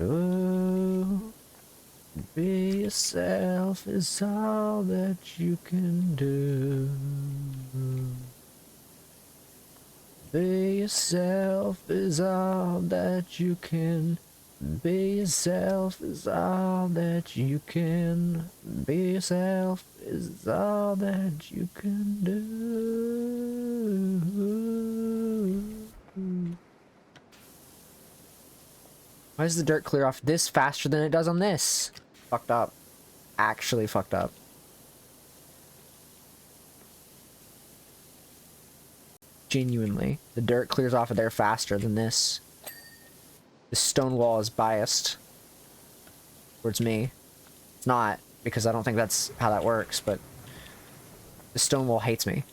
Oh, be yourself is all that you can do. Be yourself is all that you can. Be yourself is all that you can. Be yourself is all that you can do. Why does the dirt clear off this faster than it does on this? Fucked up. Actually fucked up. Genuinely. The dirt clears off of there faster than this. The stone wall is biased towards me. It's not, because I don't think that's how that works, but the stone wall hates me.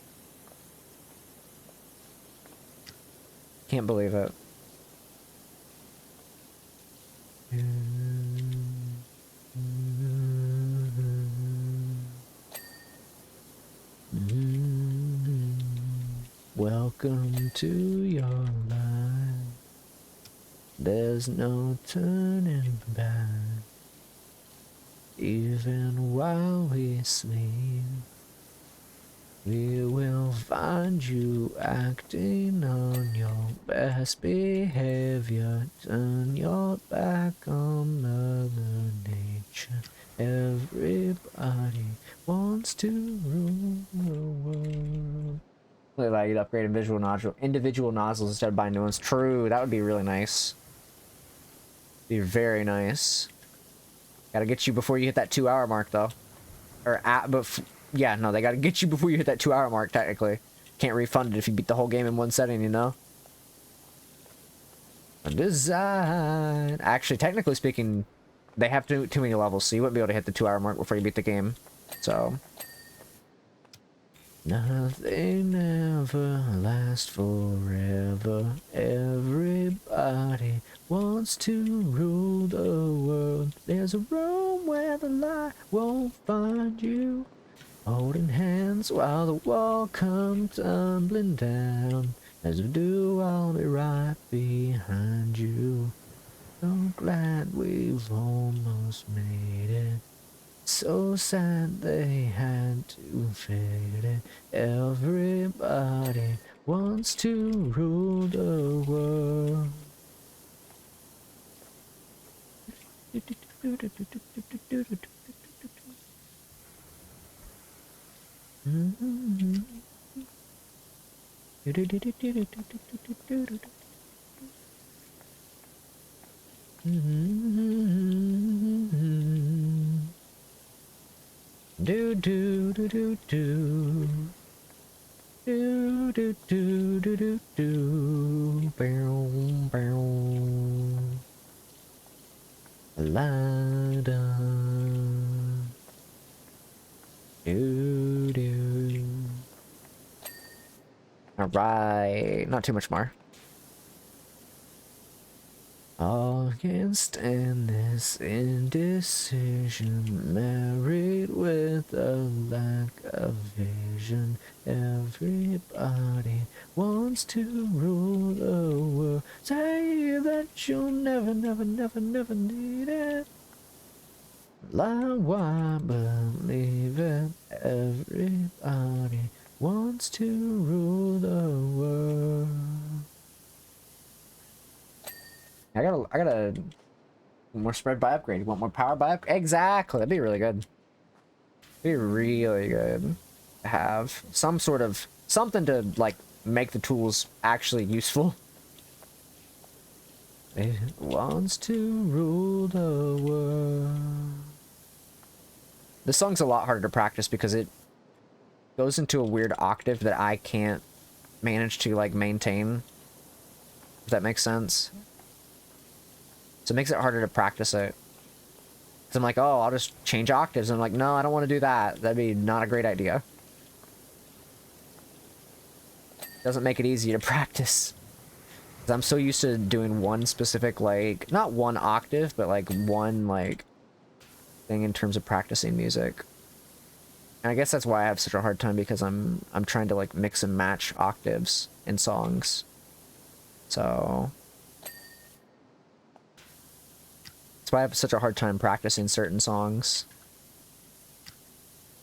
Can't believe it. Welcome to your life. There's no turning back. Even while we sleep, we will find you acting on your best behavior. Turn your back on Mother Nature. Everybody wants to rule the world. They allow you to upgrade individual nozzles instead of buying new ones. True, that would be really nice. Be very nice. Gotta get you before you hit that 2-hour mark, though. Or yeah, no, they gotta get you before you hit that 2-hour mark, technically. Can't refund it if you beat the whole game in one setting, you know? Design. Actually, technically speaking, they have too many levels, so you wouldn't be able to hit the 2-hour mark before you beat the game. So... nothing ever lasts forever. Everybody wants to rule the world. There's a room where the light won't find you. Holding hands while the wall comes tumbling down. As we do, I'll be right behind you. So glad we've almost made it. So sad they had to fade it. Everybody wants to rule the world. Do do do do do do do do do do do bow bow la da do do. All right, not too much more. All can stand this indecision, married with a lack of vision. Everybody wants to rule the world. Say that you'll never, never, never, never need it. Lie, why believe it? Everybody wants to rule the world. I gotta more spread by upgrade. You want more power by upgrade? Exactly. That'd be really good. Be really good to have some sort of something to like make the tools actually useful. It wants to rule the world. This song's a lot harder to practice because it goes into a weird octave that I can't manage to like maintain. If that makes sense. So it makes it harder to practice it. So I'm like, oh, I'll just change octaves. And I'm like, no, I don't want to do that. That'd be not a great idea. Doesn't make it easy to practice. Because I'm so used to doing one specific, like, not one octave, but like one, like, thing in terms of practicing music. And I guess that's why I have such a hard time, because I'm trying to like mix and match octaves in songs. So that's why I have such a hard time practicing certain songs.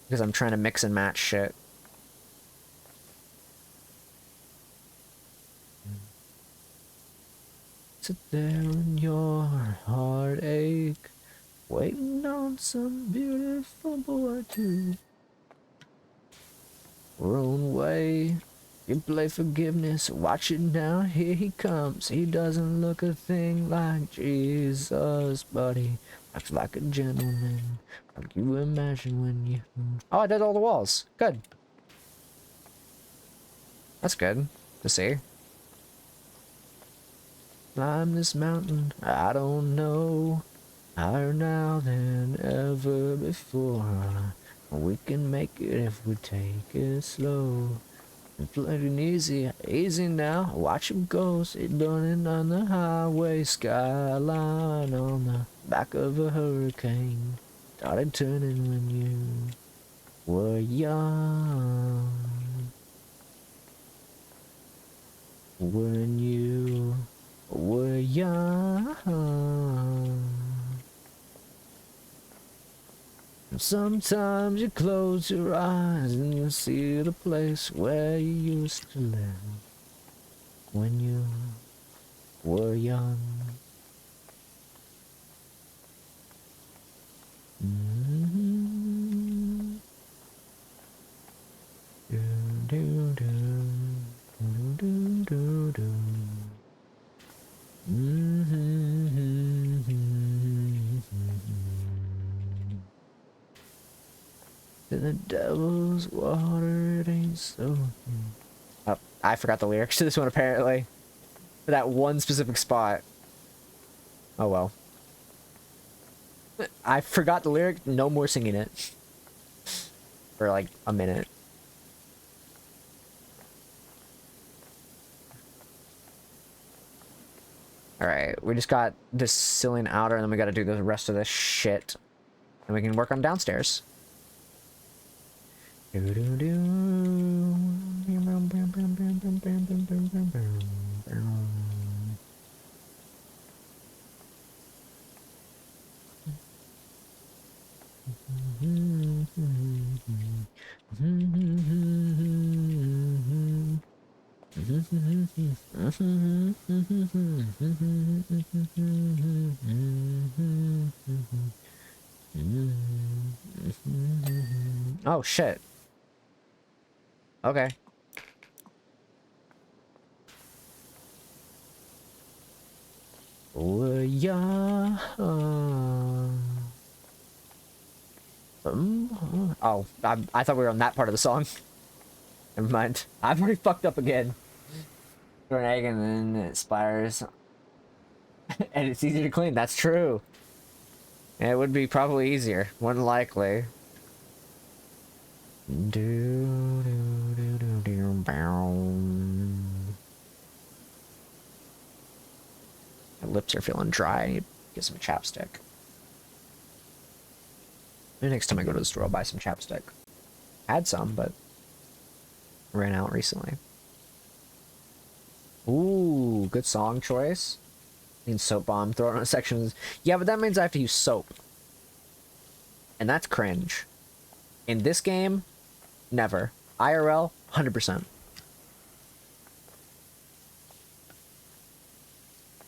Because I'm trying to mix and match shit. Sit there in your heartache, waiting on some beautiful boy to run away. You play forgiveness, watch it now, here he comes. He doesn't look a thing like Jesus, but he acts like a gentleman, like you imagine when you... Oh, I did all the walls. Good. That's good to see. Climb this mountain, I don't know, higher now than ever before. We can make it if we take it slow. Playing easy, easy now. Watch him go, sit running on the highway, skyline on the back of a hurricane. Started turning when you were young. When you were young. Sometimes you close your eyes and you see the place where you used to live when you were young. Mm-hmm. Do, do, do. Do, do, do, do. To the devil's water, it ain't so. Oh, I forgot the lyrics to this one apparently. For that one specific spot. Oh well. I forgot the lyric, no more singing it. For like a minute. Alright, we just got this ceiling outer, and then we gotta do the rest of this shit. And we can work on downstairs. Oh shit. Okay. Oh yeah. Oh, I thought we were on that part of the song. Never mind. I've already fucked up again. Throw an egg and then it splatters. And it's easy to clean. That's true. Yeah, it would be probably easier. More than likely. My lips are feeling dry. I need to get some chapstick. Maybe next time I go to the store, I'll buy some chapstick. I had some, but ran out recently. Ooh, good song choice. Means soap bomb, throw it on sections. Yeah, but that means I have to use soap. And that's cringe. In this game, never. IRL, 100%.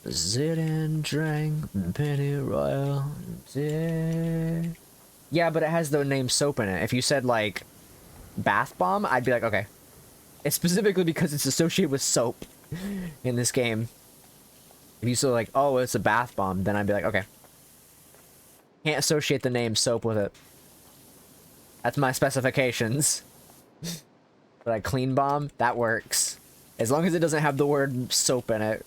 Sit and drank Penny Royal. Yeah, but it has the name soap in it. If you said, like, bath bomb, I'd be like, okay. It's specifically because it's associated with soap in this game. If you said, like, oh, it's a bath bomb, then I'd be like, okay. Can't associate the name soap with it. That's my specifications. But I clean bomb, that works. As long as it doesn't have the word soap in it.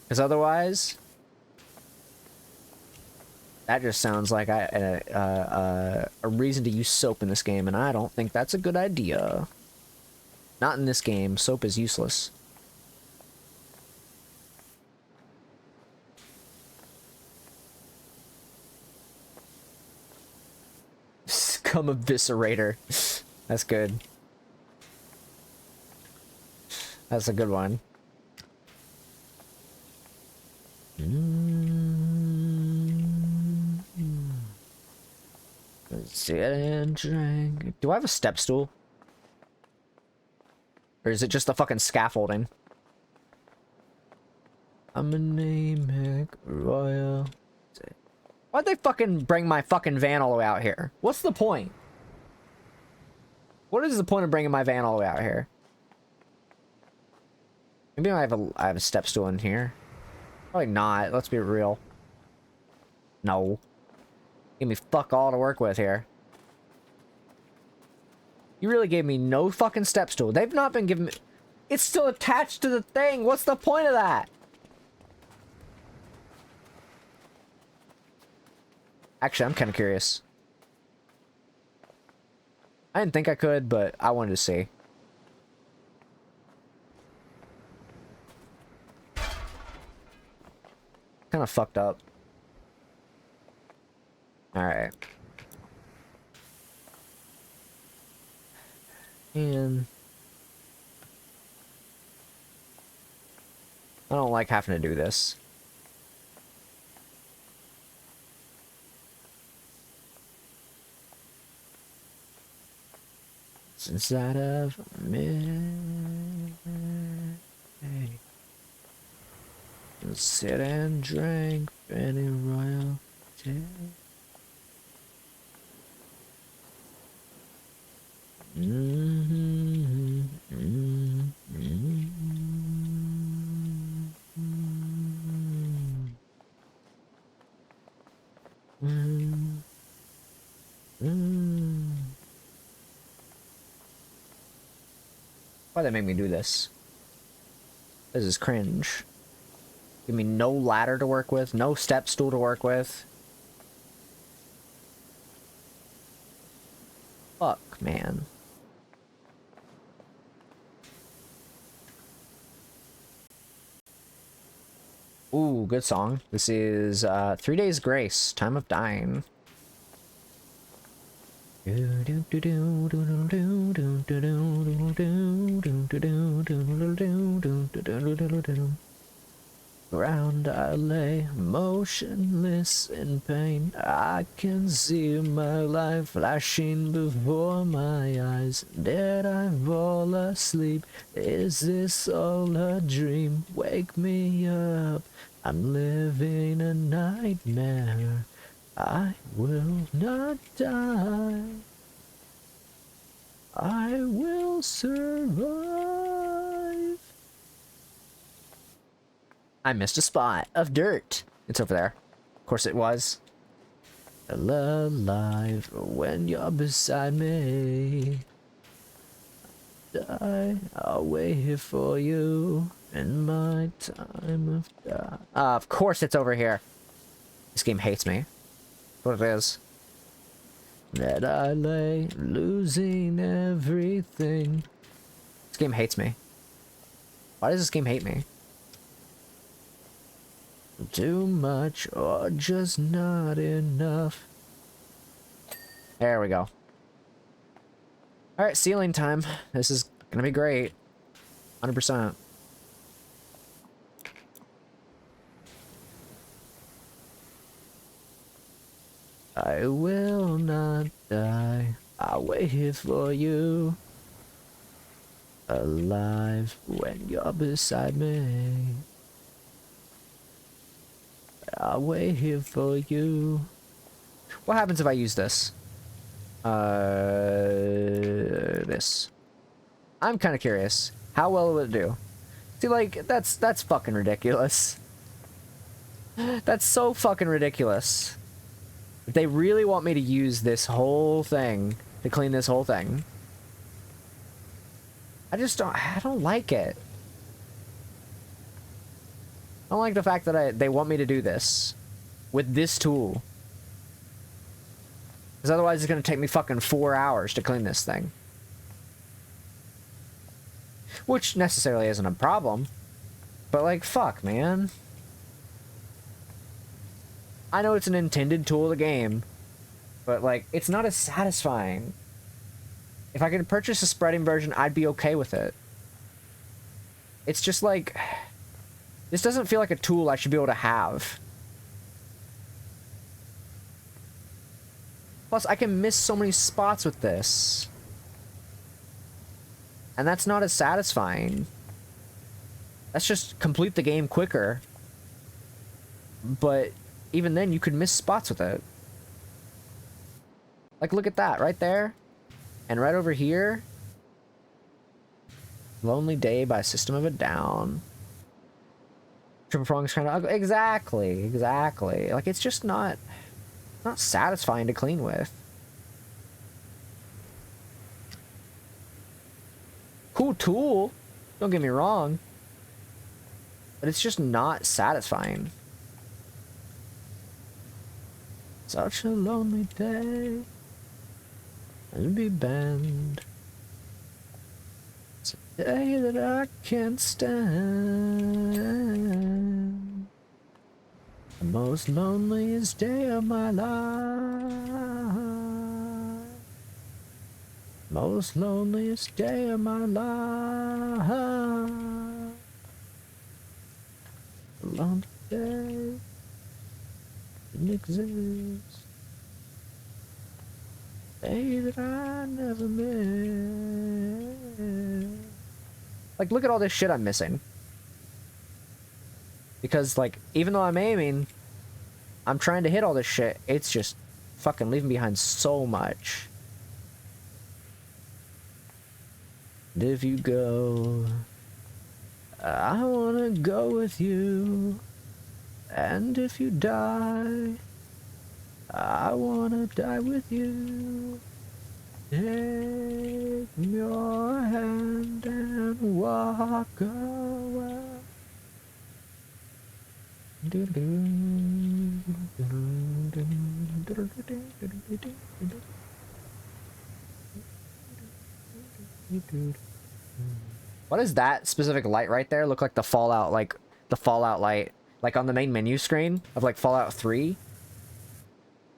Because otherwise, that just sounds like a reason to use soap in this game, and I don't think that's a good idea. Not in this game. Soap is useless. become eviscerator. That's good. That's a good one. Sit and drink. Do I have a step stool? Or is it just the fucking scaffolding? I'm a name royal. Why'd they fucking bring my fucking van all the way out here? What's the point? What is the point of bringing my van all the way out here? Maybe I have a step stool in here. Probably not. Let's be real. No. Give me fuck all to work with here. You really gave me no fucking step stool. They've not been giving me... It's still attached to the thing. What's the point of that? Actually, I'm kind of curious. I didn't think I could, but I wanted to see. Kind of fucked up. Alright. And... I don't like having to do this. Inside of me. Sit and drink any royalty. Why'd they make me do this? This is cringe. Give me no ladder to work with, no step stool to work with. Fuck, man. Ooh, good song. This is 3 Days Grace, Time of Dying. Ground I lay, motionless in pain. I can see my life flashing before my eyes. Did I fall asleep? Is this all a dream? Wake me up, I'm living a nightmare. I will not die. I will survive. I missed a spot of dirt. It's over there. Of course it was. Alive when you're beside me. Die, I'll wait here for you in my time of die. Of course it's over here. This game hates me. What it is. That I lay losing everything. This game hates me. Why does this game hate me? Too much or just not enough. There we go. Alright, ceiling time. This is gonna be great. 100%. I will not die. I'll wait here for you. Alive when you're beside me. I'll wait here for you. What happens if I use this? This. I'm kind of curious. How well will it do? See, like, that's fucking ridiculous. That's so fucking ridiculous. If they really want me to use this whole thing to clean this whole thing, I don't like it. I don't like the fact that they want me to do this with this tool. Because otherwise it's going to take me fucking 4 hours to clean this thing. Which necessarily isn't a problem. But like, fuck, man. I know it's an intended tool of the game. But, like, it's not as satisfying. If I could purchase a spreading version, I'd be okay with it. It's just like... This doesn't feel like a tool I should be able to have. Plus, I can miss so many spots with this. And that's not as satisfying. Let's just complete the game quicker. But even then, you could miss spots with it. Like, look at that, right there. And right over here. Lonely Day by System of a Down. Triple Prong's kind of ugly. Exactly, exactly. Like, it's just not satisfying to clean with. Cool tool, don't get me wrong. But it's just not satisfying. Such a lonely day. And be banned. It's a day that I can't stand. The most loneliest day of my life. Most loneliest day of my life. A lonely day didn't exist. Day that I never missed. Like, look at all this shit I'm missing. Because, like, even though I'm aiming, I'm trying to hit all this shit. It's just fucking leaving behind so much. And if you go, I wanna go with you. And if you die, I wanna die with you. Take your hand and walk away. What does that specific light right there look like? The Fallout, like the Fallout light, like on the main menu screen of like Fallout 3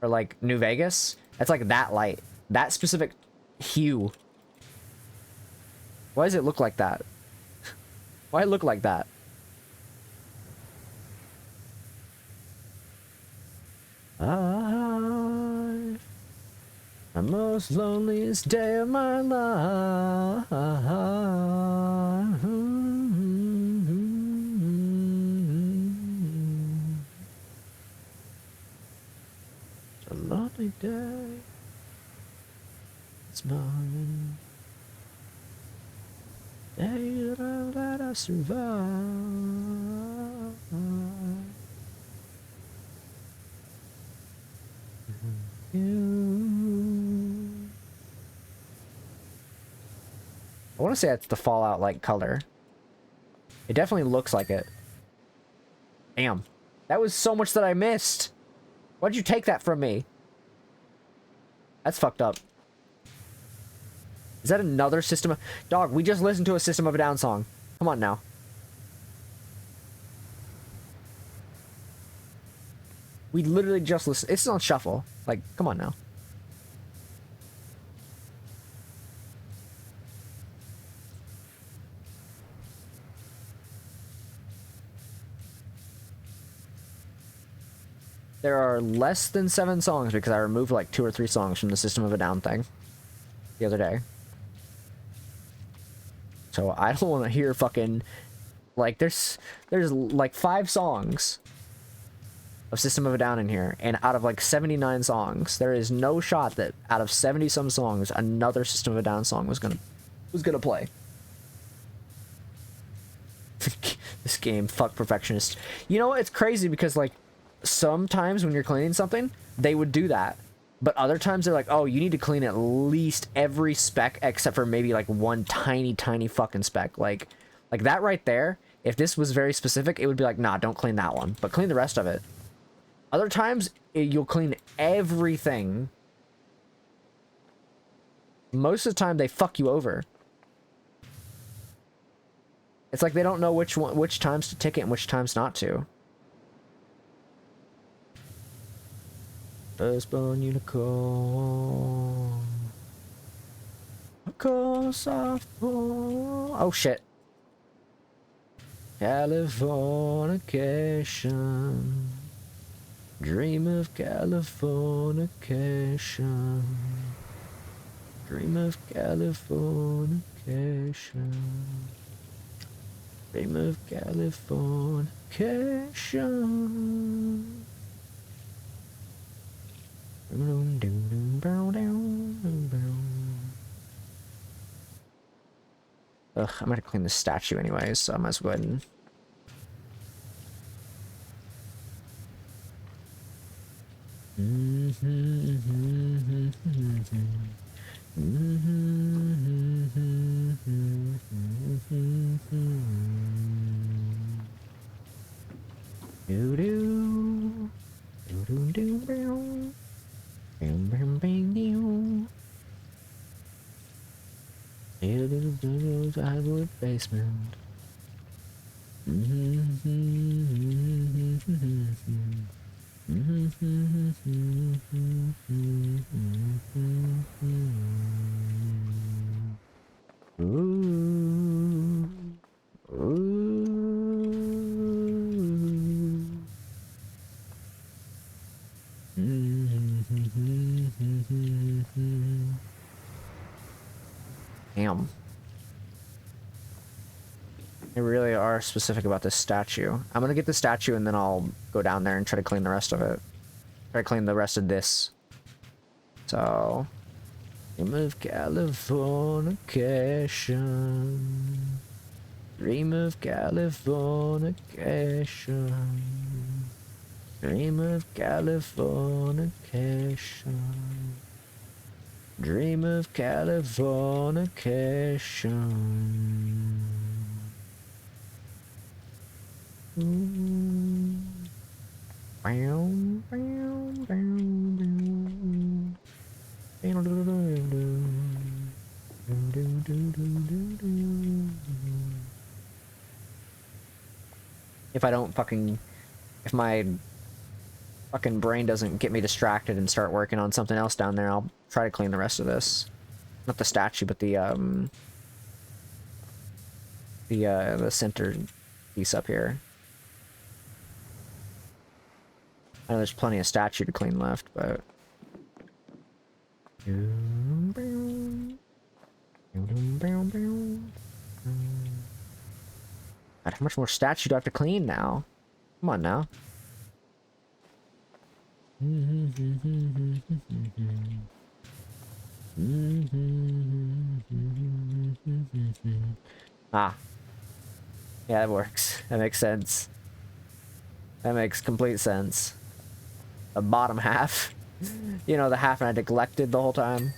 or like New Vegas. It's like that light, that specific hue. Why does it look like that? Why it look like that? The most loneliest day of my life. It's a lonely day. It's mine. Day that I'm glad I survived. I want to say that's the Fallout like color. It definitely looks like it. Damn. That was so much that I missed. Why'd you take that from me? That's fucked up. Is that another System of... Dog, we just listened to a System of a Down song. Come on now. We literally just listened. It's on shuffle. Like, come on now. There are less than 7 songs because I removed like 2 or 3 songs from the System of a Down thing the other day. So I don't want to hear fucking... Like, there's like 5 songs of System of a Down in here, and out of like 79 songs, there is no shot that out of 70 some songs, another System of a Down song was gonna play. This game, fuck perfectionist. You know what? It's crazy because like sometimes when you're cleaning something, they would do that. But other times they're like, oh, you need to clean at least every spec except for maybe like one tiny fucking spec. Like that right there, if this was very specific, it would be like, nah, don't clean that one, but clean the rest of it. Other times, you'll clean everything. Most of the time, they fuck you over. It's like they don't know which times to tick it and which times not to. Firstborn unicorn. Of course I fall. Oh shit. Californication. Dream of Californication. Dream of Californication. Dream of Californication. Ugh, I'm gonna clean the statue anyways, so I might as well go ahead and... Hardwood basement. Ooh. Damn. They really are specific about this statue. I'm gonna get the statue and then I'll go down there and try to clean the rest of it. Try to clean the rest of this. So... Dream of Californication. Dream of Californication. Dream of Californication. Dream of Californication. If I don't fucking... If my fucking brain doesn't get me distracted and start working on something else down there, I'll try to clean the rest of this. Not the statue, but the center piece up here. I know there's plenty of statue to clean left, but... God, how much more statue do I have to clean now? Come on now. Ah. Yeah, that works. That makes sense. That makes complete sense. The bottom half. You know, the half I neglected the whole time.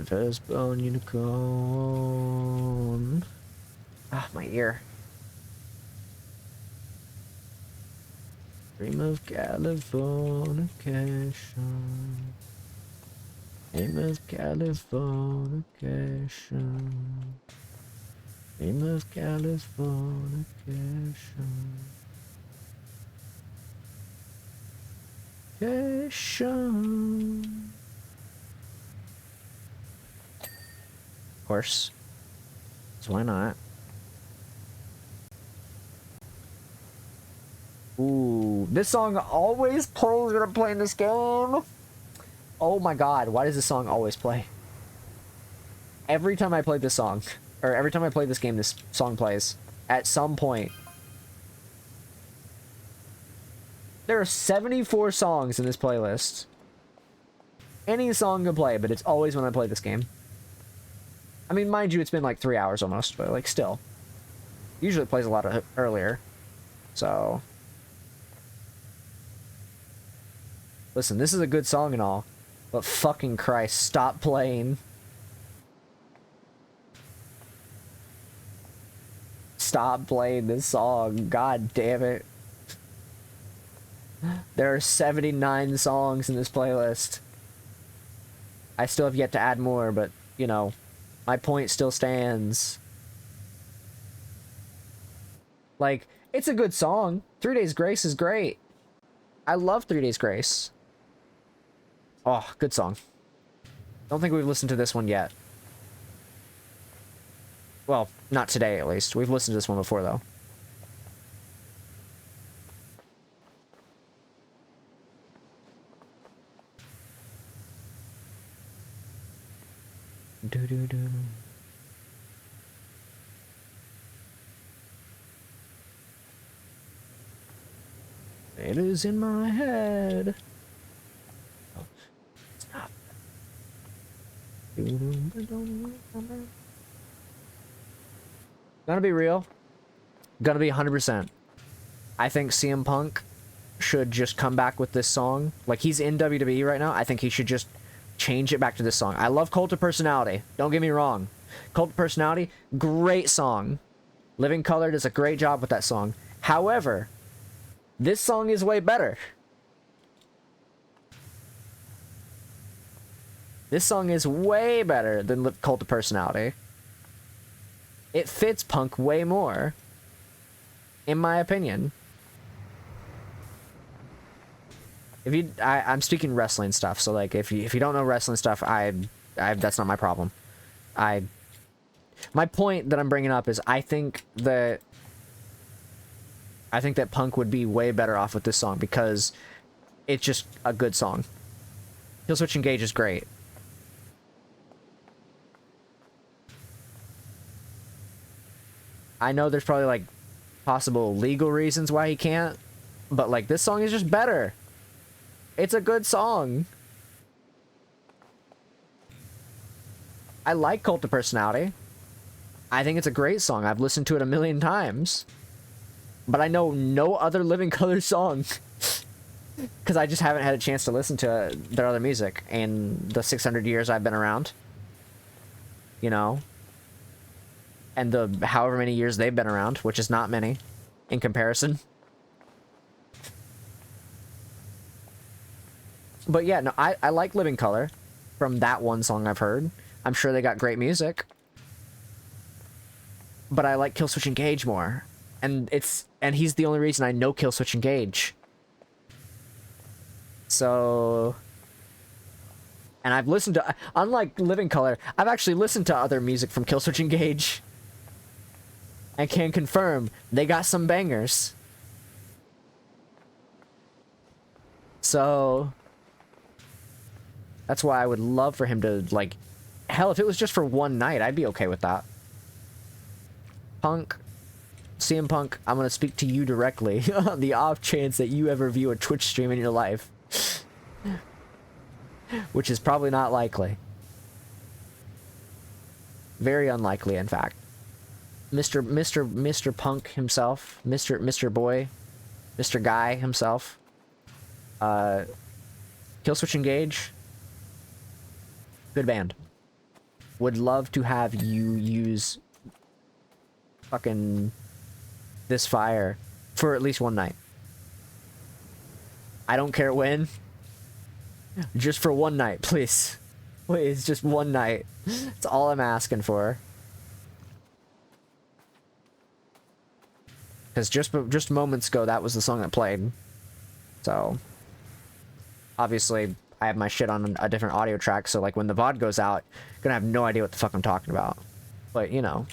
Firstborn unicorn. Ah, my ear. Dream of Californication. Dream of Californication. Dream of Californication. Cation. Of course. So why not? Ooh, this song always plays when I'm playing this game. Oh my god, why does this song always play? Every time I play this song, or every time I play this game, this song plays. At some point. There are 74 songs in this playlist. Any song can play, but it's always when I play this game. I mean, mind you, it's been like 3 hours almost, but like still. Usually it plays a lot earlier. So... Listen, this is a good song and all, but fucking Christ, stop playing. Stop playing this song, god damn it. There are 79 songs in this playlist. I still have yet to add more, but, you know, my point still stands. Like, it's a good song. 3 Days Grace is great. I love 3 Days Grace. Oh, good song. Don't think we've listened to this one yet. Well, not today, at least. We've listened to this one before, though. Do-do-do. It is in my head. Oh, it's not. Gonna be real. Gonna be 100%. I think CM Punk should just come back with this song. Like, he's in WWE right now. I think he should just change it back to this song. I love Cult of Personality. Don't get me wrong. Cult of Personality, great song. Living Color does a great job with that song. However, this song is way better. This song is way better than Cult of Personality. It fits Punk way more, in my opinion. If you, I'm speaking wrestling stuff, so like if you don't know wrestling stuff, I that's not my problem. My point that I'm bringing up is I think that Punk would be way better off with this song because it's just a good song. Killswitch Engage is great. I know there's probably like possible legal reasons why he can't, but like this song is just better. It's a good song. I like Cult of Personality. I think it's a great song. I've listened to it a million times. But I know no other Living Color song. Because I just haven't had a chance to listen to their other music in the 600 years I've been around. You know? And the however many years they've been around, which is not many in comparison. But yeah, no, I like Living Color from that one song I've heard. I'm sure they got great music. But I like Killswitch Engage more. And he's the only reason I know Killswitch Engage. So, and I've listened to, unlike Living Color, I've actually listened to other music from Killswitch Engage. And can confirm they got some bangers. So that's why I would love for him to, like, hell, if it was just for one night, I'd be okay with that. Punk, CM Punk, I'm gonna speak to you directly on the off chance that you ever view a Twitch stream in your life. Which is probably not likely. Very unlikely, in fact. Mr. Punk himself, Mr. Boy, Mr. Guy himself. Killswitch Engage. Good band. Would love to have you use fucking This Fire for at least one night. I don't care when. Just for one night, please. Please, just one night. That's all I'm asking for. Because just moments ago, that was the song that played. So, obviously, I have my shit on a different audio track, so like when the VOD goes out, I'm gonna have no idea what the fuck I'm talking about. But, you know.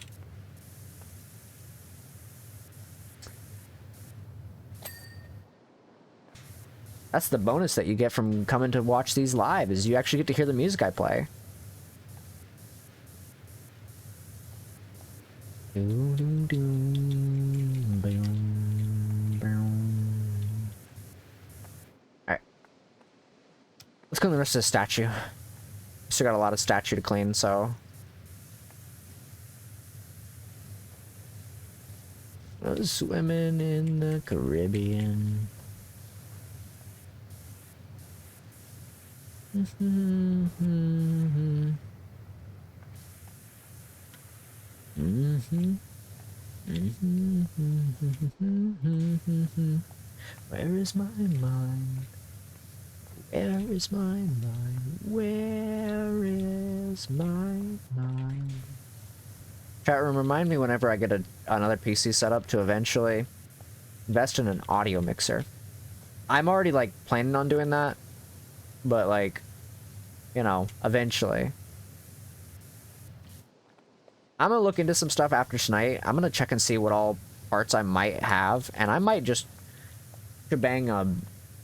That's the bonus that you get from coming to watch these live, is you actually get to hear the music I play. Alright. Let's go to the rest of the statue. Still got a lot of statue to clean, so... Swimming in the Caribbean. Where is my mind? Where is my mind? Where is my mind? Chat room, remind me whenever I get another PC set up to eventually invest in an audio mixer. I'm already, like, planning on doing that, but, like, you know, eventually. I'm gonna look into some stuff after tonight. I'm gonna check and see what all parts I might have, and I might just shebang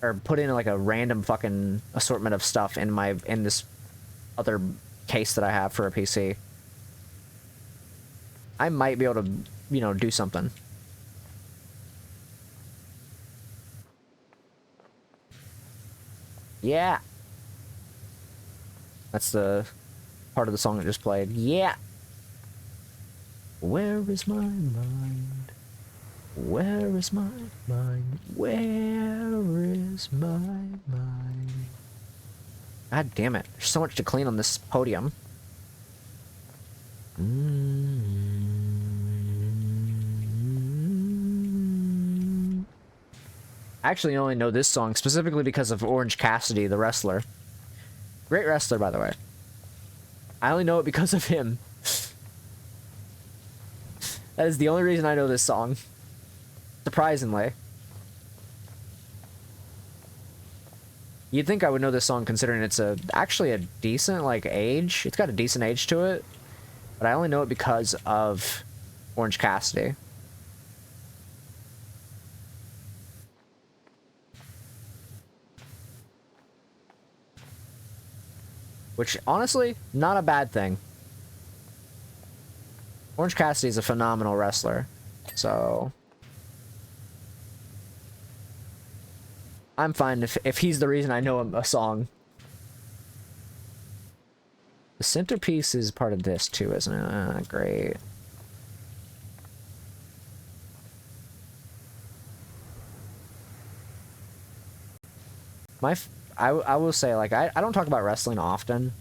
or put in, like, a random fucking assortment of stuff in this other case that I have for a PC. I might be able to, you know, do something. Yeah. That's the part of the song that just played. Yeah. Where is my mind? Where is my mind? Where is my mind? God damn it. There's so much to clean on this podium. I actually only know this song specifically because of Orange Cassidy, the wrestler. Great wrestler, by the way. I only know it because of him. That is the only reason I know this song. Surprisingly. You'd think I would know this song considering it's actually a decent, like, age. It's got a decent age to it. But I only know it because of Orange Cassidy. Which, honestly, not a bad thing. Orange Cassidy is a phenomenal wrestler. So I'm fine if he's the reason I know a song. The centerpiece is part of this too, isn't it? Great. I will say, like, I don't talk about wrestling often.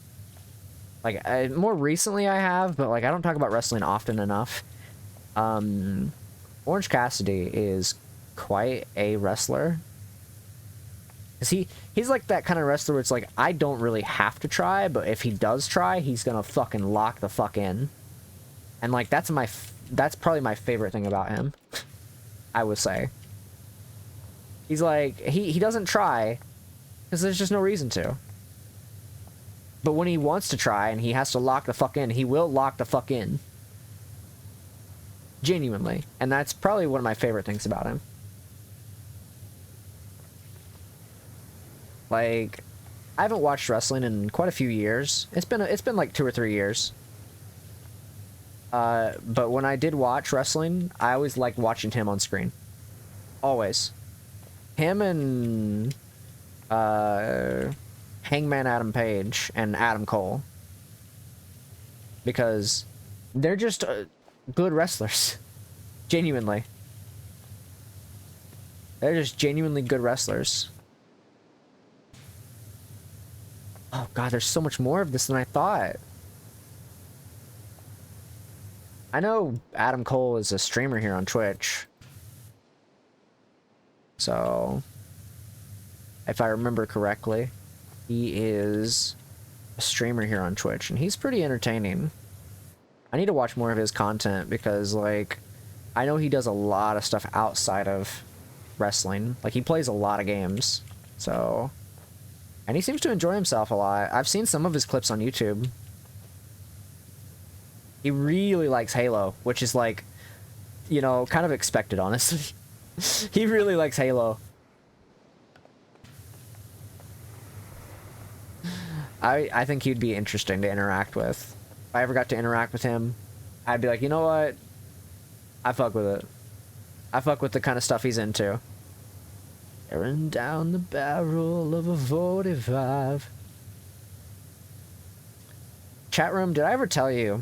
Like, more recently I have, but, like, I don't talk about wrestling often enough. Orange Cassidy is quite a wrestler. Cause he's like that kind of wrestler where it's like, I don't really have to try, but if he does try, he's gonna fucking lock the fuck in. And, like, that's probably my favorite thing about him. I would say. He's like, he doesn't try, because there's just no reason to. But when he wants to try and he has to lock the fuck in, he will lock the fuck in. Genuinely. And that's probably one of my favorite things about him. Like, I haven't watched wrestling in quite a few years. It's been like 2 or 3 years. But when I did watch wrestling, I always liked watching him on screen. Always. Him and Hangman Adam Page and Adam Cole. Because they're just good wrestlers. Genuinely. They're just genuinely good wrestlers. Oh god, there's so much more of this than I thought. I know Adam Cole is a streamer here on Twitch. So, if I remember correctly, he is a streamer here on Twitch, and he's pretty entertaining. I need to watch more of his content because, like, I know he does a lot of stuff outside of wrestling. Like, he plays a lot of games, so... And he seems to enjoy himself a lot. I've seen some of his clips on YouTube. He really likes Halo, which is, like, you know, kind of expected, honestly. He really likes Halo. I think he'd be interesting to interact with. If I ever got to interact with him, I'd be like, you know what? I fuck with it. I fuck with the kind of stuff he's into. Staring down the barrel of a 45. Chat room, did I ever tell you?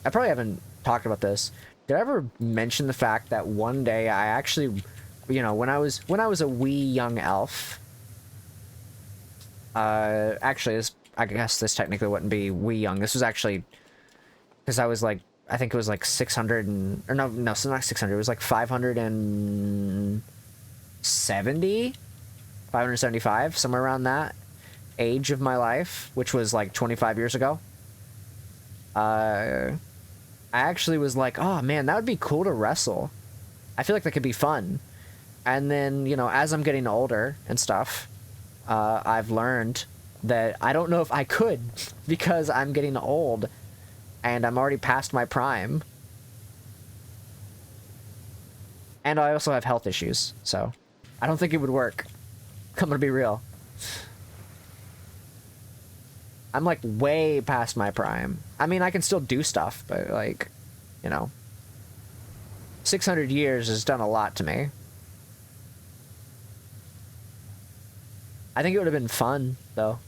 I probably haven't talked about this. Did I ever mention the fact that one day I actually, you know, when I was a wee young elf, actually, I guess this technically wouldn't be wee young. This was actually, because I was like, I think it was like 600 and, or no, so not 600. It was like 570, 575, somewhere around that. age of my life, which was like 25 years ago, I actually was like, oh man, that would be cool to wrestle. I feel like that could be fun. And then, you know, as I'm getting older and stuff, I've learned that I don't know if I could because I'm getting old and I'm already past my prime. And I also have health issues, so I don't think it would work. I'm gonna be real. I'm like way past my prime. I mean, I can still do stuff, but like, you know, 600 years has done a lot to me. I think it would have been fun, though,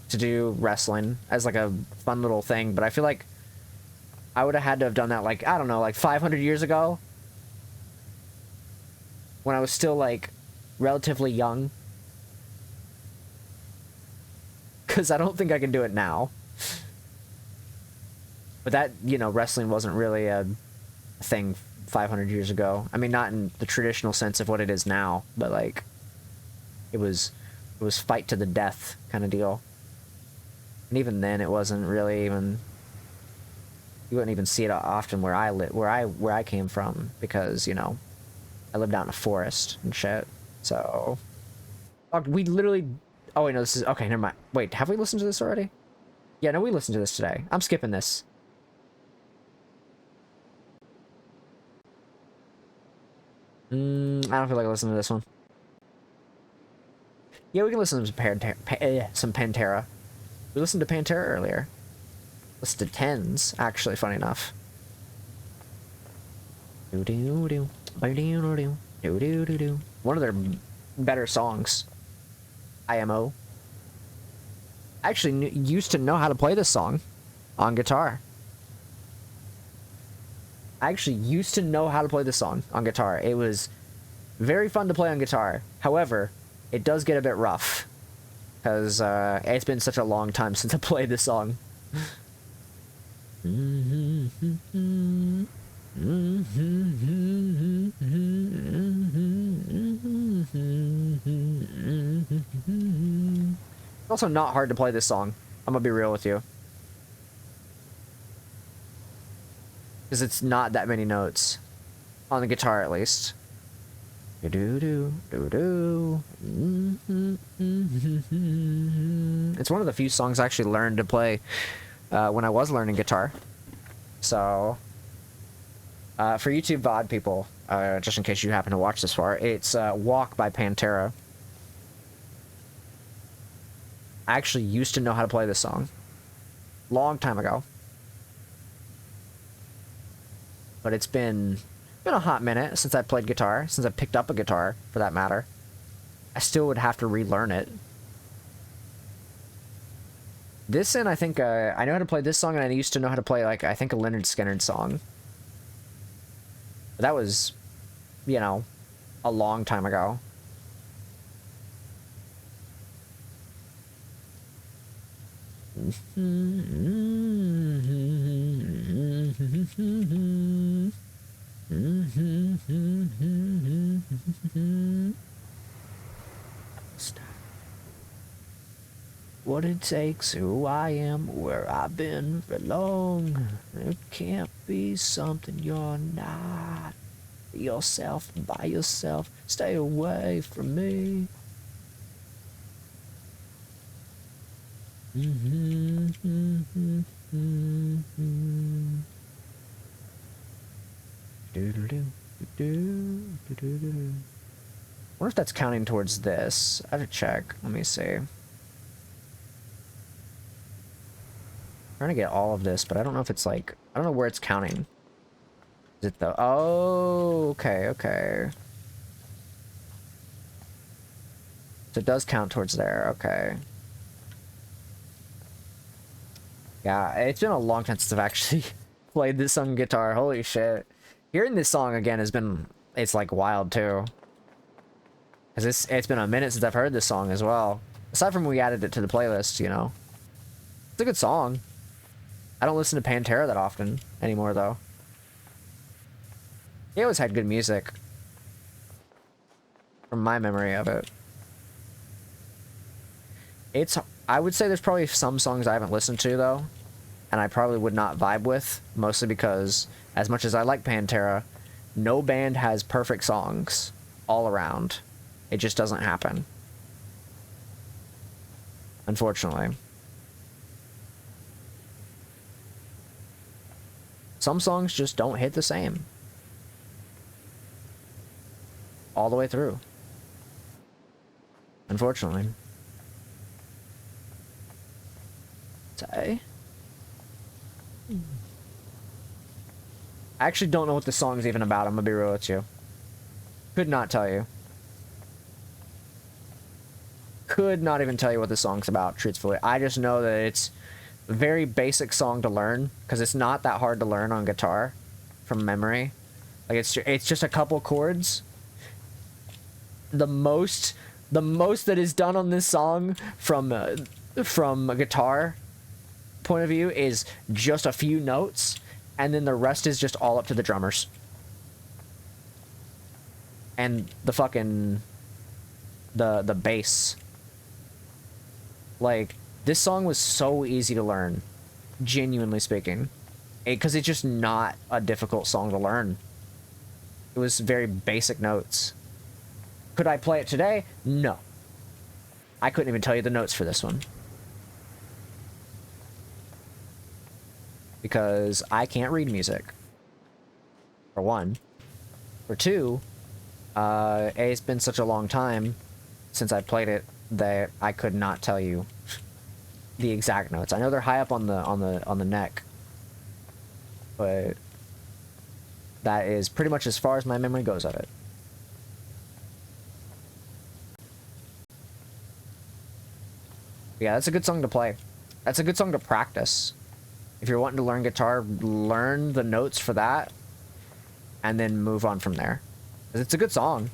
to do wrestling as like a fun little thing, but I feel like I would have had to have done that, like, I don't know, like 500 years ago, when I was still like relatively young, because I don't think I can do it now. But that, you know, wrestling wasn't really a thing 500 years ago. I mean, not in the traditional sense of what it is now, but like it was fight to the death kind of deal. And even then it wasn't really even, you wouldn't even see it often where I came from, because, you know, I lived out in a forest and shit. So we literally, oh wait, no, this is okay, never mind. Wait, have we listened to this already? Yeah, no, we listened to this today. I'm skipping this. I don't feel like listening to this one. Yeah, we can listen to some Pantera. We listened to Pantera earlier. Listened to Tens, actually, funny enough. One of their better songs. IMO. I actually used to know how to play this song on guitar. I actually used to know how to play this song on guitar. It was very fun to play on guitar. However, it does get a bit rough, because it's been such a long time since I played this song. It's also not hard to play this song. I'm gonna be real with you. Because it's not that many notes. On the guitar, at least. It's one of the few songs I actually learned to play when I was learning guitar. So, for YouTube VOD people, just in case you happen to watch this far, it's Walk by Pantera. I actually used to know how to play this song. Long time ago. But it's been a hot minute since I played guitar, since I picked up a guitar, for that matter. I still would have to relearn it. This, and I think I know how to play this song, and I used to know how to play, like, I think a Lynyrd Skynyrd song. But that was, you know, a long time ago. What it takes, who I am, where I've been for long. It can't be something you're not. Be yourself, by yourself, stay away from me. Wonder if that's counting towards this. I have to check. Let me see. Trying to get all of this, but I don't know if it's like, I don't know where it's counting. Is it the, oh, okay, okay. So it does count towards there, okay. Yeah, it's been a long time since I've actually played this on guitar. Holy shit. Hearing this song again has been, it's like wild too. Because it's been a minute since I've heard this song as well. Aside from we added it to the playlist, you know. It's a good song. I don't listen to Pantera that often anymore, though. He always had good music. From my memory of it. It's I would say there's probably some songs I haven't listened to, though, and I probably would not vibe with, mostly because, as much as I like Pantera, no band has perfect songs all around. It just doesn't happen. Unfortunately. Some songs just don't hit the same. All the way through. Unfortunately. I actually don't know what the song's even about, I'm gonna be real with you. Could not tell you. Could not even tell you what the song's about, truthfully. I just know that it's a very basic song to learn, because it's not that hard to learn on guitar from memory. Like, it's just a couple chords. The most that is done on this song from a guitar point of view is just a few notes, and then the rest is just all up to the drummers and the fucking the bass. Like, this song was so easy to learn, genuinely speaking, because it's just not a difficult song to learn. It was very basic notes. Could I play it today? No. I couldn't even tell you the notes for this one. Because I can't read music. For one. For two, it's been such a long time since I played it that I could not tell you the exact notes. I know they're high up on the neck, but that is pretty much as far as my memory goes of it. Yeah, that's a good song to play. That's a good song to practice. If you're wanting to learn guitar, learn the notes for that, and then move on from there. It's a good song.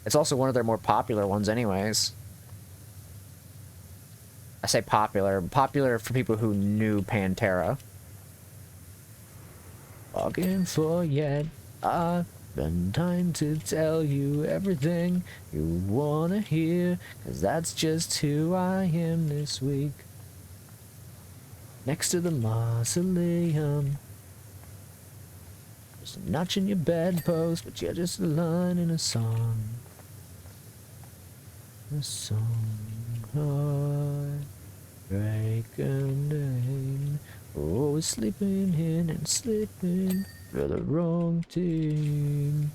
It's also one of their more popular ones anyways. I say popular. Popular for people who knew Pantera. Looking for yet. I've been time to tell you everything you wanna hear, 'cause that's just who I am this week. Next to the mausoleum. Just a notch in your bedpost, but you're just a line in a song. A song, heartbreaking, always sleeping in and sleeping for the wrong team.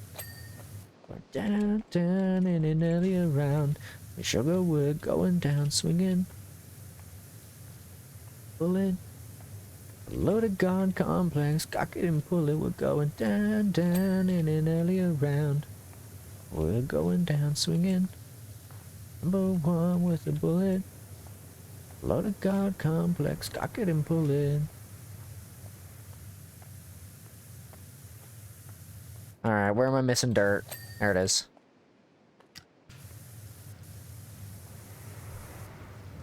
We're down, down, in and early around. The sugar, we're going down, swinging. Bullet, loaded gun complex, cock it and pull it. We're going down, down, in and early around. We're going down, swinging. Number one with a bullet. Loaded guard complex, cock it and pull it. Alright, where am I missing dirt? There it is.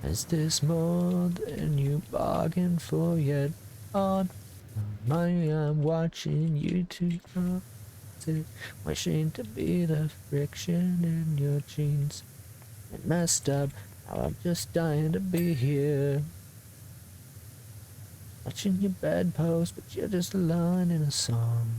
Is this more than you bargained for yet? On my I'm watching you too. Wishing to be the friction in your jeans. It messed up, now I'm just dying to be here. Watching your bedpost, but you're just a line in a song.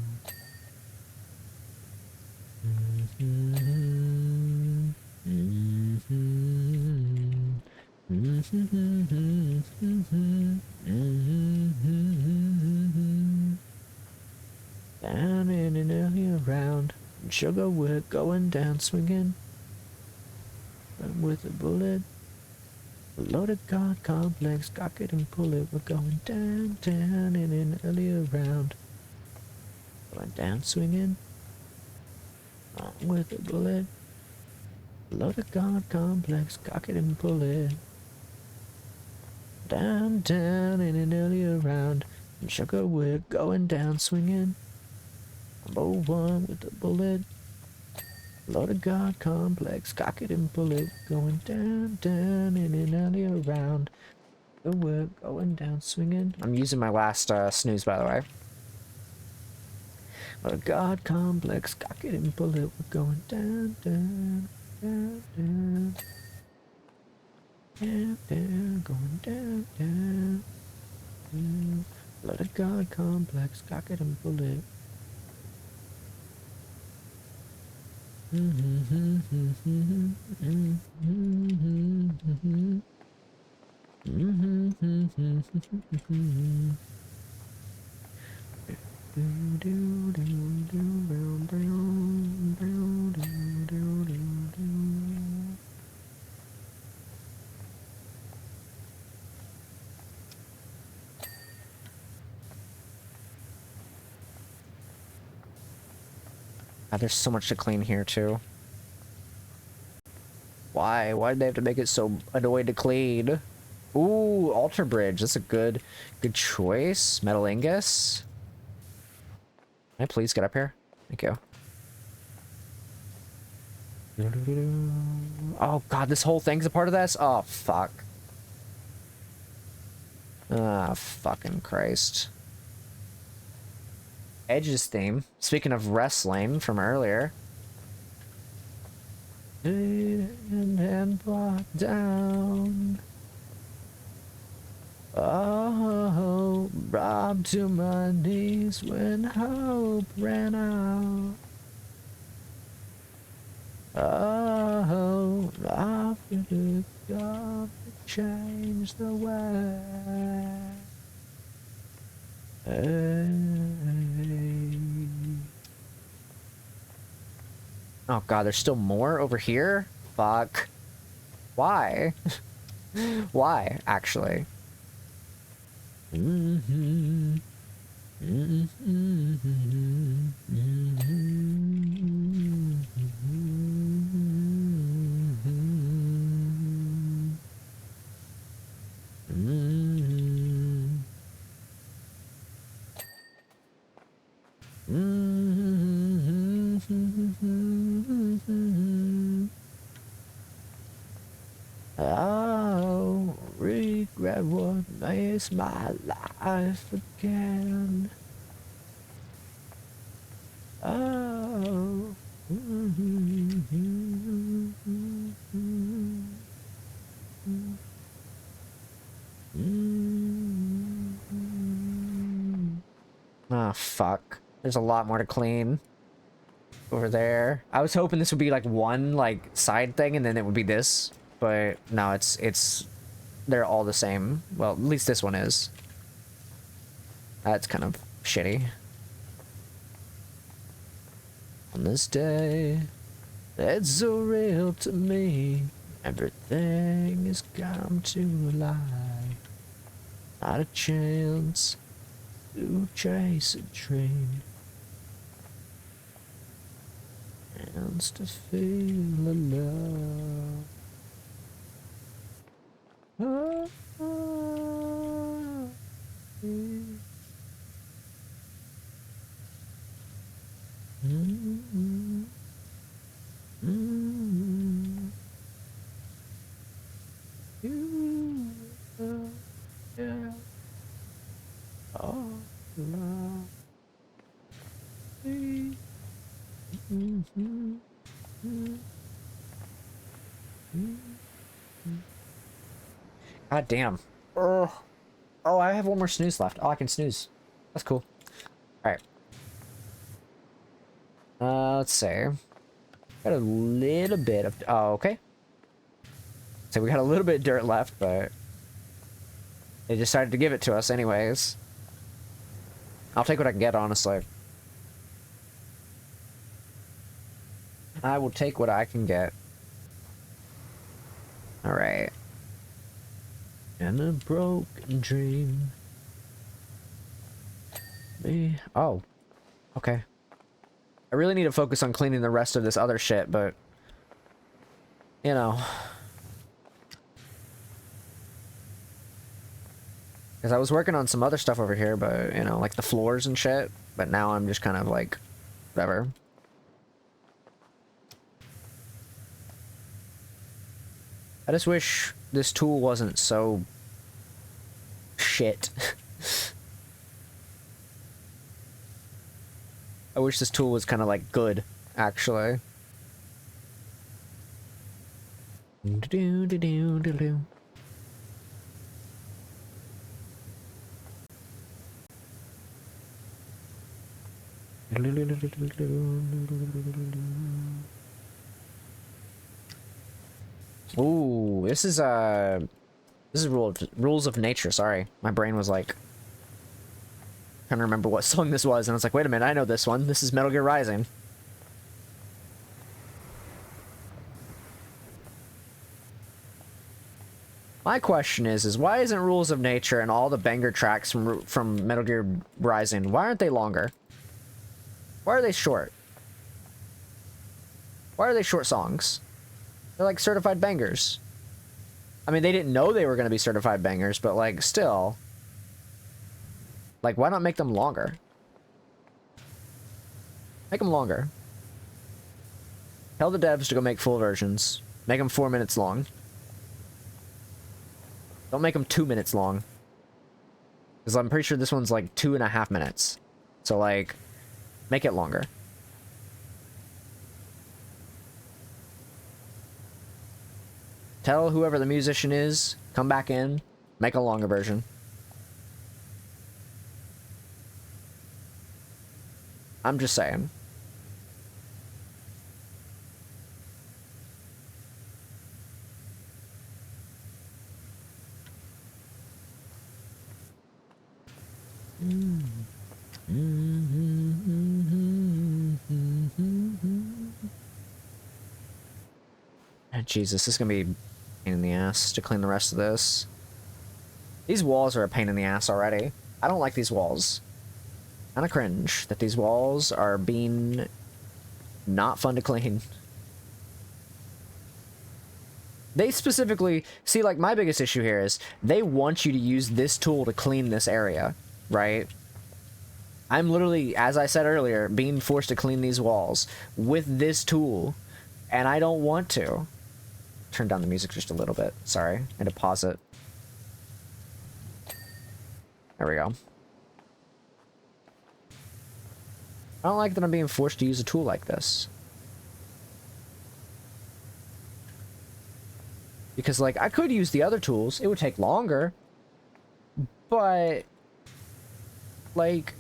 Down in and early around, and sugar, we're going down swinging. With a bullet, a loaded guard complex, cock it and pull it. We're going down, down, in an early around. Going down swinging. With a bullet, a loaded guard complex, cock it and pull it. Down, down, in an early around. And sugar, we're going down swinging. Number one with a bullet. Loaded guard complex, cock it and pull it. Going down, down, in and early around. The work going down swinging. I'm using my last snooze, by the way. A God complex, cock it and pull it, we're going down, down, down, down. Down, down, going down, down, down. Let a God complex, cock it and pull it. God, there's so much to clean here too. Why? Why did they have to make it so annoying to clean? Ooh, altar bridge. That's a good choice. Metal ingus. Can I please get up here? Thank you. Oh god, this whole thing's a part of this? Oh fuck. Ah, fucking Christ. Edge's theme. Speaking of wrestling from earlier. And block down. Oh, robbed to my knees when hope ran out. Oh, I feel God to change the way. Oh god, there's still more over here? Fuck. Why? Why, actually? Oh, regret what makes my life again. Oh. Ah, fuck. There's a lot more to clean over there. I was hoping this would be like one like side thing and then it would be this, but no, it's they're all the same. Well, at least this one is. That's kind of shitty. On this day, it's so real to me. Everything has come to life. Not a chance to chase a train. Chance to feel alive. Oh, oh, yeah. Mm-hmm. Mm-hmm. You are, yeah. Oh, love. Mm-hmm. Mm-hmm. God damn. Oh, I have one more snooze left. Oh, I can snooze. That's cool. Alright. Let's see. Got a little bit of... Oh, okay. So we got a little bit of dirt left, but... they decided to give it to us anyways. I'll take what I can get, honestly. I will take what I can get. Alright. And a broken dream. Me. Oh. Okay. I really need to focus on cleaning the rest of this other shit, but... you know. Because I was working on some other stuff over here, but, you know, like the floors and shit. But now I'm just kind of like, whatever. I just wish this tool wasn't so... shit. I wish this tool was kind of like good, actually. Ooh, this is rules of nature. Sorry, my brain was like trying to remember what song this was, and I was like, wait a minute, I know this one. This is Metal Gear Rising. My question is why isn't Rules of Nature and all the banger tracks from Metal Gear Rising, why aren't they longer? Why are they short? Why are they short songs? They're like certified bangers. I mean, they didn't know they were going to be certified bangers, but like still. Like, why not make them longer? Make them longer. Tell the devs to go make full versions. Make them 4 minutes long. Don't make them 2 minutes long. Because I'm pretty sure this one's like 2.5 minutes. So like, make it longer. Tell whoever the musician is, come back in, make a longer version. I'm just saying. Jesus, this is gonna be a pain in the ass to clean the rest of this. These walls are a pain in the ass already. I don't like these walls. Kinda cringe that these walls are being not fun to clean. They specifically, see, like, my biggest issue here is they want you to use this tool to clean this area, right? I'm literally, as I said earlier, being forced to clean these walls with this tool, and I don't want to. Turn down the music just a little bit. Sorry, I had to pause it. There we go. I don't like that I'm being forced to use a tool like this. Because, like, I could use the other tools. It would take longer. But, like...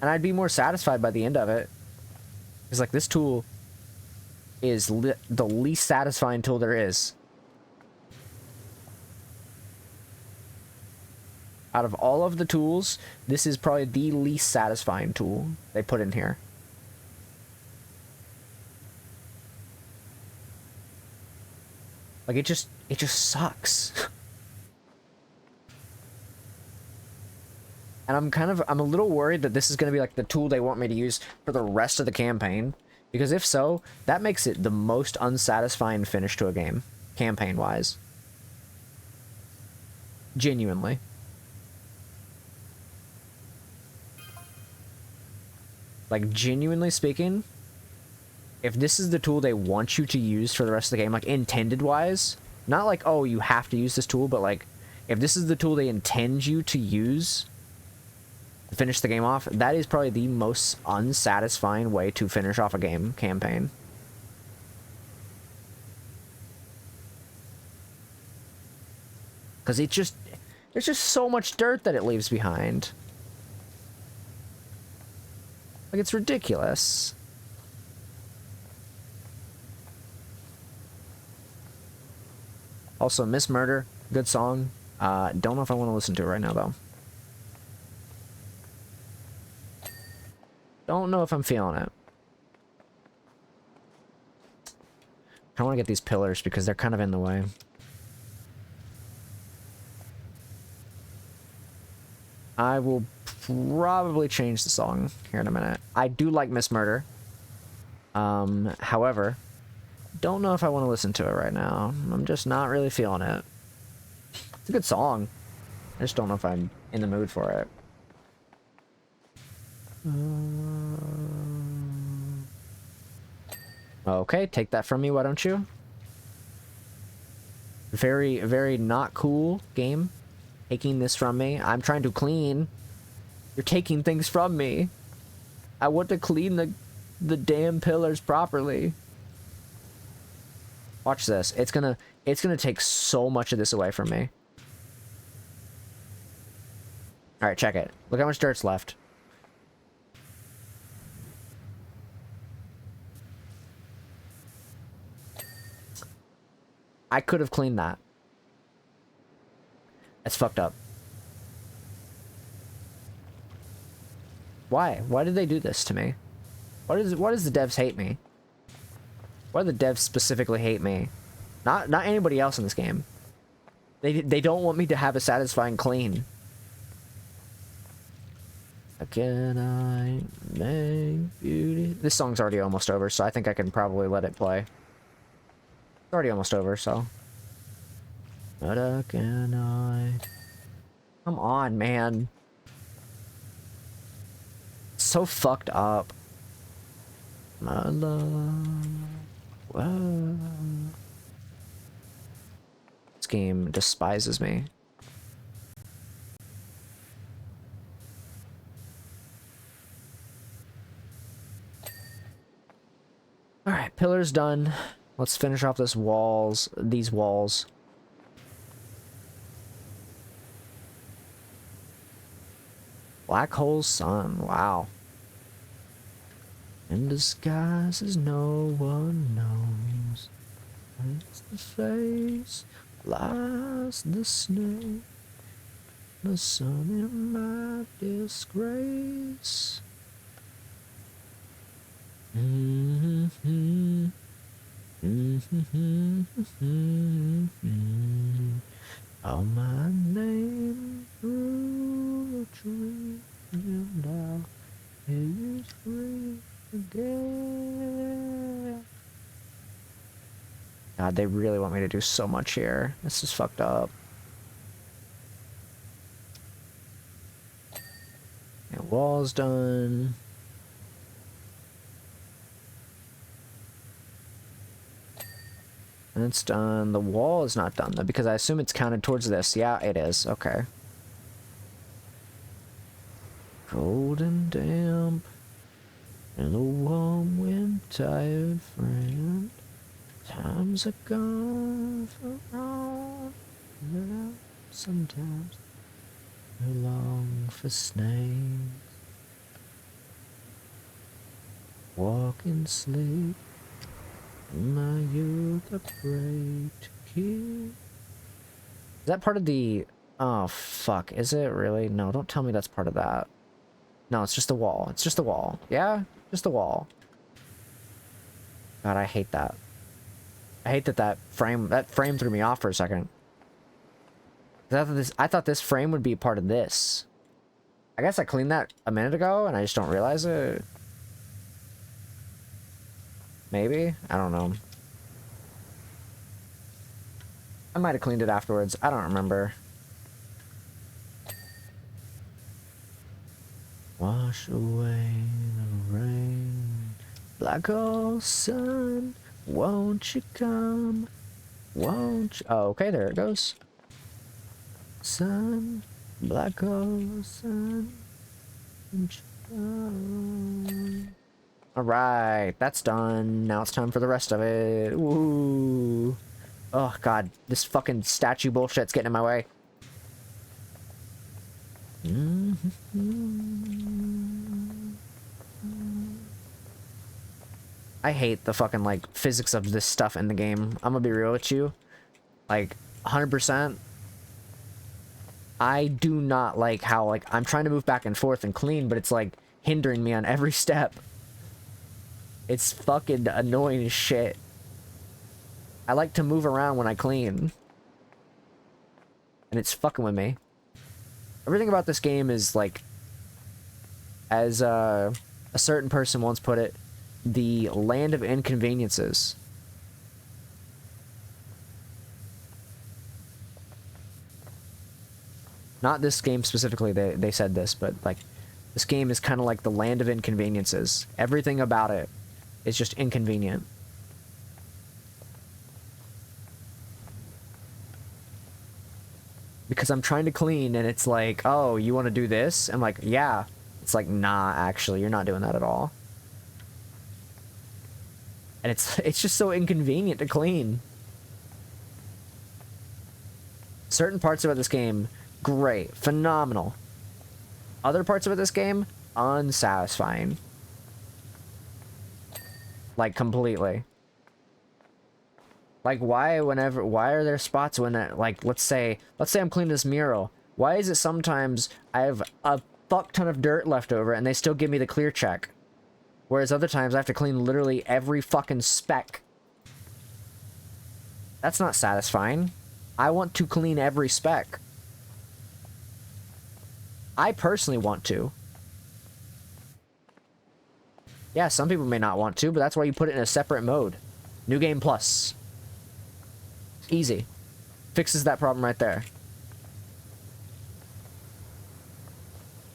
And I'd be more satisfied by the end of it. Because, like, this tool is the least satisfying tool there is. Out of all of the tools, this is probably the least satisfying tool they put in here. Like, it just sucks. And I'm a little worried that this is going to be like the tool they want me to use for the rest of the campaign. Because if so, that makes it the most unsatisfying finish to a game, campaign-wise. Genuinely. Like, genuinely speaking, if this is the tool they want you to use for the rest of the game, like, intended-wise, not like, oh, you have to use this tool, but, like, if this is the tool they intend you to use to finish the game off, that is probably the most unsatisfying way to finish off a game campaign. Because there's just so much dirt that it leaves behind. Like, it's ridiculous. Also, Miss Murder, good song. Don't know if I want to listen to it right now, though. Don't know if I'm feeling it. I want to get these pillars because they're kind of in the way. I will probably change the song here in a minute. I do like Miss Murder. However, don't know if I want to listen to it right now. I'm just not really feeling it. It's a good song. I just don't know if I'm in the mood for it. Okay, take that from me, why don't you? Very, very not cool game. Taking this from me. I'm trying to clean. You're taking things from me. I want to clean the damn pillars properly. Watch this. It's gonna take so much of this away from me. Alright, check it. Look how much dirt's left. I could have cleaned that. That's fucked up. Why? Why did they do this to me? Why does the devs hate me? Why do the devs specifically hate me? Not anybody else in this game. They don't want me to have a satisfying clean. Can I make beauty? This song's already almost over, so I think I can probably let it play. It's already almost over, so. But can I? Come on, man. So fucked up. My love. Whoa. This game despises me. Alright, pillars done. Let's finish off these walls. Black hole sun, wow. In disguises no one knows. It's the face, lies the snake. The sun in my disgrace. Oh, my name through a tree, and I'll hear you scream again. God, they really want me to do so much here. This is fucked up. And wall's done. And it's done. The wall is not done though, because I assume it's counted towards this. Yeah, it is. Okay. Cold and damp, and a warm wind, tired friend. Times are gone for all, but sometimes I long for snakes. Walk and sleep. My youth a prey to kill. Is that part of the... Oh, fuck. Is it really? No, don't tell me that's part of that. No, it's just the wall. It's just the wall. Yeah? Just the wall. God, I hate that. I hate that frame threw me off for a second. I thought this frame would be part of this. I guess I cleaned that a minute ago and I just don't realize it. Maybe? I don't know. I might have cleaned it afterwards. I don't remember. Wash away the rain. Black hole sun, won't you come? Won't you? Oh, okay, there it goes. Sun, black hole sun, won't you come? Alright, that's done. Now it's time for the rest of it. Ooh. Oh, God. This fucking statue bullshit's getting in my way. I hate the fucking, like, physics of this stuff in the game. I'm gonna be real with you. Like, 100%. I do not like how, like, I'm trying to move back and forth and clean, but it's, like, hindering me on every step. It's fucking annoying as shit. I like to move around when I clean. And it's fucking with me. Everything about this game is like... As a certain person once put it, the land of inconveniences. Not this game specifically, they said this, but like... This game is kind of like the land of inconveniences. Everything about it is just inconvenient. because I'm trying to clean and it's like, oh, you want to do this? I'm like, yeah. It's like, nah, actually, you're not doing that at all. And it's just so inconvenient to clean. Certain parts about this game, great, phenomenal. Other parts about this game, unsatisfying. Like, completely. Like, why are there spots when, like, let's say I'm cleaning this mural. Why is it sometimes I have a fuck ton of dirt left over and they still give me the clear check? Whereas other times I have to clean literally every fucking speck. That's not satisfying. I want to clean every speck. I personally want to. Yeah, some people may not want to, but that's why you put it in a separate mode. New Game Plus. Easy. Fixes that problem right there.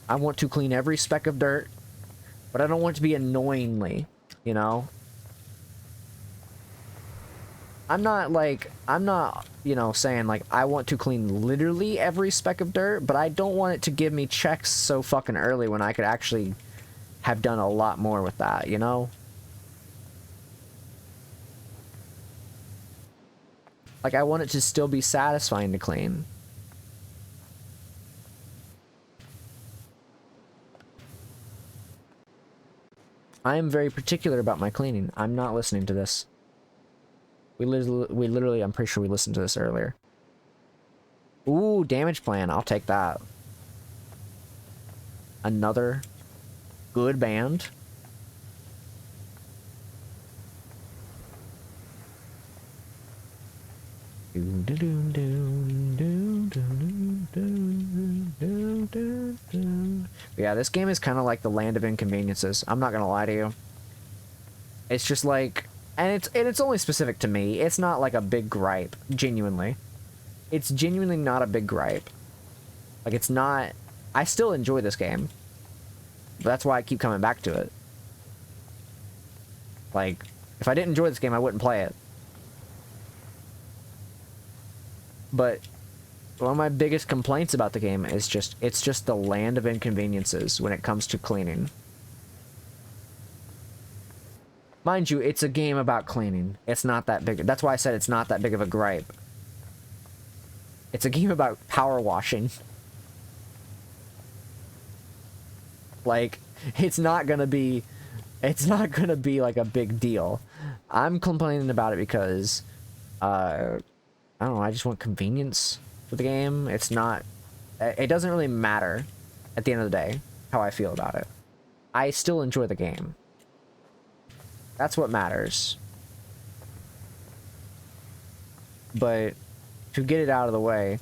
I want to clean every speck of dirt, but I don't want it to be annoyingly, you know? I'm not, you know, saying, like, I want to clean literally every speck of dirt, but I don't want it to give me checks so fucking early when I could actually have done a lot more with that, you know? Like, I want it to still be satisfying to clean. I am very particular about my cleaning. I'm not listening to this. We literally, I'm pretty sure we listened to this earlier. Ooh, damage plan. I'll take that. Another good band. Yeah, this game is kind of like the land of inconveniences. I'm not gonna lie to you. It's just like, and it's only specific to me. It's not like a big gripe, genuinely. It's genuinely not a big gripe. Like, it's not. I still enjoy this game. That's why I keep coming back to it. Like, if I didn't enjoy this game, I wouldn't play it. But one of my biggest complaints about the game is it's just the land of inconveniences when it comes to cleaning. Mind you, it's a game about cleaning. It's not that big. That's why I said it's not that big of a gripe. It's a game about power washing. Like, it's not gonna be like a big deal. I'm complaining about it because, I don't know, I just want convenience for the game. It's not, it doesn't really matter at the end of the day how I feel about it. I still enjoy the game. That's what matters. But to get it out of the way,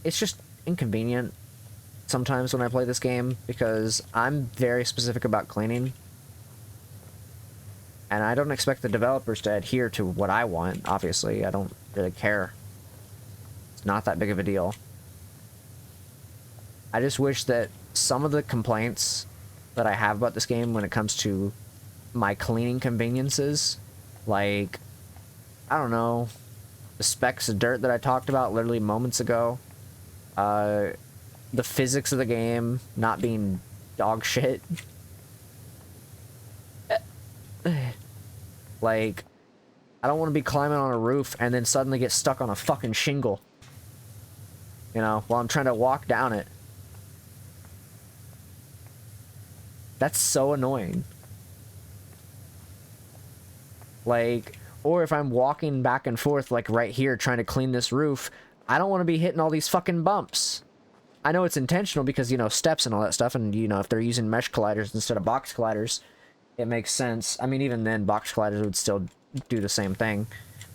it's just inconvenient sometimes when I play this game because I'm very specific about cleaning. And I don't expect the developers to adhere to what I want, obviously. I don't really care. It's not that big of a deal. I just wish that some of the complaints that I have about this game when it comes to my cleaning conveniences, like, I don't know, the specks of dirt that I talked about literally moments ago, the physics of the game not being dog shit. Like, I don't want to be climbing on a roof and then suddenly get stuck on a fucking shingle, you know, while I'm trying to walk down it. That's so annoying. Like, or if I'm walking back and forth, like right here, trying to clean this roof, I don't want to be hitting all these fucking bumps. I know it's intentional because, you know, steps and all that stuff, and, you know, if they're using mesh colliders instead of box colliders, it makes sense. I mean, even then, box colliders would still do the same thing.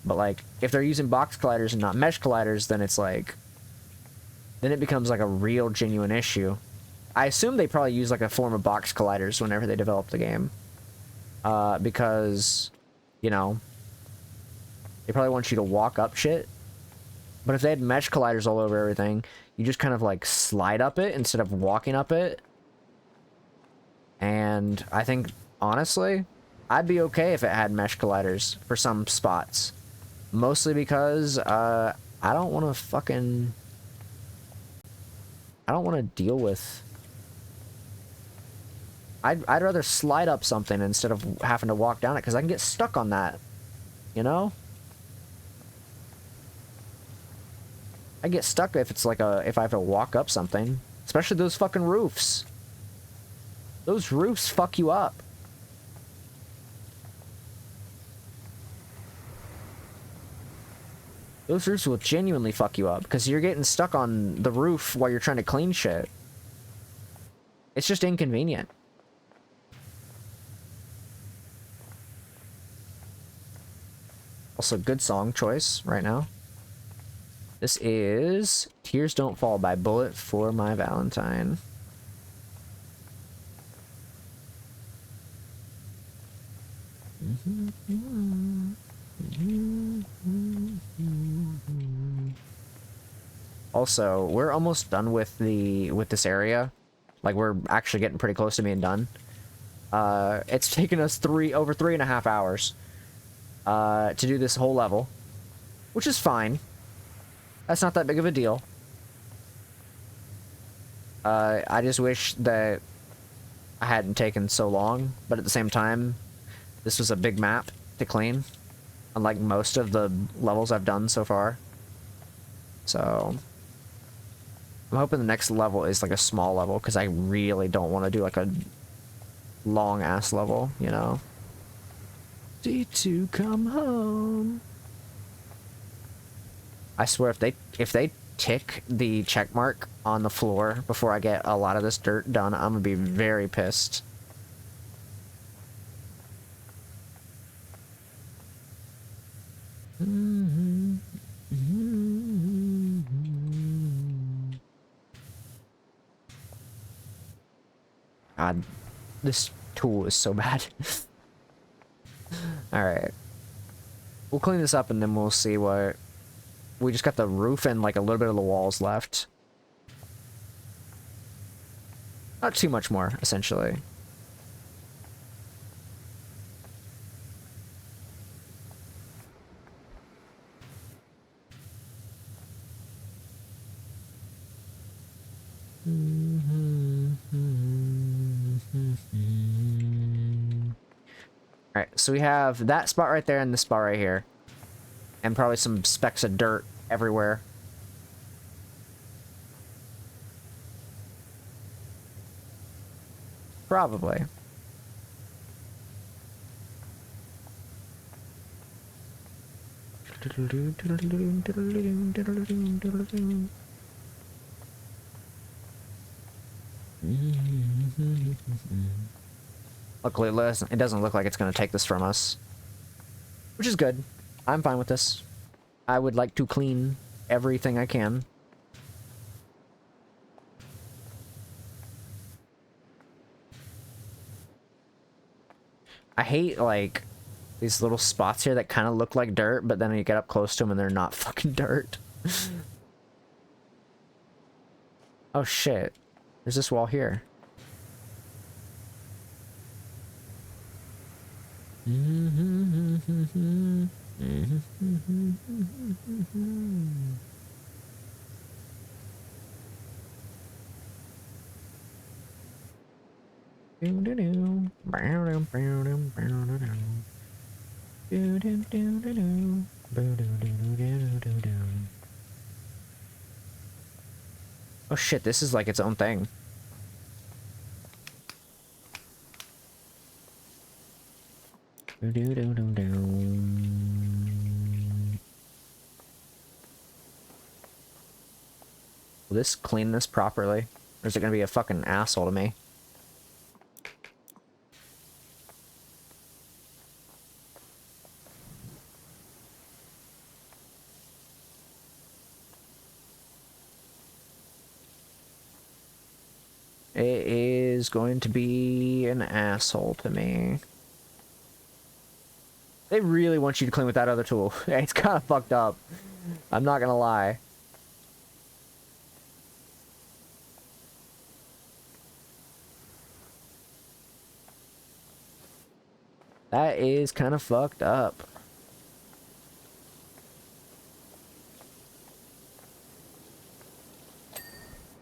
But, like, if they're using box colliders and not mesh colliders, then it's like, then it becomes like a real, genuine issue. I assume they probably use like a form of box colliders whenever they develop the game. Because, you know, they probably want you to walk up shit. But if they had mesh colliders all over everything, you just kind of like slide up it instead of walking up it. And I think, honestly, I'd be okay if it had mesh colliders for some spots. Mostly because, I don't want to fucking... I don't want to deal with... I'd rather slide up something instead of having to walk down it, because I can get stuck on that. You know? I get stuck if it's like if I have to walk up something. Especially those fucking roofs. Those roofs fuck you up. Those roofs will genuinely fuck you up, because you're getting stuck on the roof while you're trying to clean shit. It's just inconvenient. Also, good song choice right now. This is Tears Don't Fall by Bullet for My Valentine. Also, we're almost done with this area. Like, we're actually getting pretty close to being done. It's taken us over 3.5 hours to do this whole level, which is fine. That's not that big of a deal. I just wish that I hadn't taken so long, but at the same time, this was a big map to clean, unlike most of the levels I've done so far. So, I'm hoping the next level is like a small level, because I really don't want to do like a long-ass level, you know? D2 come home. I swear, if they tick the check mark on the floor before I get a lot of this dirt done, I'm gonna be very pissed. God, this tool is so bad. Alright. We'll clean this up and then we'll see what... We just got the roof and like a little bit of the walls left. Not too much more, essentially. Alright, so we have that spot right there and this spot right here. And probably some specks of dirt everywhere. Probably. Luckily, it doesn't look like it's going to take this from us. Which is good. I'm fine with this. I would like to clean everything I can. I hate, like, these little spots here that kind of look like dirt, but then you get up close to them and they're not fucking dirt. Oh, shit. There's this wall here. Oh shit, this is like its own thing. Will this clean this properly? Or is it gonna be a fucking asshole to me? It is going to be an asshole to me. They really want you to clean with that other tool. It's kind of fucked up. I'm not gonna lie. That is kind of fucked up.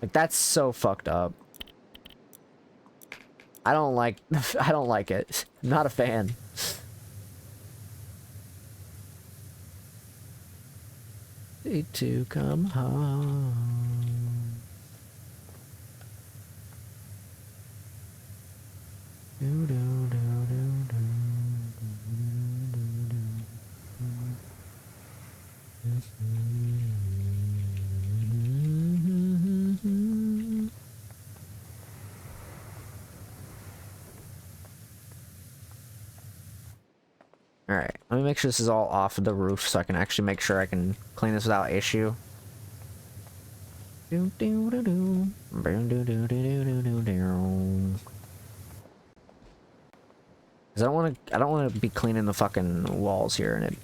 Like, that's so fucked up. I don't like it. Not a fan. Need to come home. Do, do, do, do, do. Alright, let me make sure this is all off the roof so I can actually make sure I can clean this without issue. Because I don't want to be cleaning the fucking walls here and it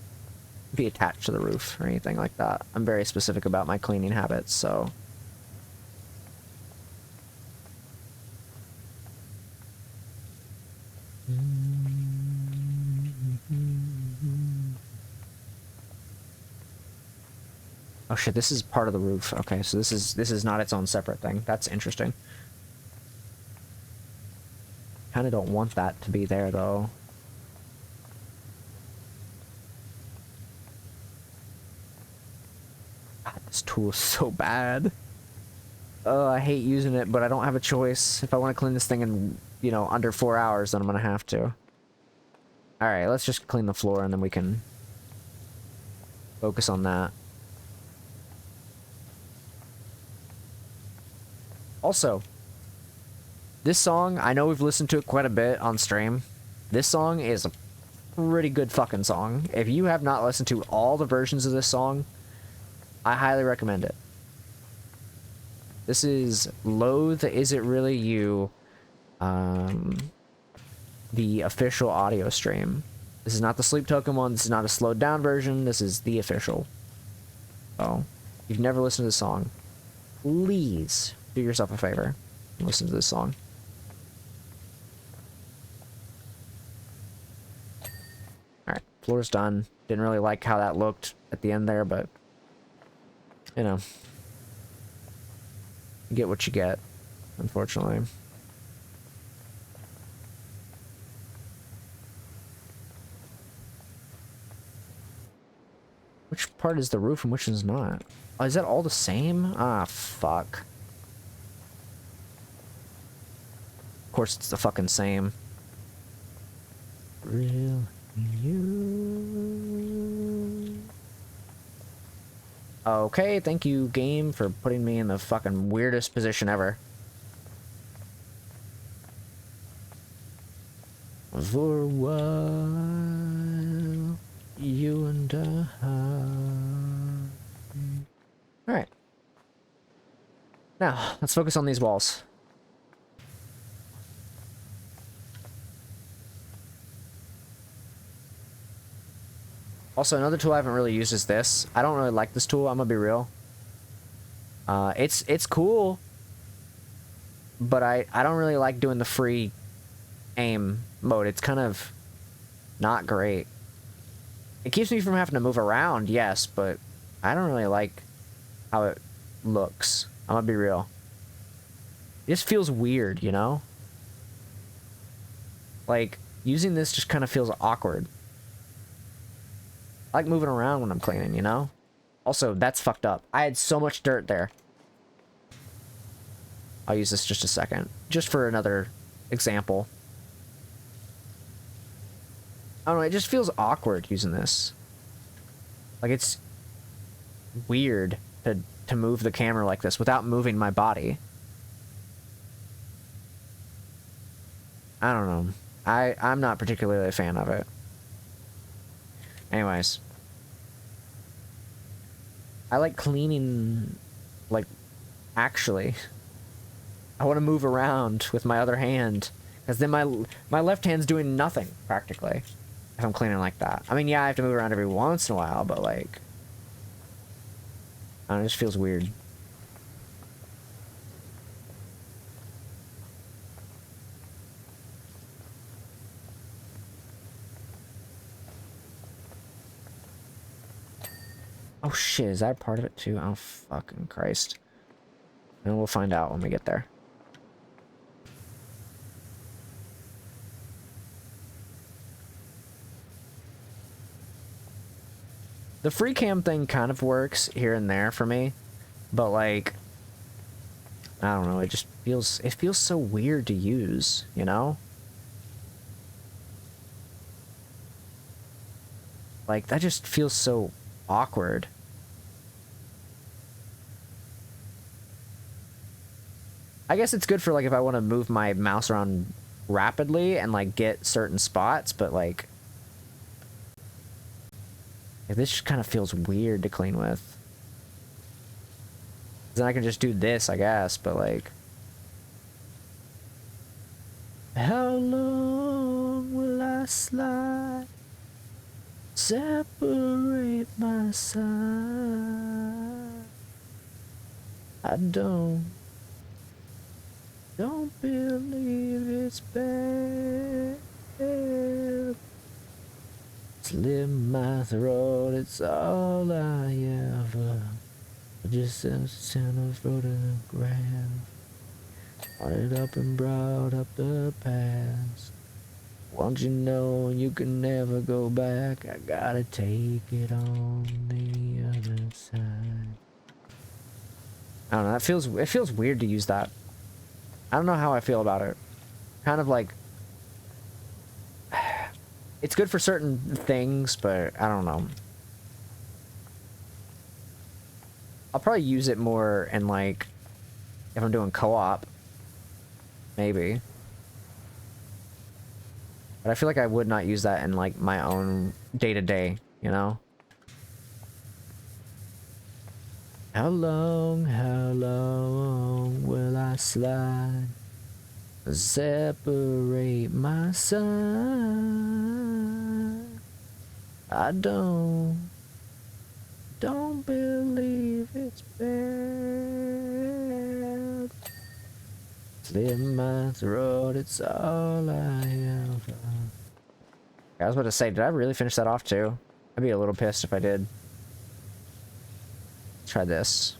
be attached to the roof or anything like that. I'm very specific about my cleaning habits, so. Oh shit, this is part of the roof. Okay, so this is not its own separate thing. That's interesting. Kinda don't want that to be there though. God, this tool is so bad. I hate using it, but I don't have a choice. If I want to clean this thing in, you know, under 4 hours, then I'm gonna have to. Alright, let's just clean the floor and then we can focus on that. Also, this song, I know we've listened to it quite a bit on stream. This song is a pretty good fucking song. If you have not listened to all the versions of this song, I highly recommend it. This is Loathe Is It Really You, the official audio stream. This is not the Sleep Token one, this is not a slowed down version, this is the official. So, if you've never listened to this song, please do yourself a favor and listen to this song. Alright, floor's done. Didn't really like how that looked at the end there, but, you know, you get what you get, unfortunately. Which part is the roof and which is not? Oh, is that all the same? Ah, fuck. Of course it's the fucking same. Real you. Okay, thank you, game, for putting me in the fucking weirdest position ever. For a while, you and I. Alright. Now, let's focus on these walls. Also, another tool I haven't really used is this. I don't really like this tool, I'm gonna be real. It's cool, but I don't really like doing the free aim mode. It's kind of not great. It keeps me from having to move around, yes, but I don't really like how it looks. I'm gonna be real. It just feels weird, you know? Like, using this just kind of feels awkward. I like moving around when I'm cleaning, you know? Also, that's fucked up. I had so much dirt there. I'll use this just a second. Just for another example. I don't know, it just feels awkward using this. Like, it's weird to move the camera like this without moving my body. I don't know. I'm not particularly a fan of it. Anyways. I like cleaning, like, actually. I want to move around with my other hand. Because then my left hand's doing nothing, practically. If I'm cleaning like that. I mean, yeah, I have to move around every once in a while, but, like, I don't know, it just feels weird. Oh shit, is that part of it too? Oh fucking Christ. And we'll find out when we get there. The free cam thing kind of works here and there for me, but like, I don't know, it feels so weird to use, you know? Like, that just feels so awkward. I guess it's good for, like, if I want to move my mouse around rapidly and, like, get certain spots, but, like, this just kind of feels weird to clean with. Then I can just do this, I guess, but, like... How long will I slide? Separate my side. I don't believe it's bad. Slit my throat, it's all I ever. I just sent a photograph. Wanted up and brought up the past. Won't you know you can never go back? I gotta take it on the other side. I don't know, it feels weird to use that. I don't know how I feel about it. Kind of like... It's good for certain things, but I don't know. I'll probably use it more in, like, if I'm doing co-op. Maybe. But I feel like I would not use that in, like, my own day-to-day, you know? How long will I slide? Separate my side. I don't believe it's bad. Slit my throat, it's all I ever. I was about to say, did I really finish that off too? I'd be a little pissed if I did. Let's try this.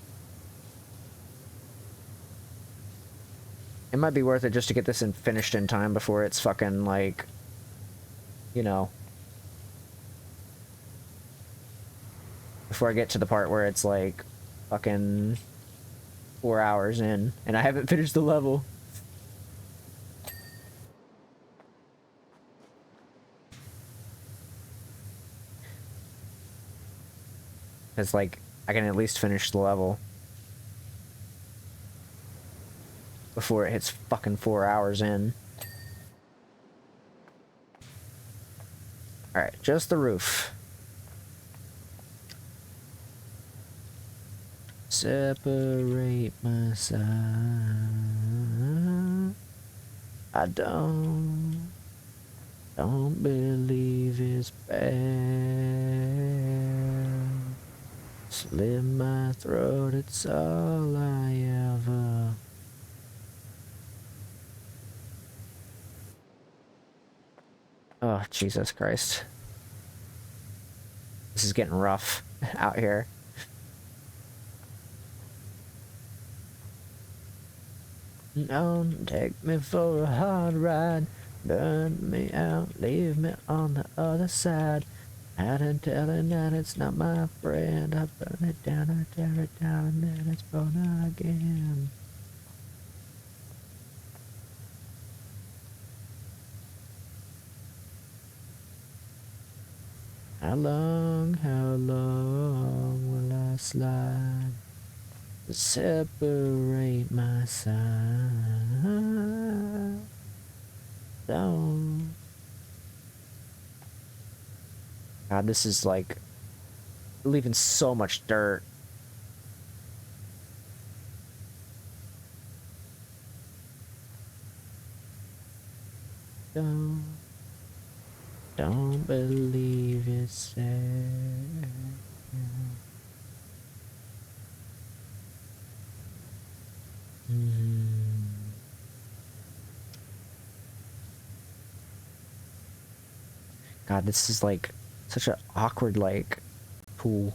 It might be worth it just to get this finished in time before it's fucking, like, you know, before I get to the part where it's, like, fucking 4 hours in, and I haven't finished the level. It's like, I can at least finish the level before it hits fucking 4 hours in. Alright, just the roof. Separate my side. I don't believe it's bad. Slit my throat, it's all I ever. Oh, Jesus Christ. This is getting rough out here. Don't take me for a hard ride. Burn me out, leave me on the other side. Had to tell it that it's not my friend. I burn it down, I tear it down, and then it's born again. How long will I slide? Separate my side. Don't. God, this is like leaving so much dirt. Don't believe it's sad. God, this is like such an awkward, like, pool.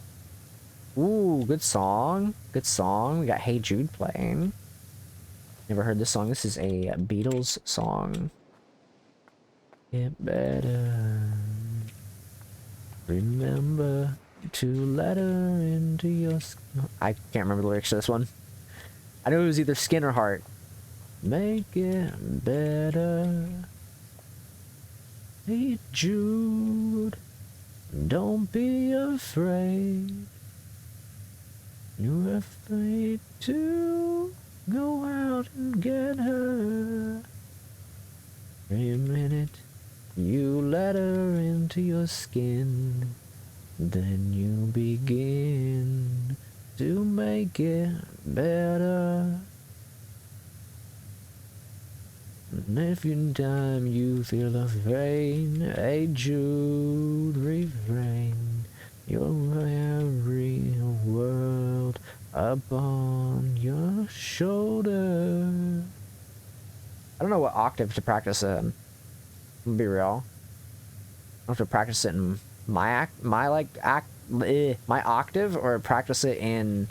Ooh, good song. Good song. We got Hey Jude playing. Never heard this song. This is a Beatles song. Get better. Remember to let her into your... I can't remember the lyrics to this one. I knew it was either skin or heart. Make it better. Hey Jude, don't be afraid. You're afraid to go out and get her. Every minute you let her into your skin, then you begin to make it better. And if in time you feel afraid, hey Jude, refrain your very world upon your shoulder. I don't know what octave to practice in. I'm gonna be real. I have to practice it in my octave, or practice it in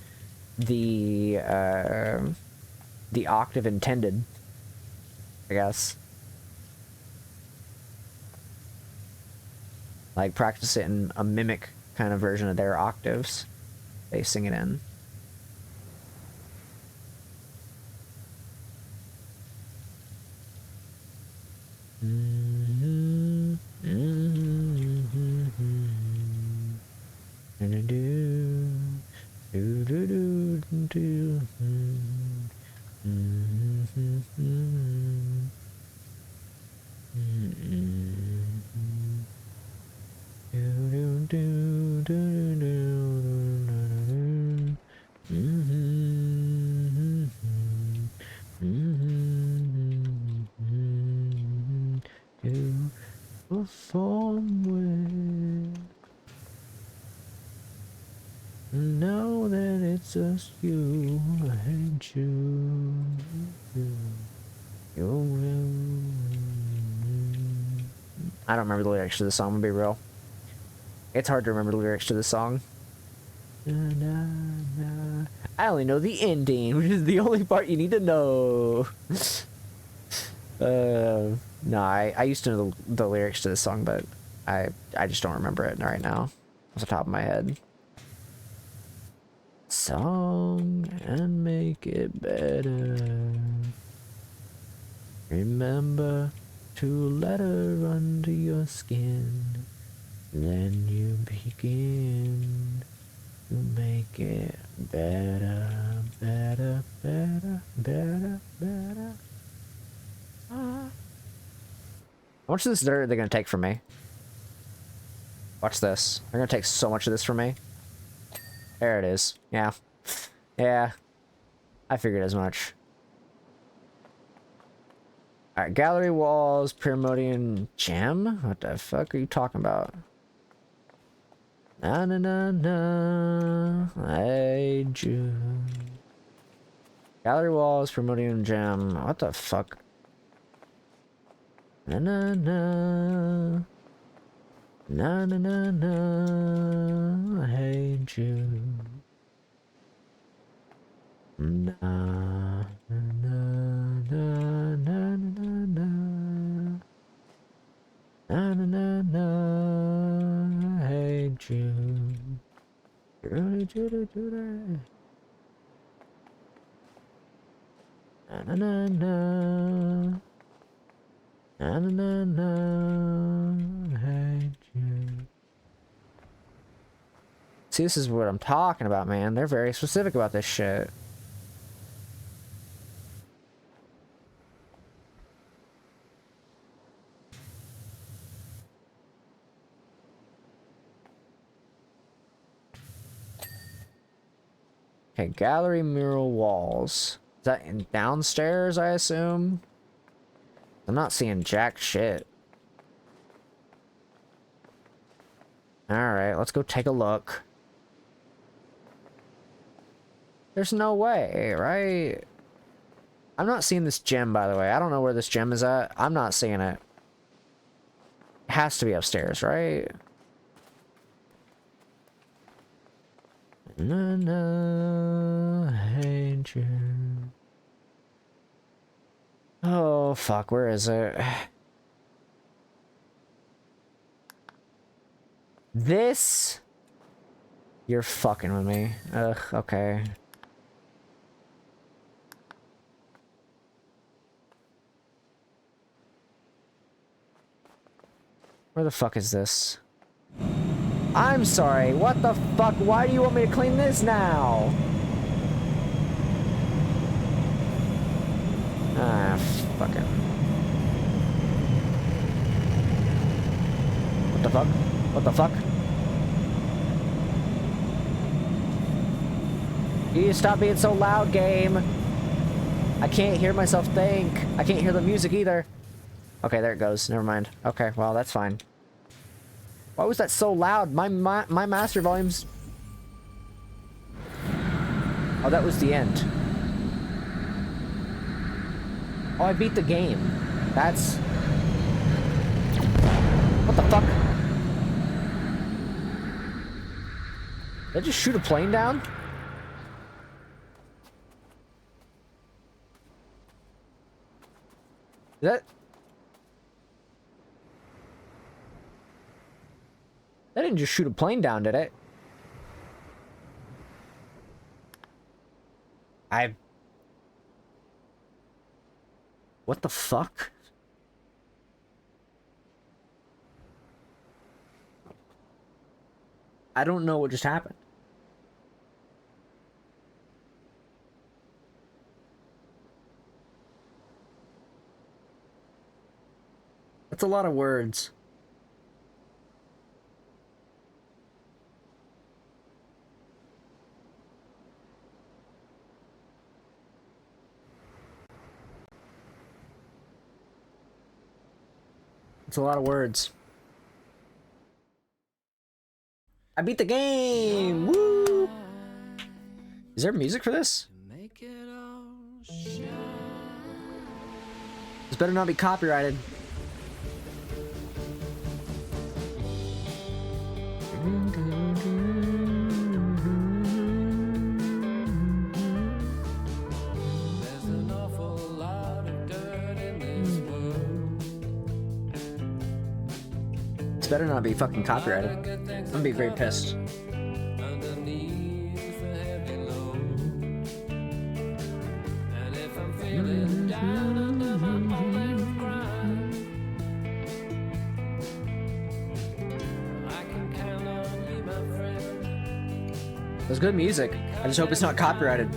the octave intended, I guess. Like, practice it in a mimic kind of version of their octaves they sing it in. To perform with. Know that it's just you. I hate you. I don't remember the lyrics to the song, I'm gonna be real. It's hard to remember the lyrics to the song. I only know the ending, which is the only part you need to know. No, I used to know the lyrics to this song, but I just don't remember it right now off the top of my head. Song and make it better. Remember to let her under your skin. Then you begin to make it better, better, better, better, better. How much of this dirt are they gonna take from me? Watch this. They're gonna take so much of this from me. There it is. Yeah. Yeah. I figured as much. Alright, gallery walls, Primordian gem? What the fuck are you talking about? Na na na na. Hey, June. Gallery walls, Primordian gem. What the fuck? Na na na. Na na na na. Hey, June. Na na na na na na. Na na na na. Hey, June. Judy, Judy, Judy. Na na na na. Na na na na. Hey, June. See, this is what I'm talking about, man. They're very specific about this shit. Okay, gallery mural walls. Is that in downstairs, I assume? I'm not seeing jack shit. Alright, let's go take a look. There's no way, right? I'm not seeing this gem, by the way. I don't know where this gem is at. I'm not seeing it. It has to be upstairs, right? Na na, hate you. fuck, where is it? This? You're fucking with me. Ugh, okay. Where the fuck is this? I'm sorry, what the fuck? Why do you want me to clean this now? Ah, fuck it. What the fuck? What the fuck? You stop being so loud, game. I can't hear myself think. I can't hear the music either. Okay, there it goes. Never mind. Okay, well, that's fine. Why was that so loud? My master volumes... Oh, that was the end. Oh, I beat the game. That's... What the fuck? Did I just shoot a plane down? That didn't just shoot a plane down, did it? What the fuck? I don't know what just happened. That's a lot of words. It's a lot of words. I beat the game! Woo! Is there music for this? This better not be copyrighted. This better not be fucking copyrighted. I'm gonna be very pissed. It was good music. I just hope it's not copyrighted.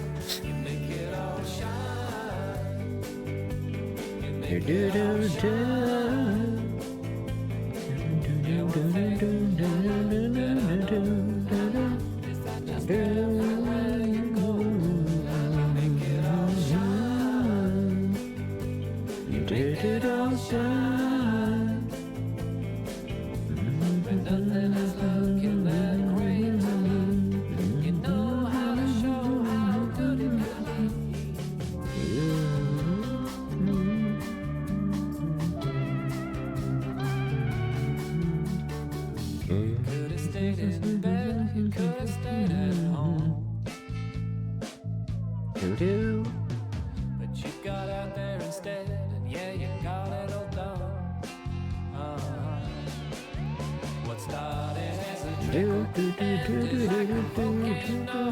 But you got out there instead, and yeah, you got it all done. What started as a dream ended like a volcano.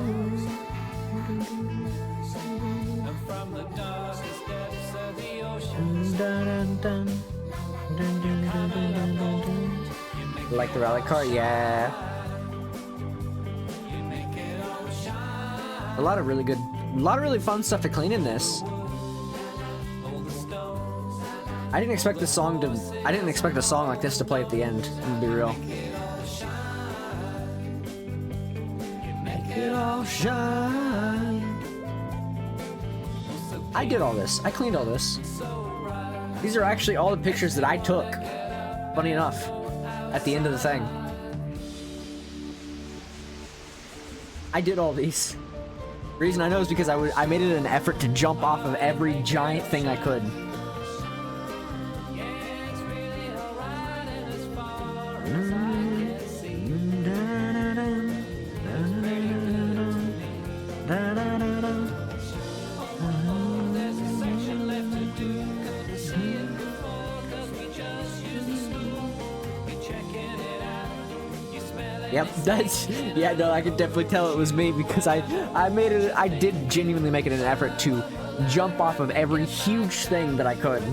And from the darkest depths of the ocean, Like the rally car? Yeah. A lot of really fun stuff to clean in this. I didn't expect a song like this to play at the end. I'm gonna be real. Make it all shine. I did all this. I cleaned all this. These are actually all the pictures that I took. Funny enough, at the end of the thing. I did all these. The reason I know is because I made it an effort to jump off of every giant thing I could. Yep, that's yeah. No, I could definitely tell it was me because I made it. I did genuinely make it an effort to jump off of every huge thing that I could.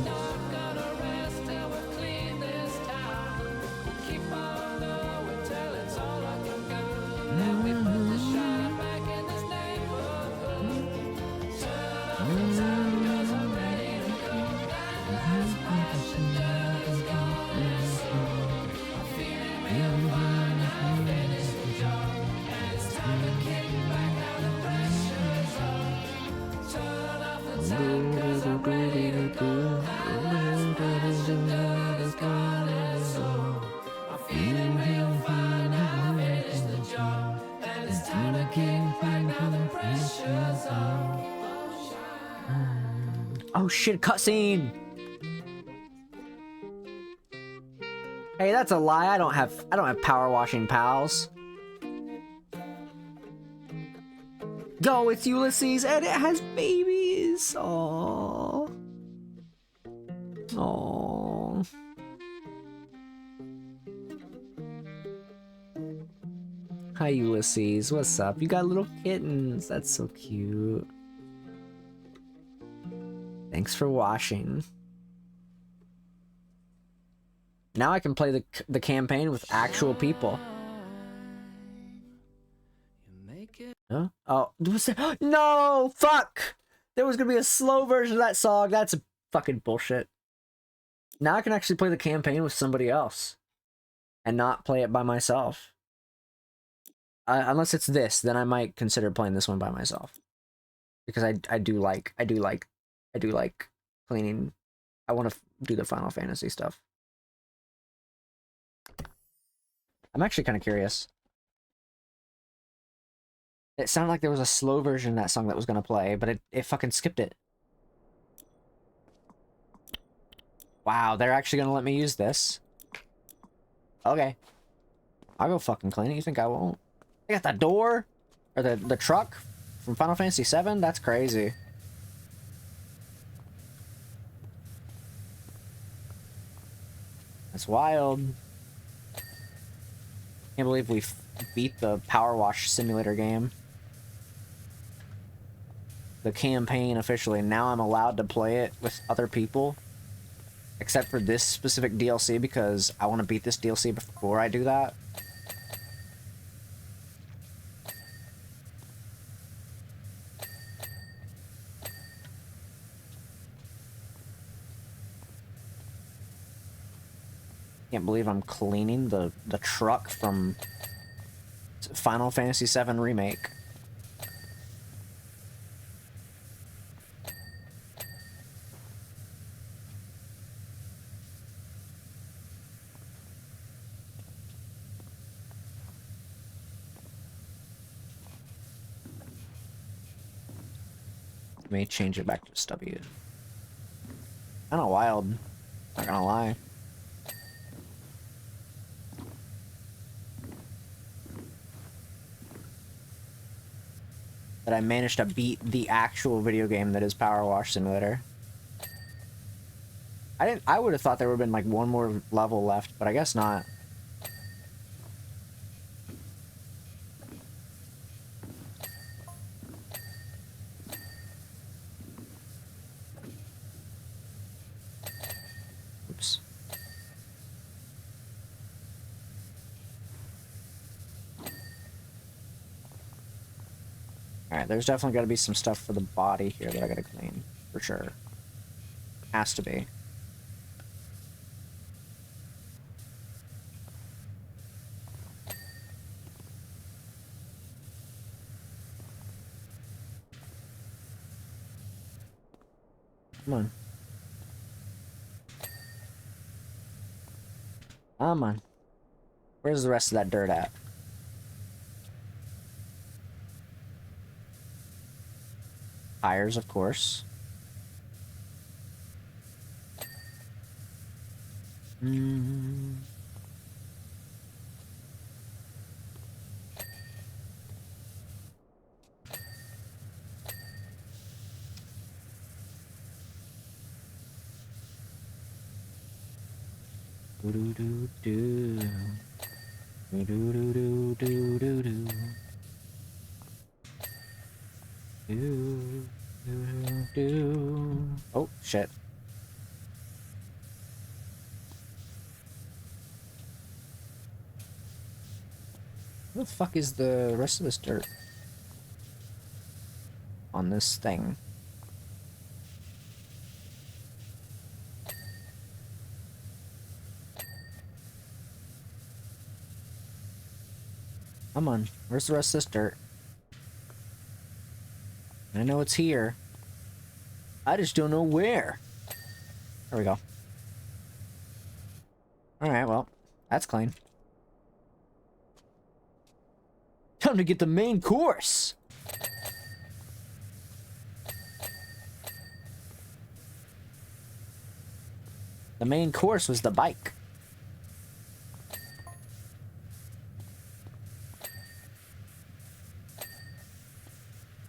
Oh shit, cutscene! Hey, that's a lie. I don't have power washing pals. Go, it's Ulysses, and it has babies. Aww. Aww. Hi, Ulysses. What's up? You got little kittens. That's so cute. Thanks for washing. Now I can play the campaign with actual people. Huh? Oh, was there? No! Fuck! There was gonna be a slow version of that song. That's fucking bullshit. Now I can actually play the campaign with somebody else. And not play it by myself. Unless it's this, then I might consider playing this one by myself. Because I do like cleaning. I want to do the Final Fantasy stuff. I'm actually kind of curious. It sounded like there was a slow version of that song that was going to play, but it fucking skipped it. Wow, they're actually going to let me use this. Okay. I'll go fucking clean it. You think I won't? I got the door? Or the truck from Final Fantasy VII? That's crazy. That's wild. Can't believe we beat the Powerwash Simulator game. The campaign officially. Now I'm allowed to play it with other people. Except for this specific DLC because I want to beat this DLC before I do that. Can't believe I'm cleaning the truck from Final Fantasy VII Remake. Let me change it back to SW. Kinda wild, not gonna lie. That I managed to beat the actual video game that is Powerwash Simulator. I would have thought there would have been like one more level left, but I guess not. Oops. Alright, there's definitely got to be some stuff for the body here that I gotta clean. For sure. Has to be. Come on. Come on. Where's the rest of that dirt at? Tires, of course. Do do do do. Do do do do do do do. Do do do. Oh shit. Where the fuck is the rest of this dirt on this thing? Come on, where's the rest of this dirt? I know it's here. I just don't know where. There we go. Alright, well, that's clean. Time to get the main course! The main course was the bike.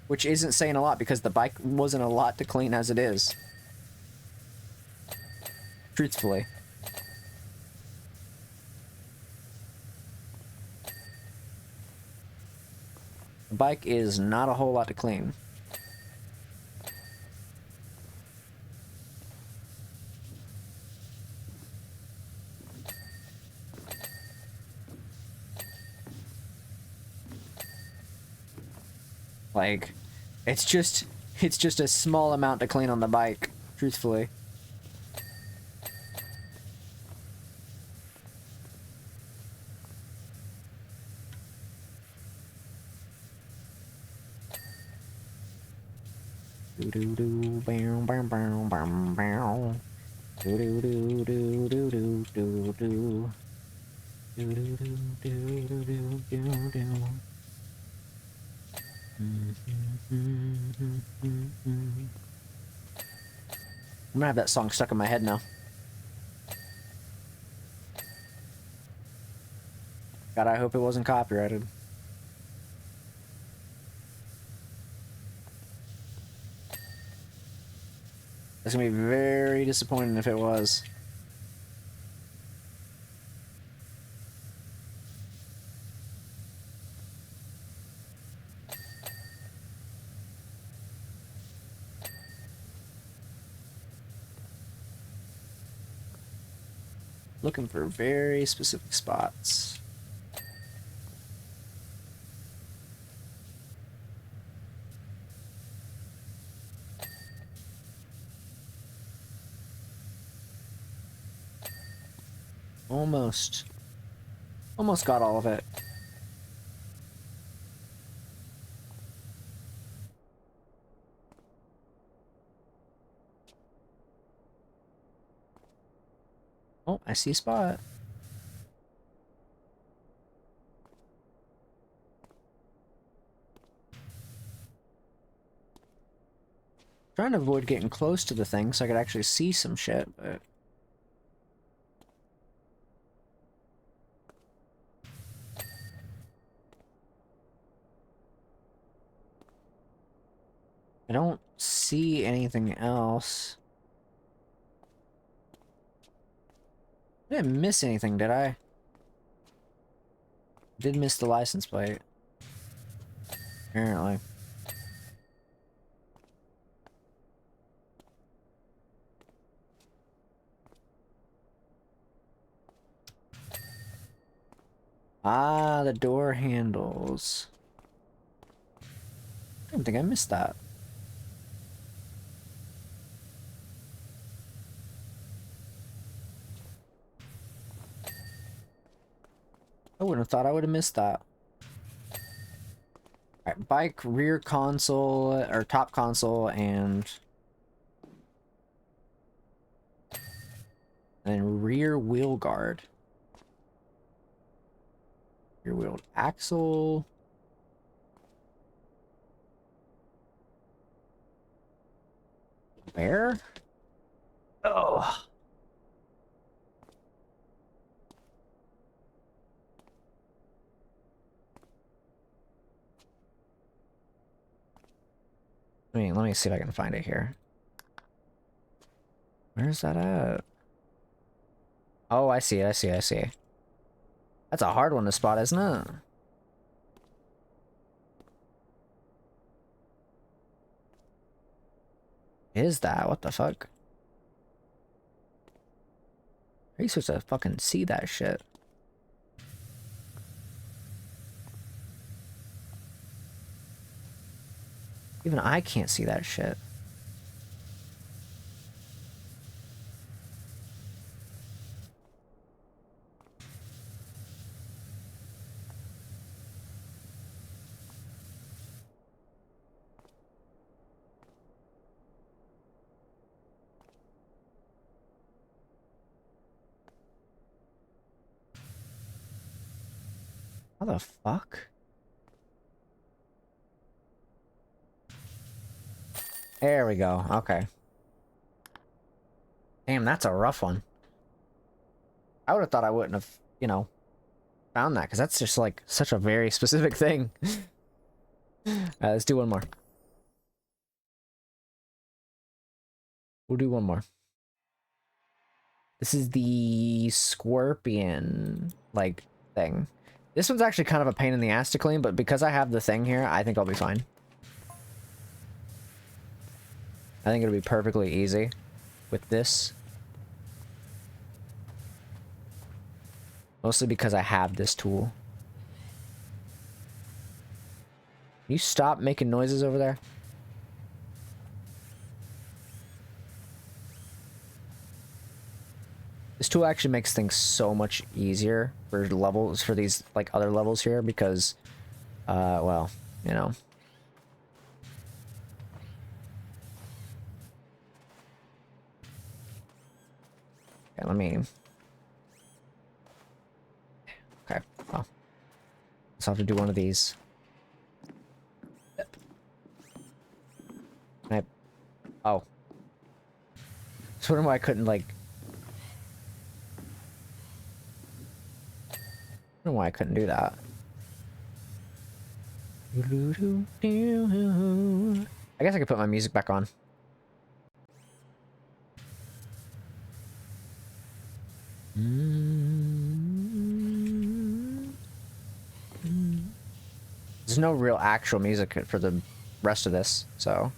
Which isn't saying a lot because the bike wasn't a lot to clean as it is. Truthfully. The bike is not a whole lot to clean. Like, it's just a small amount to clean on the bike, truthfully. Do do do bow bow bow bow bow. Do do do do do do do do. Do do do do do do do do. I'm gonna have that song stuck in my head now. God, I hope it wasn't copyrighted. That's gonna be very disappointing if it was. Looking for very specific spots. Almost got all of it. Oh, I see a spot. Trying to avoid getting close to the thing so I could actually see some shit, but... I don't see anything else. I didn't miss anything, did I? Did miss the license plate. Apparently. Ah, the door handles. I don't think I missed that. I wouldn't have thought I would have missed that. Alright, bike, rear console, or top console, and then rear wheel guard. Rear wheel axle. Where? Oh. Let me see if I can find it here. Where's that at? Oh, I see it, I see it, I see it. That's a hard one to spot, isn't it? Is that? What the fuck? Are you supposed to fucking see that shit? Even I can't see that shit. How the fuck? There we go. Okay. Damn, that's a rough one. I would have thought I wouldn't have, you know, found that, because that's just like such a very specific thing. Let's do one more. We'll do one more. This is the scorpion, like, thing. This one's actually kind of a pain in the ass to clean, but because I have the thing here, I think I'll be fine. I think it'll be perfectly easy with this. Mostly because I have this tool. Can you stop making noises over there? This tool actually makes things so much easier for levels, for these, like, other levels here, because, well, you know. Okay, let me... Okay, well. So I'll have to do one of these. Can I... Oh. So why I couldn't, like... I don't know why I couldn't do that. I guess I could put my music back on. There's no real actual music for the rest of this, so.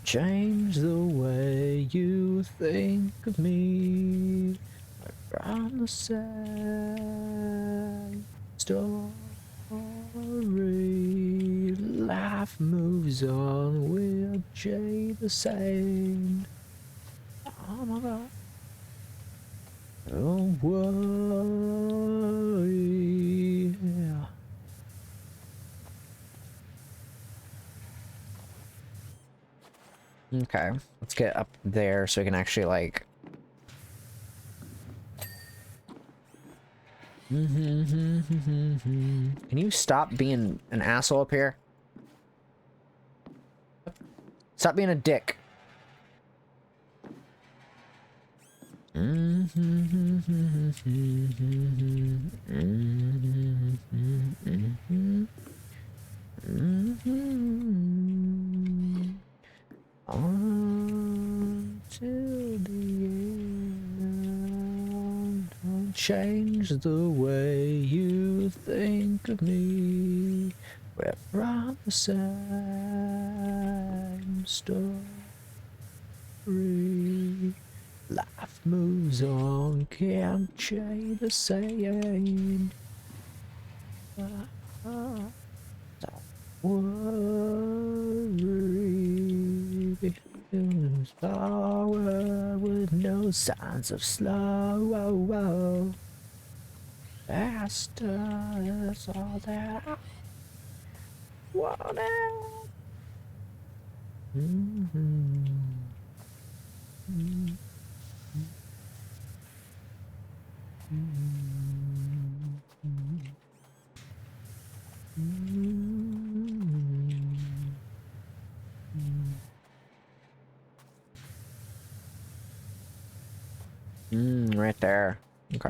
Change the way you think of me from the same story. Life moves on with Jay the same. Oh my god. Don't worry. Okay, let's get up there so we can actually, like... Can you stop being an asshole up here? Stop being a dick. Until the end, don't change the way you think of me. We're from the same story. Life moves on, can't change the same. Don't worry. Forward with no signs of slow. Faster is all that I wanted. Right there. Okay.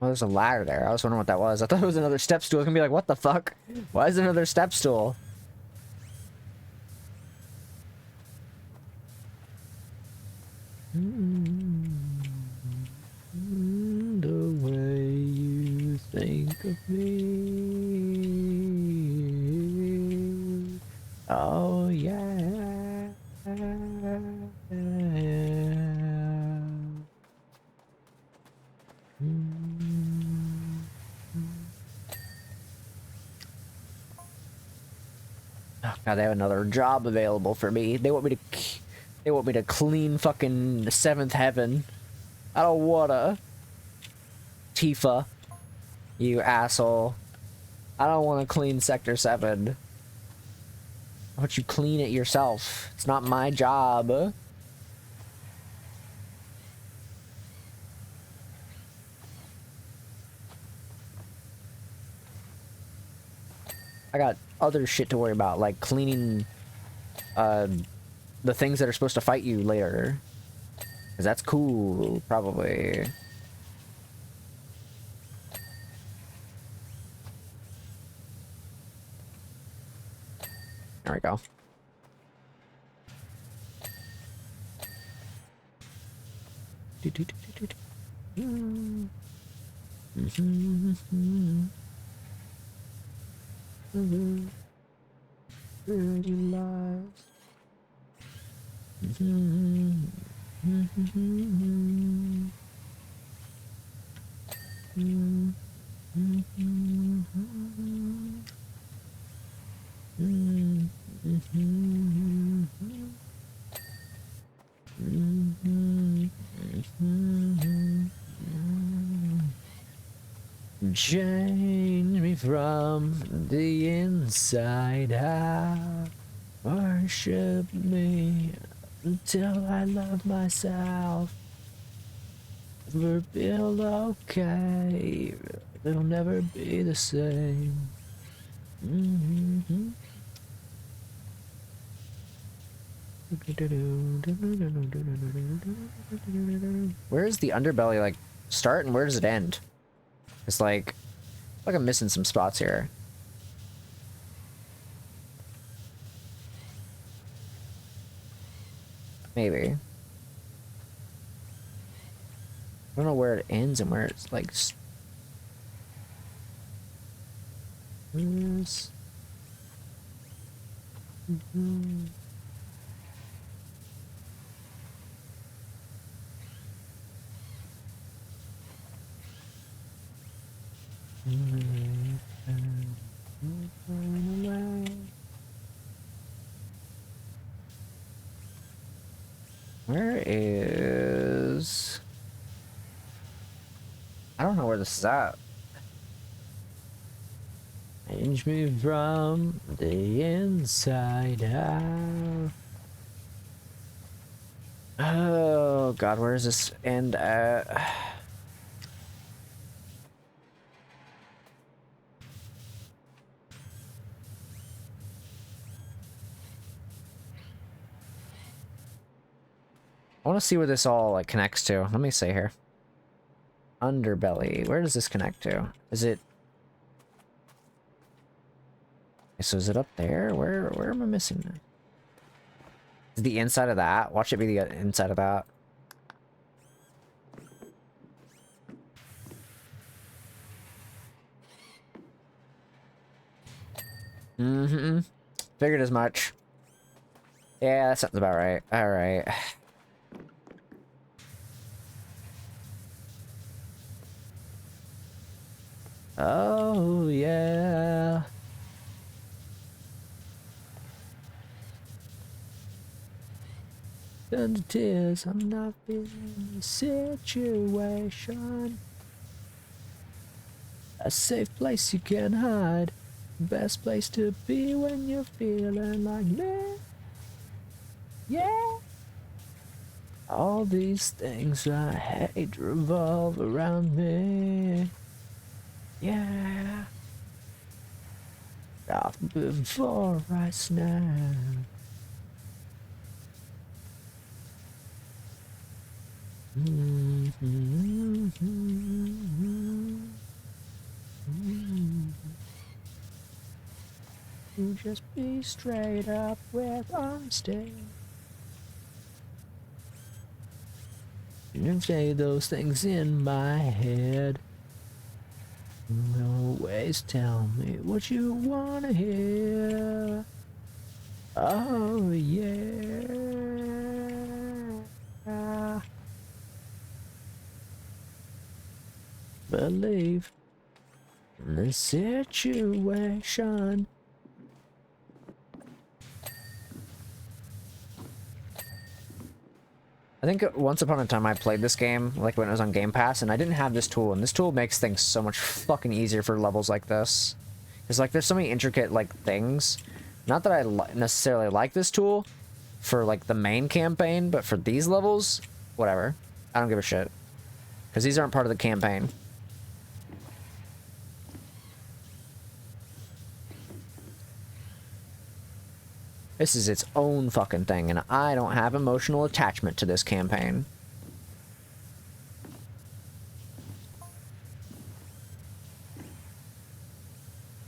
Oh, there's a ladder there. I was wondering what that was. I thought it was another step stool. I was gonna be like, what the fuck? Why is there another step stool? The way you think of me. Oh, yeah. Oh, God, they have another job available for me. They want me to clean fucking Seventh Heaven. I don't wanna. Tifa, you asshole. I don't want to clean Sector 7. Why don't you clean it yourself? It's not my job. I got other shit to worry about, like cleaning the things that are supposed to fight you later. Because that's cool, probably. There we go. Change me from the inside out. Worship me until I love myself. Never feel okay. It'll never be the same. Where does the underbelly like start and where does it end? It's like I'm missing some spots here. Maybe. I don't know where it ends and where it's like. Yes. Where is... I don't know where this is at. Change me from the inside out. Oh God, where is this end at? I want to see where this all like connects to. Let me see here. Underbelly. Where does this connect to? Is it? So is it up there? Where am I missing it? Is the inside of that? Watch it be the inside of that. Figured as much. Yeah, that sounds about right. All right. Oh, yeah. Turn to tears, I'm not feeling the situation. A safe place you can hide. Best place to be when you're feeling like that. Yeah. All these things I hate revolve around me. Yeah. Stop before I snap. You just be straight up with honesty. You say those things in my head. You always tell me what you wanna hear. Oh yeah. Believe in the situation. I think once upon a time I played this game, like when it was on Game Pass, and I didn't have this tool, and this tool makes things so much fucking easier for levels like this. It's like there's so many intricate, like, things. Not that I necessarily like this tool for, like, the main campaign, but for these levels, whatever. I don't give a shit. Because these aren't part of the campaign. This is its own fucking thing, and I don't have emotional attachment to this campaign.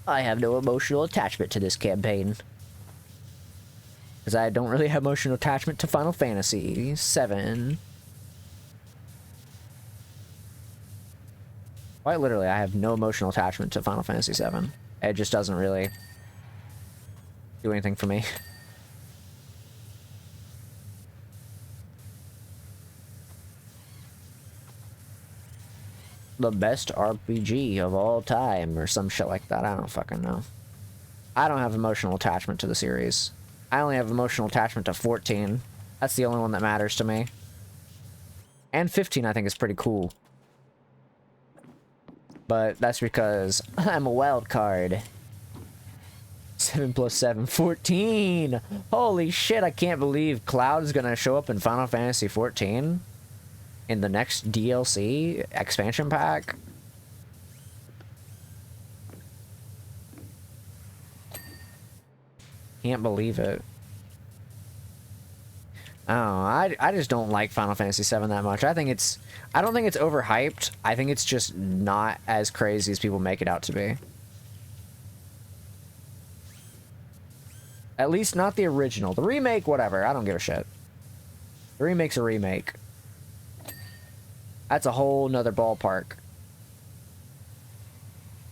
I have no emotional attachment to this campaign. Because I don't really have emotional attachment to Final Fantasy VII. Quite literally, I have no emotional attachment to Final Fantasy VII. It just doesn't really do anything for me. The best RPG of all time, or some shit like that. I don't fucking know. I don't have emotional attachment to the series. I only have emotional attachment to 14. That's the only one that matters to me. And 15 I think is pretty cool. But that's because I'm a wild card. 7 plus 7, 14! Holy shit, I can't believe Cloud is gonna show up in Final Fantasy 14 in the next DLC expansion pack. Can't believe it. I don't know, I just don't like Final Fantasy VII that much. I don't think it's overhyped. I think it's just not as crazy as people make it out to be. At least not the original. The remake, whatever. I don't give a shit. The remake's a remake. That's a whole nother ballpark.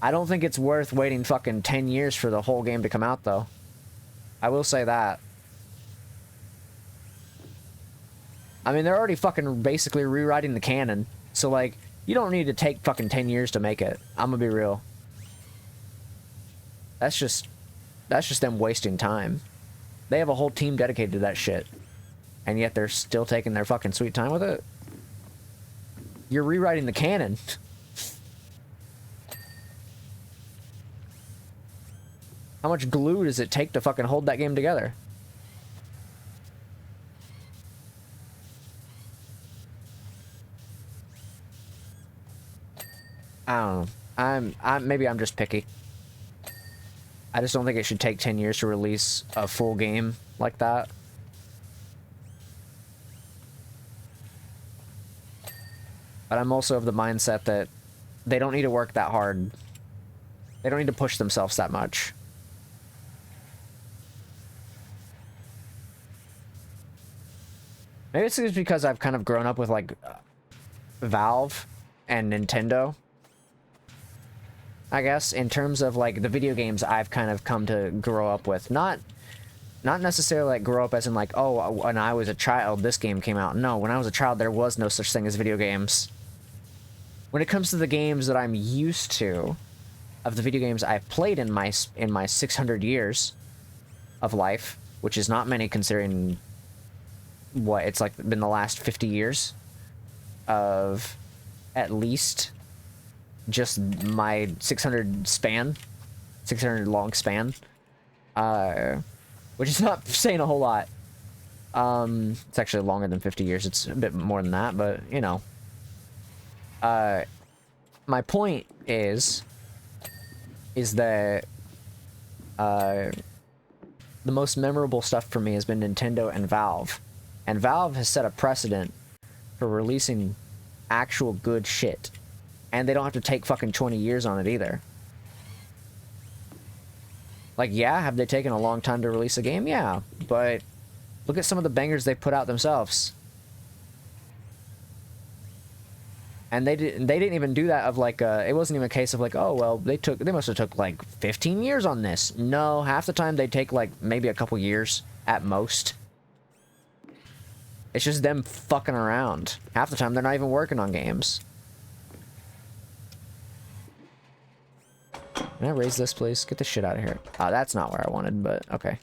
I don't think it's worth waiting fucking 10 years for the whole game to come out, though. I will say that. I mean, they're already fucking basically rewriting the canon. So, like, you don't need to take fucking 10 years to make it. I'm gonna be real. That's just them wasting time. They have a whole team dedicated to that shit. And yet they're still taking their fucking sweet time with it. You're rewriting the canon. How much glue does it take to fucking hold that game together? I don't know. Maybe I'm just picky. I just don't think it should take 10 years to release a full game like that. But I'm also of the mindset that they don't need to work that hard. They don't need to push themselves that much. Maybe it's just because I've kind of grown up with, like, Valve and Nintendo. I guess, in terms of, like, the video games I've kind of come to grow up with. Not necessarily, like, grow up as in, like, oh, when I was a child, this game came out. No, when I was a child, there was no such thing as video games. When it comes to the games that I'm used to, of the video games I've played in my 600 years of life, which is not many considering what it's like been the last 50 years of at least just my 600 long span, which is not saying a whole lot. It's actually longer than 50 years. It's a bit more than that, but you know. My point is that the most memorable stuff for me has been Nintendo and Valve. And Valve has set a precedent for releasing actual good shit. And they don't have to take fucking 20 years on it either. Like, yeah, have they taken a long time to release a game? Yeah, but look at some of the bangers they put out themselves. And they didn't even do that of like, it wasn't even a case of like, oh, well, they must have took like 15 years on this. No, half the time they take like maybe a couple years at most. It's just them fucking around. Half the time they're not even working on games. Can I raise this, please? Get the shit out of here. Oh, that's not where I wanted, but okay.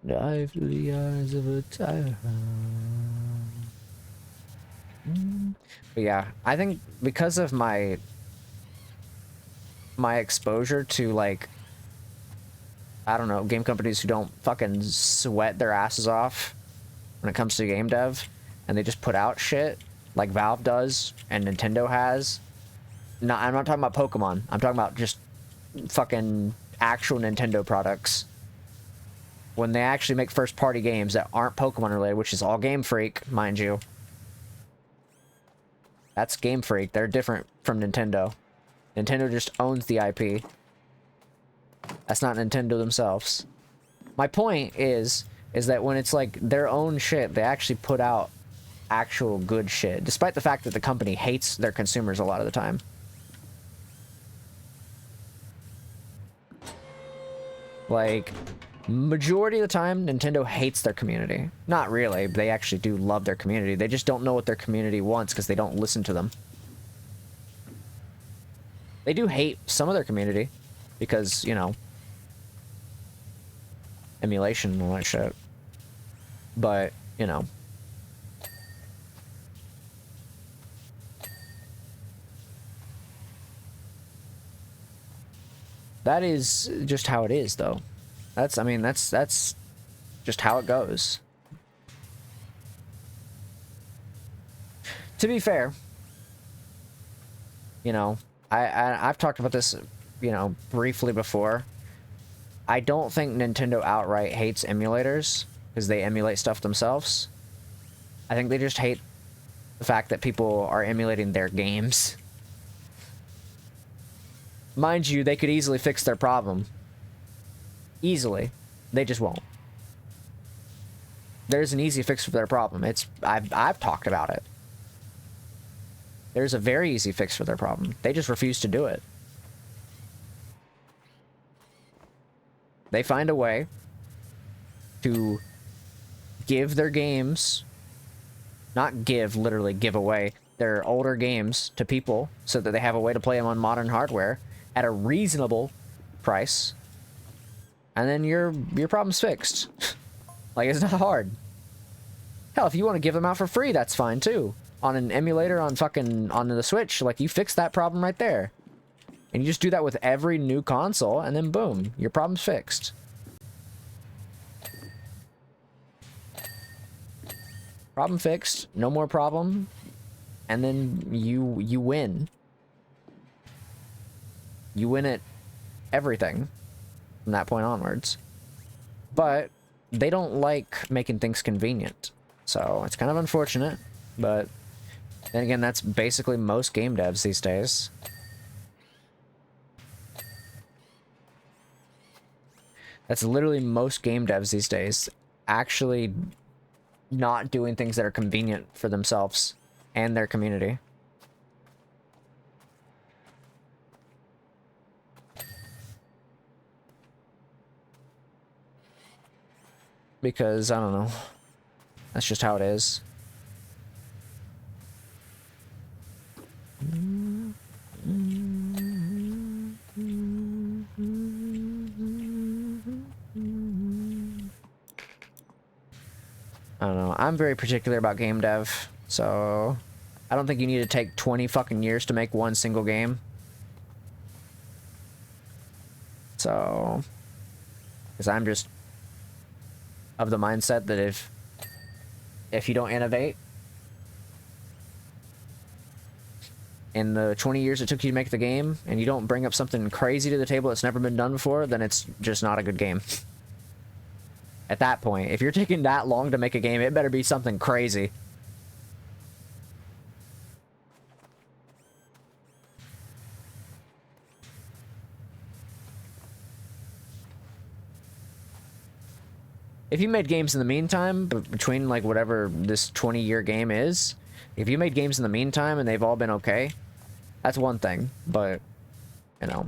Dive through the eyes of a tyrant. But yeah, I think because of my exposure to, like, I don't know, game companies who don't fucking sweat their asses off when it comes to game dev, and they just put out shit like Valve does and Nintendo has. No, I'm not talking about Pokemon. I'm talking about just fucking actual Nintendo products. When they actually make first-party games that aren't Pokemon related, which is all Game Freak, mind you. That's Game Freak. They're different from Nintendo. Nintendo just owns the IP. That's not Nintendo themselves. My point is that when it's like their own shit, they actually put out actual good shit, despite the fact that the company hates their consumers a lot of the time. Like, majority of the time, Nintendo hates their community. Not really. They actually do love their community. They just don't know what their community wants because they don't listen to them. They do hate some of their community because, you know, emulation and all that shit. But, you know. That is just how it is, though. I mean, that's just how it goes. To be fair, you know, I've talked about this, you know, briefly before. I don't think Nintendo outright hates emulators because they emulate stuff themselves. I think they just hate the fact that people are emulating their games. Mind you, they could easily fix their problem. Easily. They just won't. There's an easy fix for their problem. I've talked about it. There's a very easy fix for their problem. They just refuse to do it. They find a way to give their games, not give, literally give away their older games to people so that they have a way to play them on modern hardware at a reasonable price. And then your problem's fixed. Like, it's not hard. Hell, if you want to give them out for free, that's fine too. On an emulator on the Switch, like, you fix that problem right there. And you just do that with every new console, and then boom, your problem's fixed. Problem fixed, no more problem, and then you win. You win at everything from that point onwards. But they don't like making things convenient. So it's kind of unfortunate, but then again, that's basically most game devs these days. That's literally most game devs these days, actually not doing things that are convenient for themselves and their community. because I don't know. That's just how it is. I don't know. I'm very particular about game dev, so I don't think you need to take 20 fucking years to make one single game. So, because I'm just of the mindset that if you don't innovate in the 20 years it took you to make the game, and you don't bring up something crazy to the table that's never been done before, then it's just not a good game. At that point, if you're taking that long to make a game, it better be something crazy. If you made games in the meantime, between like whatever this 20-year game is, if you made games in the meantime and they've all been okay, that's one thing, but, you know.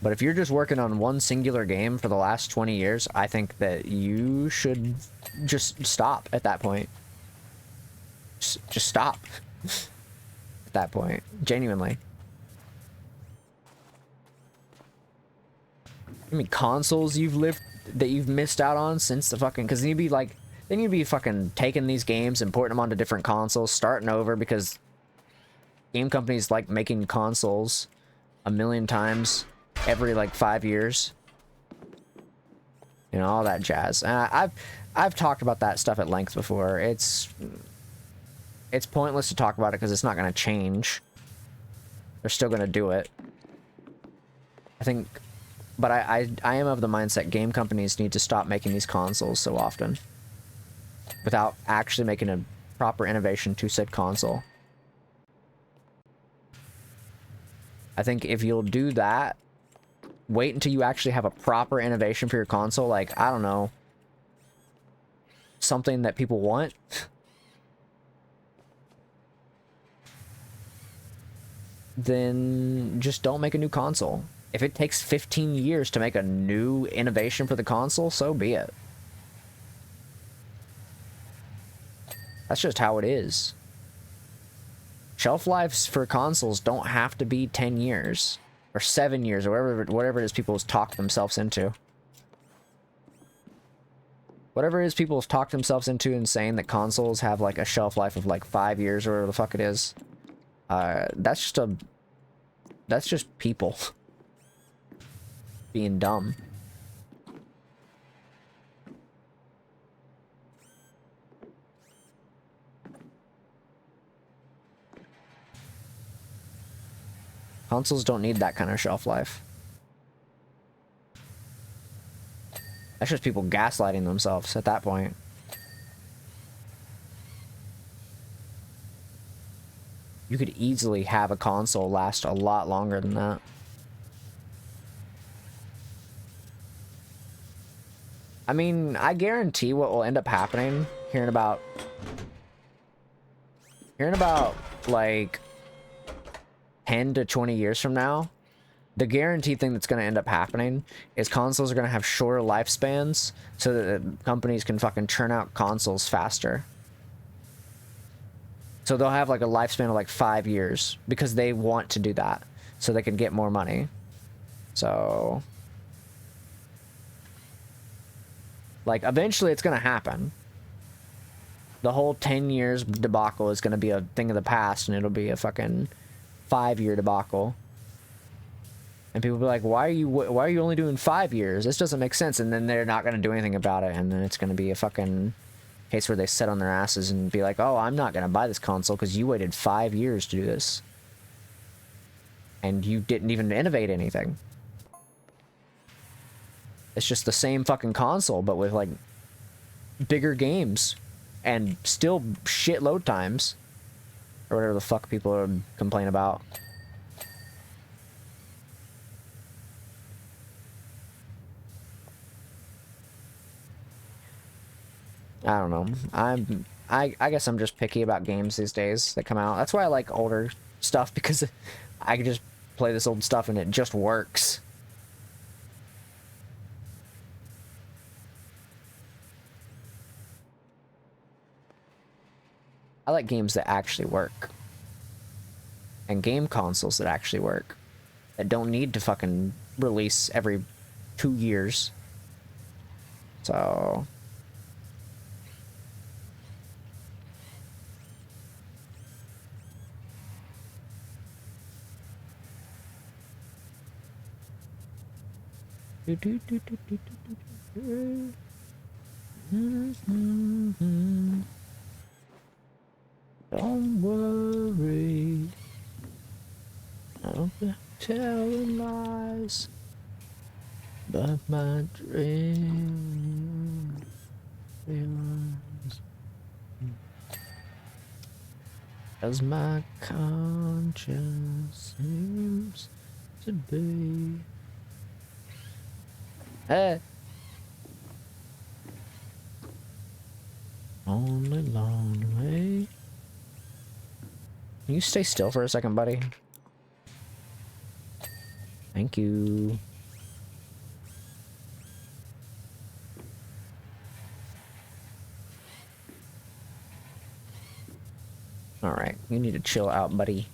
But if you're just working on one singular game for the last 20 years, I think that you should just stop at that point. Just stop. At that point. Genuinely. I mean, consoles that you've missed out on since the fucking... Because then you'd be fucking taking these games and porting them onto different consoles, starting over, because game companies like making consoles a million times every like 5 years, you know, all that jazz. And I've talked about that stuff at length before. It's pointless to talk about it because it's not going to change. They're still going to do it, I think. But I am of the mindset game companies need to stop making these consoles so often without actually making a proper innovation to said console. I think if you'll do that, wait until you actually have a proper innovation for your console, like, I don't know, something that people want. Then just don't make a new console. If it takes 15 years to make a new innovation for the console, so be it. That's just how it is. Shelf lives for consoles don't have to be 10 years. Or 7 years, or whatever it is people talk themselves into. Whatever it is people have talked themselves into in saying that consoles have like a shelf life of like 5 years or whatever the fuck it is. That's just people being dumb. Consoles don't need that kind of shelf life. That's just people gaslighting themselves at that point. You could easily have a console last a lot longer than that. I mean, I guarantee what will end up happening, hearing about like 10 to 20 years from now, the guaranteed thing that's going to end up happening is consoles are going to have shorter lifespans so that companies can fucking churn out consoles faster. So they'll have like a lifespan of like 5 years because they want to do that so they can get more money. So like eventually it's going to happen. The whole 10 years debacle is going to be a thing of the past, and it'll be a fucking 5-year debacle. And people will be like, why are you only doing 5 years? This doesn't make sense. And then they're not going to do anything about it, and then it's going to be a fucking case where they sit on their asses and be like, oh, I'm not going to buy this console because you waited 5 years to do this. And you didn't even innovate anything. It's just the same fucking console, but with like bigger games and still shit load times, or whatever the fuck people are complaining about. I don't know. I guess I'm just picky about games these days that come out. That's why I like older stuff, because I can just play this old stuff and it just works. I like games that actually work. And game consoles that actually work. That don't need to fucking release every 2 years. So... Don't worry. I don't be telling lies. But my dream realize. As my conscience seems to be. Hey! Only lonely way. Can you stay still for a second, buddy? Thank you. Alright, you need to chill out, buddy.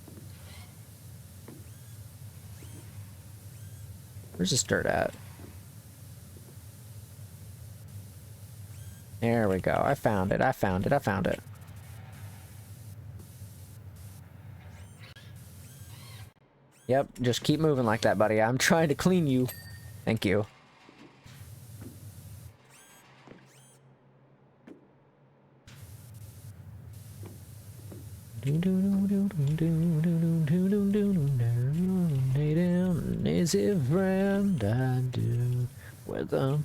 Where's this dirt at? There we go. I found it. I found it. I found it. Yep, just keep moving like that, buddy. I'm trying to clean you. Thank you. Lay down, lazy friend, I do. With them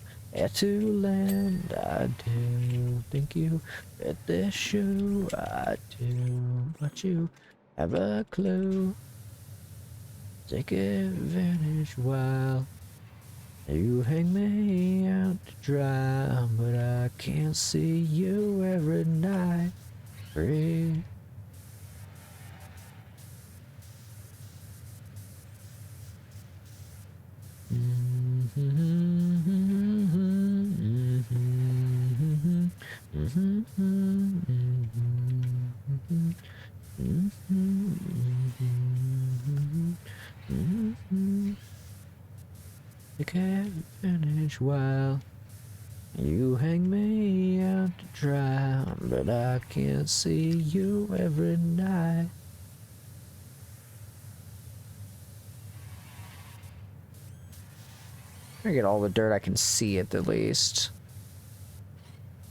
to land, I do. Think you fit this shoe, I do. But you have a clue. Take advantage while you hang me out to dry. But I can't see you every night. Free. Take advantage while you hang me out to dry, but I can't see you every night. I get all the dirt I can see at the least.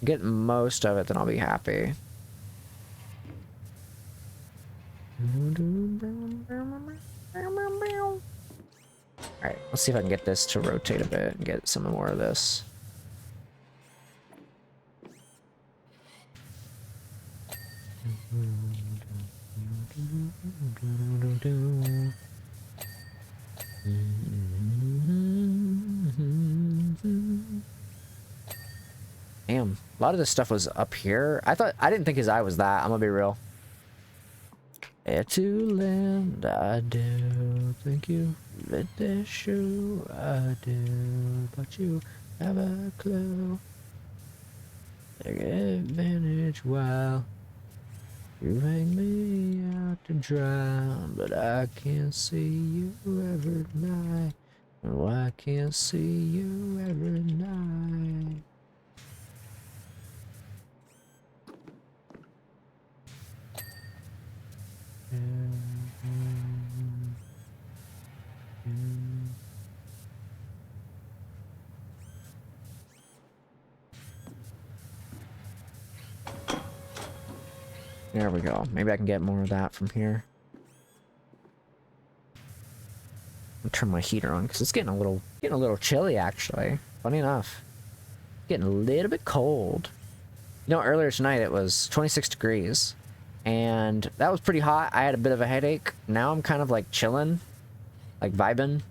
Get most of it, then I'll be happy. Alright, let's see if I can get this to rotate a bit and get some more of this. Damn, a lot of this stuff was up here. I didn't think his eye was that. I'm gonna be real. To land, I do. Think you fit this shoe, I do. But you have a clue. Take advantage while you hang me out to dry, but I can't see you every night. No, I can't see you every night. There we go. Maybe I can get more of that from here. I'll turn my heater on because it's getting a little chilly actually. Funny enough. Getting a little bit cold. You know, earlier tonight it was 26 degrees. And that was pretty hot. I had a bit of a headache. Now I'm kind of like chilling. Like vibing.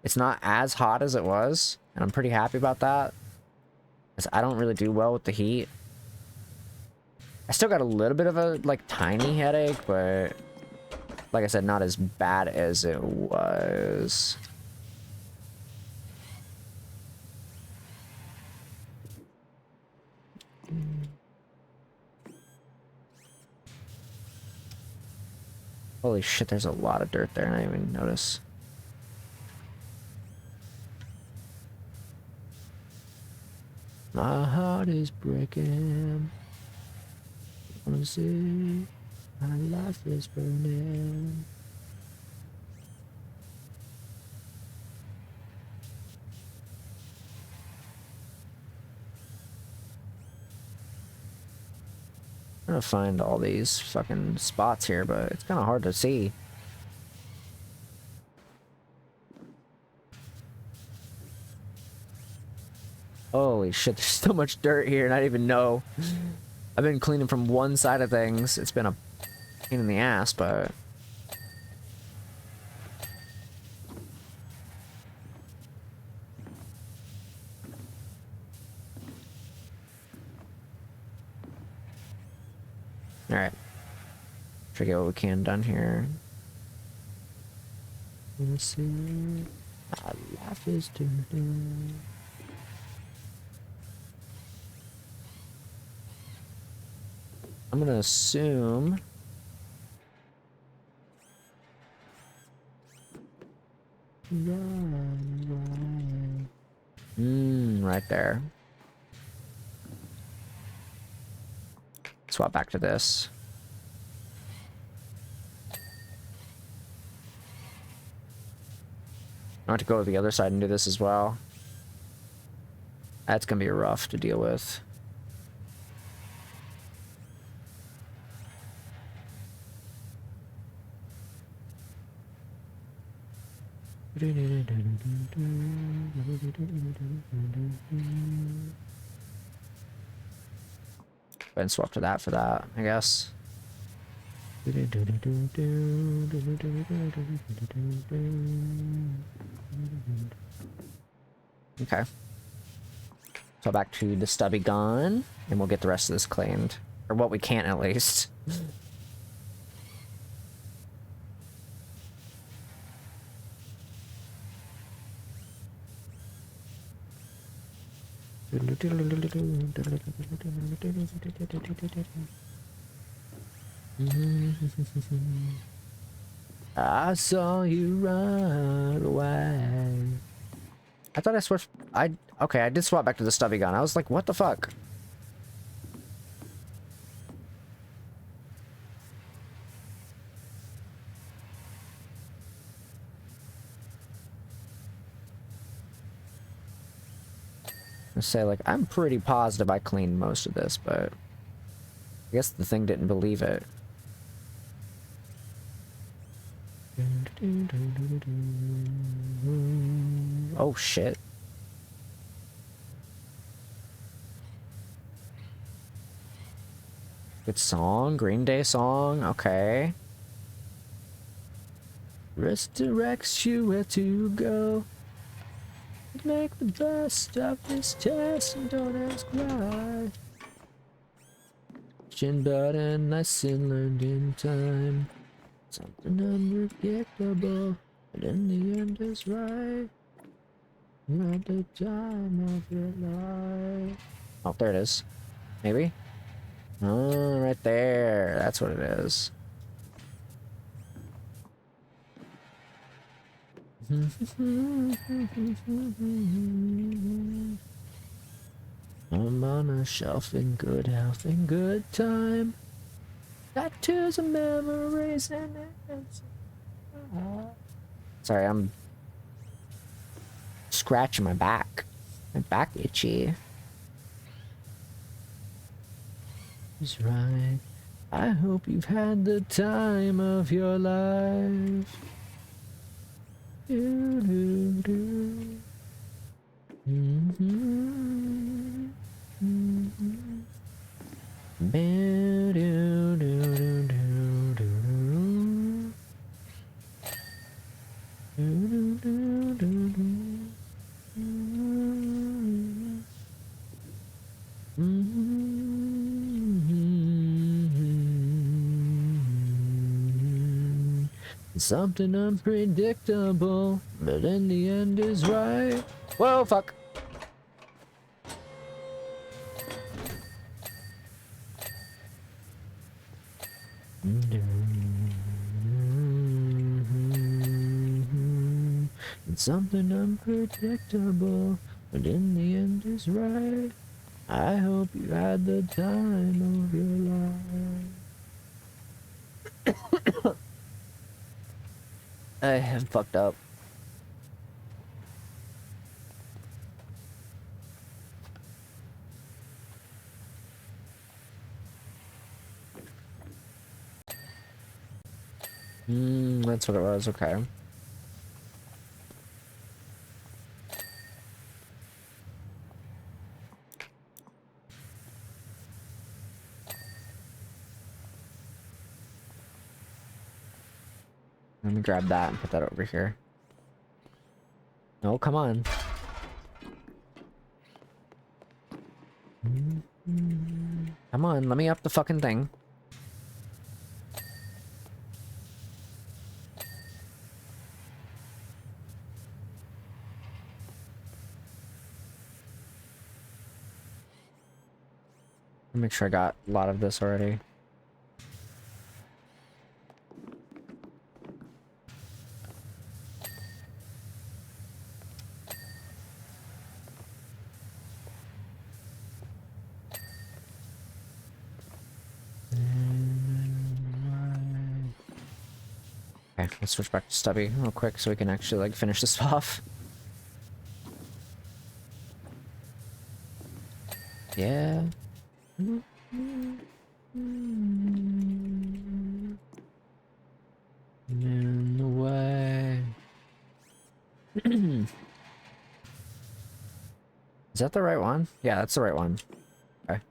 It's not as hot as it was. And I'm pretty happy about that. Because I don't really do well with the heat. I still got a little bit of a, like, tiny headache, but like I said, not as bad as it was. Holy shit, there's a lot of dirt there and I didn't even notice. My heart is breaking. Wanna see my life is burning. I'm gonna find all these fucking spots here, but it's kind of hard to see. Holy shit, there's so much dirt here and I didn't even know. I've been cleaning from one side of things. It's been a pain in the ass, but... Alright. Try to get what we can done here. Let's see. My life is turning. I'm gonna assume... right there. Swap back to this. I want to go to the other side and do this as well. That's gonna be rough to deal with. Go ahead and swap to that for that, I guess. Okay. So back to the stubby gun, and we'll get the rest of this cleaned. Or what we can, at least. I saw you run away. I thought I switched. Okay, I did swap back to the stubby gun. I was like, what the fuck? I say, like, I'm pretty positive I cleaned most of this, but I guess the thing didn't believe it. Oh shit. Good song, Green Day song, okay. Rest directs you where to go. Make the best of this test and don't ask why. Chin button, lesson learned in time. Something unpredictable, but in the end is right. You're at the time of your life. Oh, there it is. Maybe? Oh, right there. That's what it is. I'm on a shelf in good health and good time. Tattoos and memories and it's... Sorry, I'm scratching my back. My back itchy. He's right. I hope you've had the time of your life. Do, do, do. Something unpredictable, but in the end is right. Whoa, fuck. It's something unpredictable, but in the end is right. I hope you had the time of your life. I have fucked up. That's what it was, okay. Let me grab that and put that over here. No, come on. Come on, let me up the fucking thing. Make sure I got a lot of this already. Okay, let's switch back to Stubby real quick so we can actually like finish this off. Yeah. In the way. Is that the right one? Yeah, that's the right one. Okay.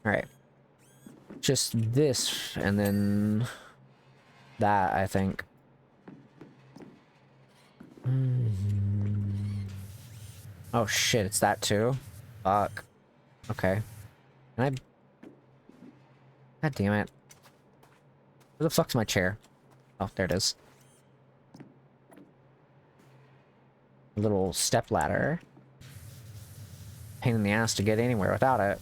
Alright. Just this, and then that, I think. Oh shit, it's that too? Fuck. Okay. Can I... God damn it. Where the fuck's my chair? Oh, there it is. A little step ladder. Pain in the ass to get anywhere without it.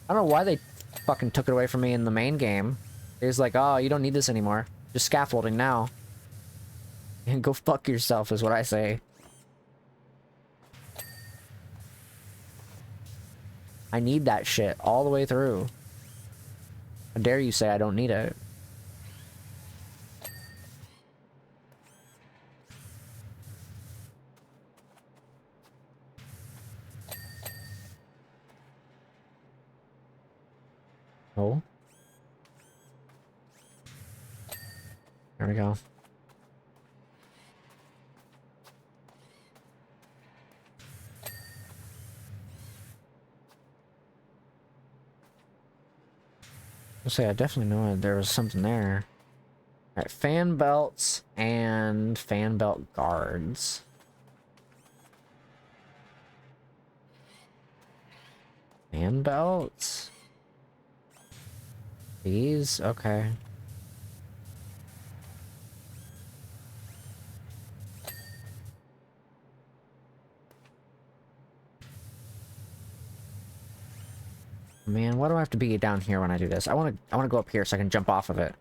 I don't know why they fucking took it away from me in the main game. It was like, oh, you don't need this anymore. Just scaffolding now. And go fuck yourself is what I say. I need that shit all the way through. How dare you say I don't need it? Oh. There we go. I'll say I definitely know there was something there. Alright, fan belts and fan belt guards. Fan belts? These? Okay. Man, why do I have to be down here when I do this? I wanna go up here so I can jump off of it.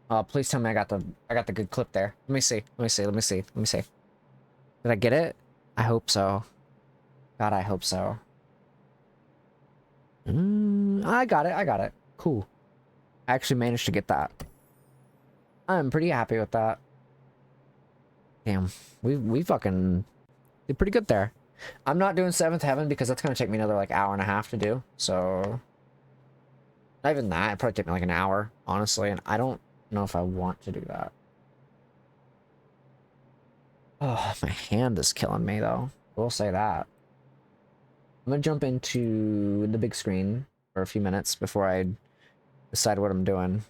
Oh, please tell me I got the good clip there. Let me see. Let me see. Let me see. Let me see. Did I get it? I hope so. God, I hope so. I got it. I got it. Cool. I actually managed to get that. I'm pretty happy with that. Damn, we fucking did pretty good there. I'm not doing Seventh Heaven because that's gonna take me another like hour and a half to do. So not even that. It'd probably take me like an hour, honestly, and I don't know if I want to do that. Oh, my hand is killing me though. We'll say that. I'm gonna jump into the big screen for a few minutes before I decide what I'm doing.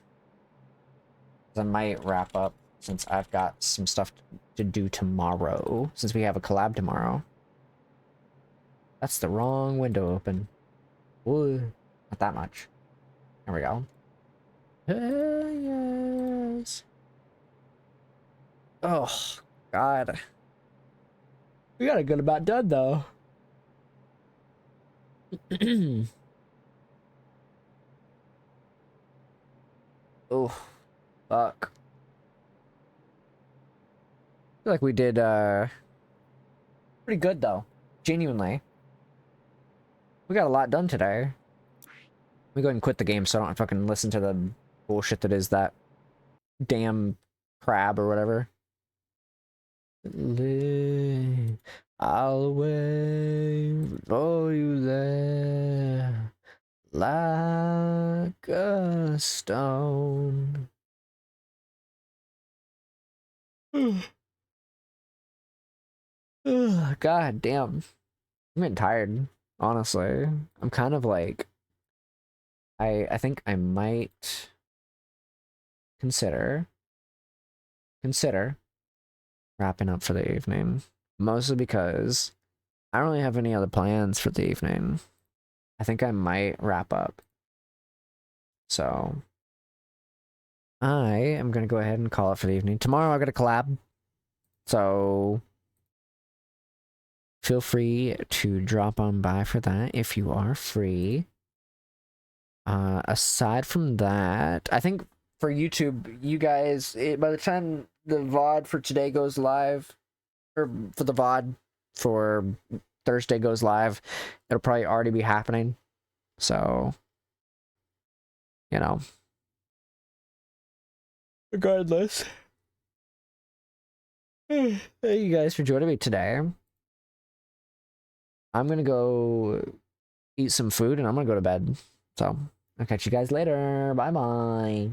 I might wrap up since I've got some stuff to do tomorrow, since we have a collab tomorrow. That's the wrong window open. Ooh, not that much. There we go. Yes. Oh, God. We got a good amount done, though. Oh, fuck. I feel like we did, pretty good, though. Genuinely. We got a lot done today. Let me go ahead and quit the game so I don't fucking listen to the bullshit that is that damn crab or whatever. I'll wait for you there like a stone. God damn. I'm getting tired, honestly. I'm kind of like I think I might consider wrapping up for the evening. Mostly because I don't really have any other plans for the evening. I think I might wrap up. So I am gonna go ahead and call it for the evening. Tomorrow I got a collab. So feel free to drop on by for that if you are free. Aside from that, I think for YouTube, you guys, by the time the VOD for today goes live, or for the VOD for Thursday goes live, it'll probably already be happening. So, you know, regardless. Thank you guys for joining me today. I'm gonna go eat some food and I'm gonna go to bed. So, I'll catch you guys later. Bye bye.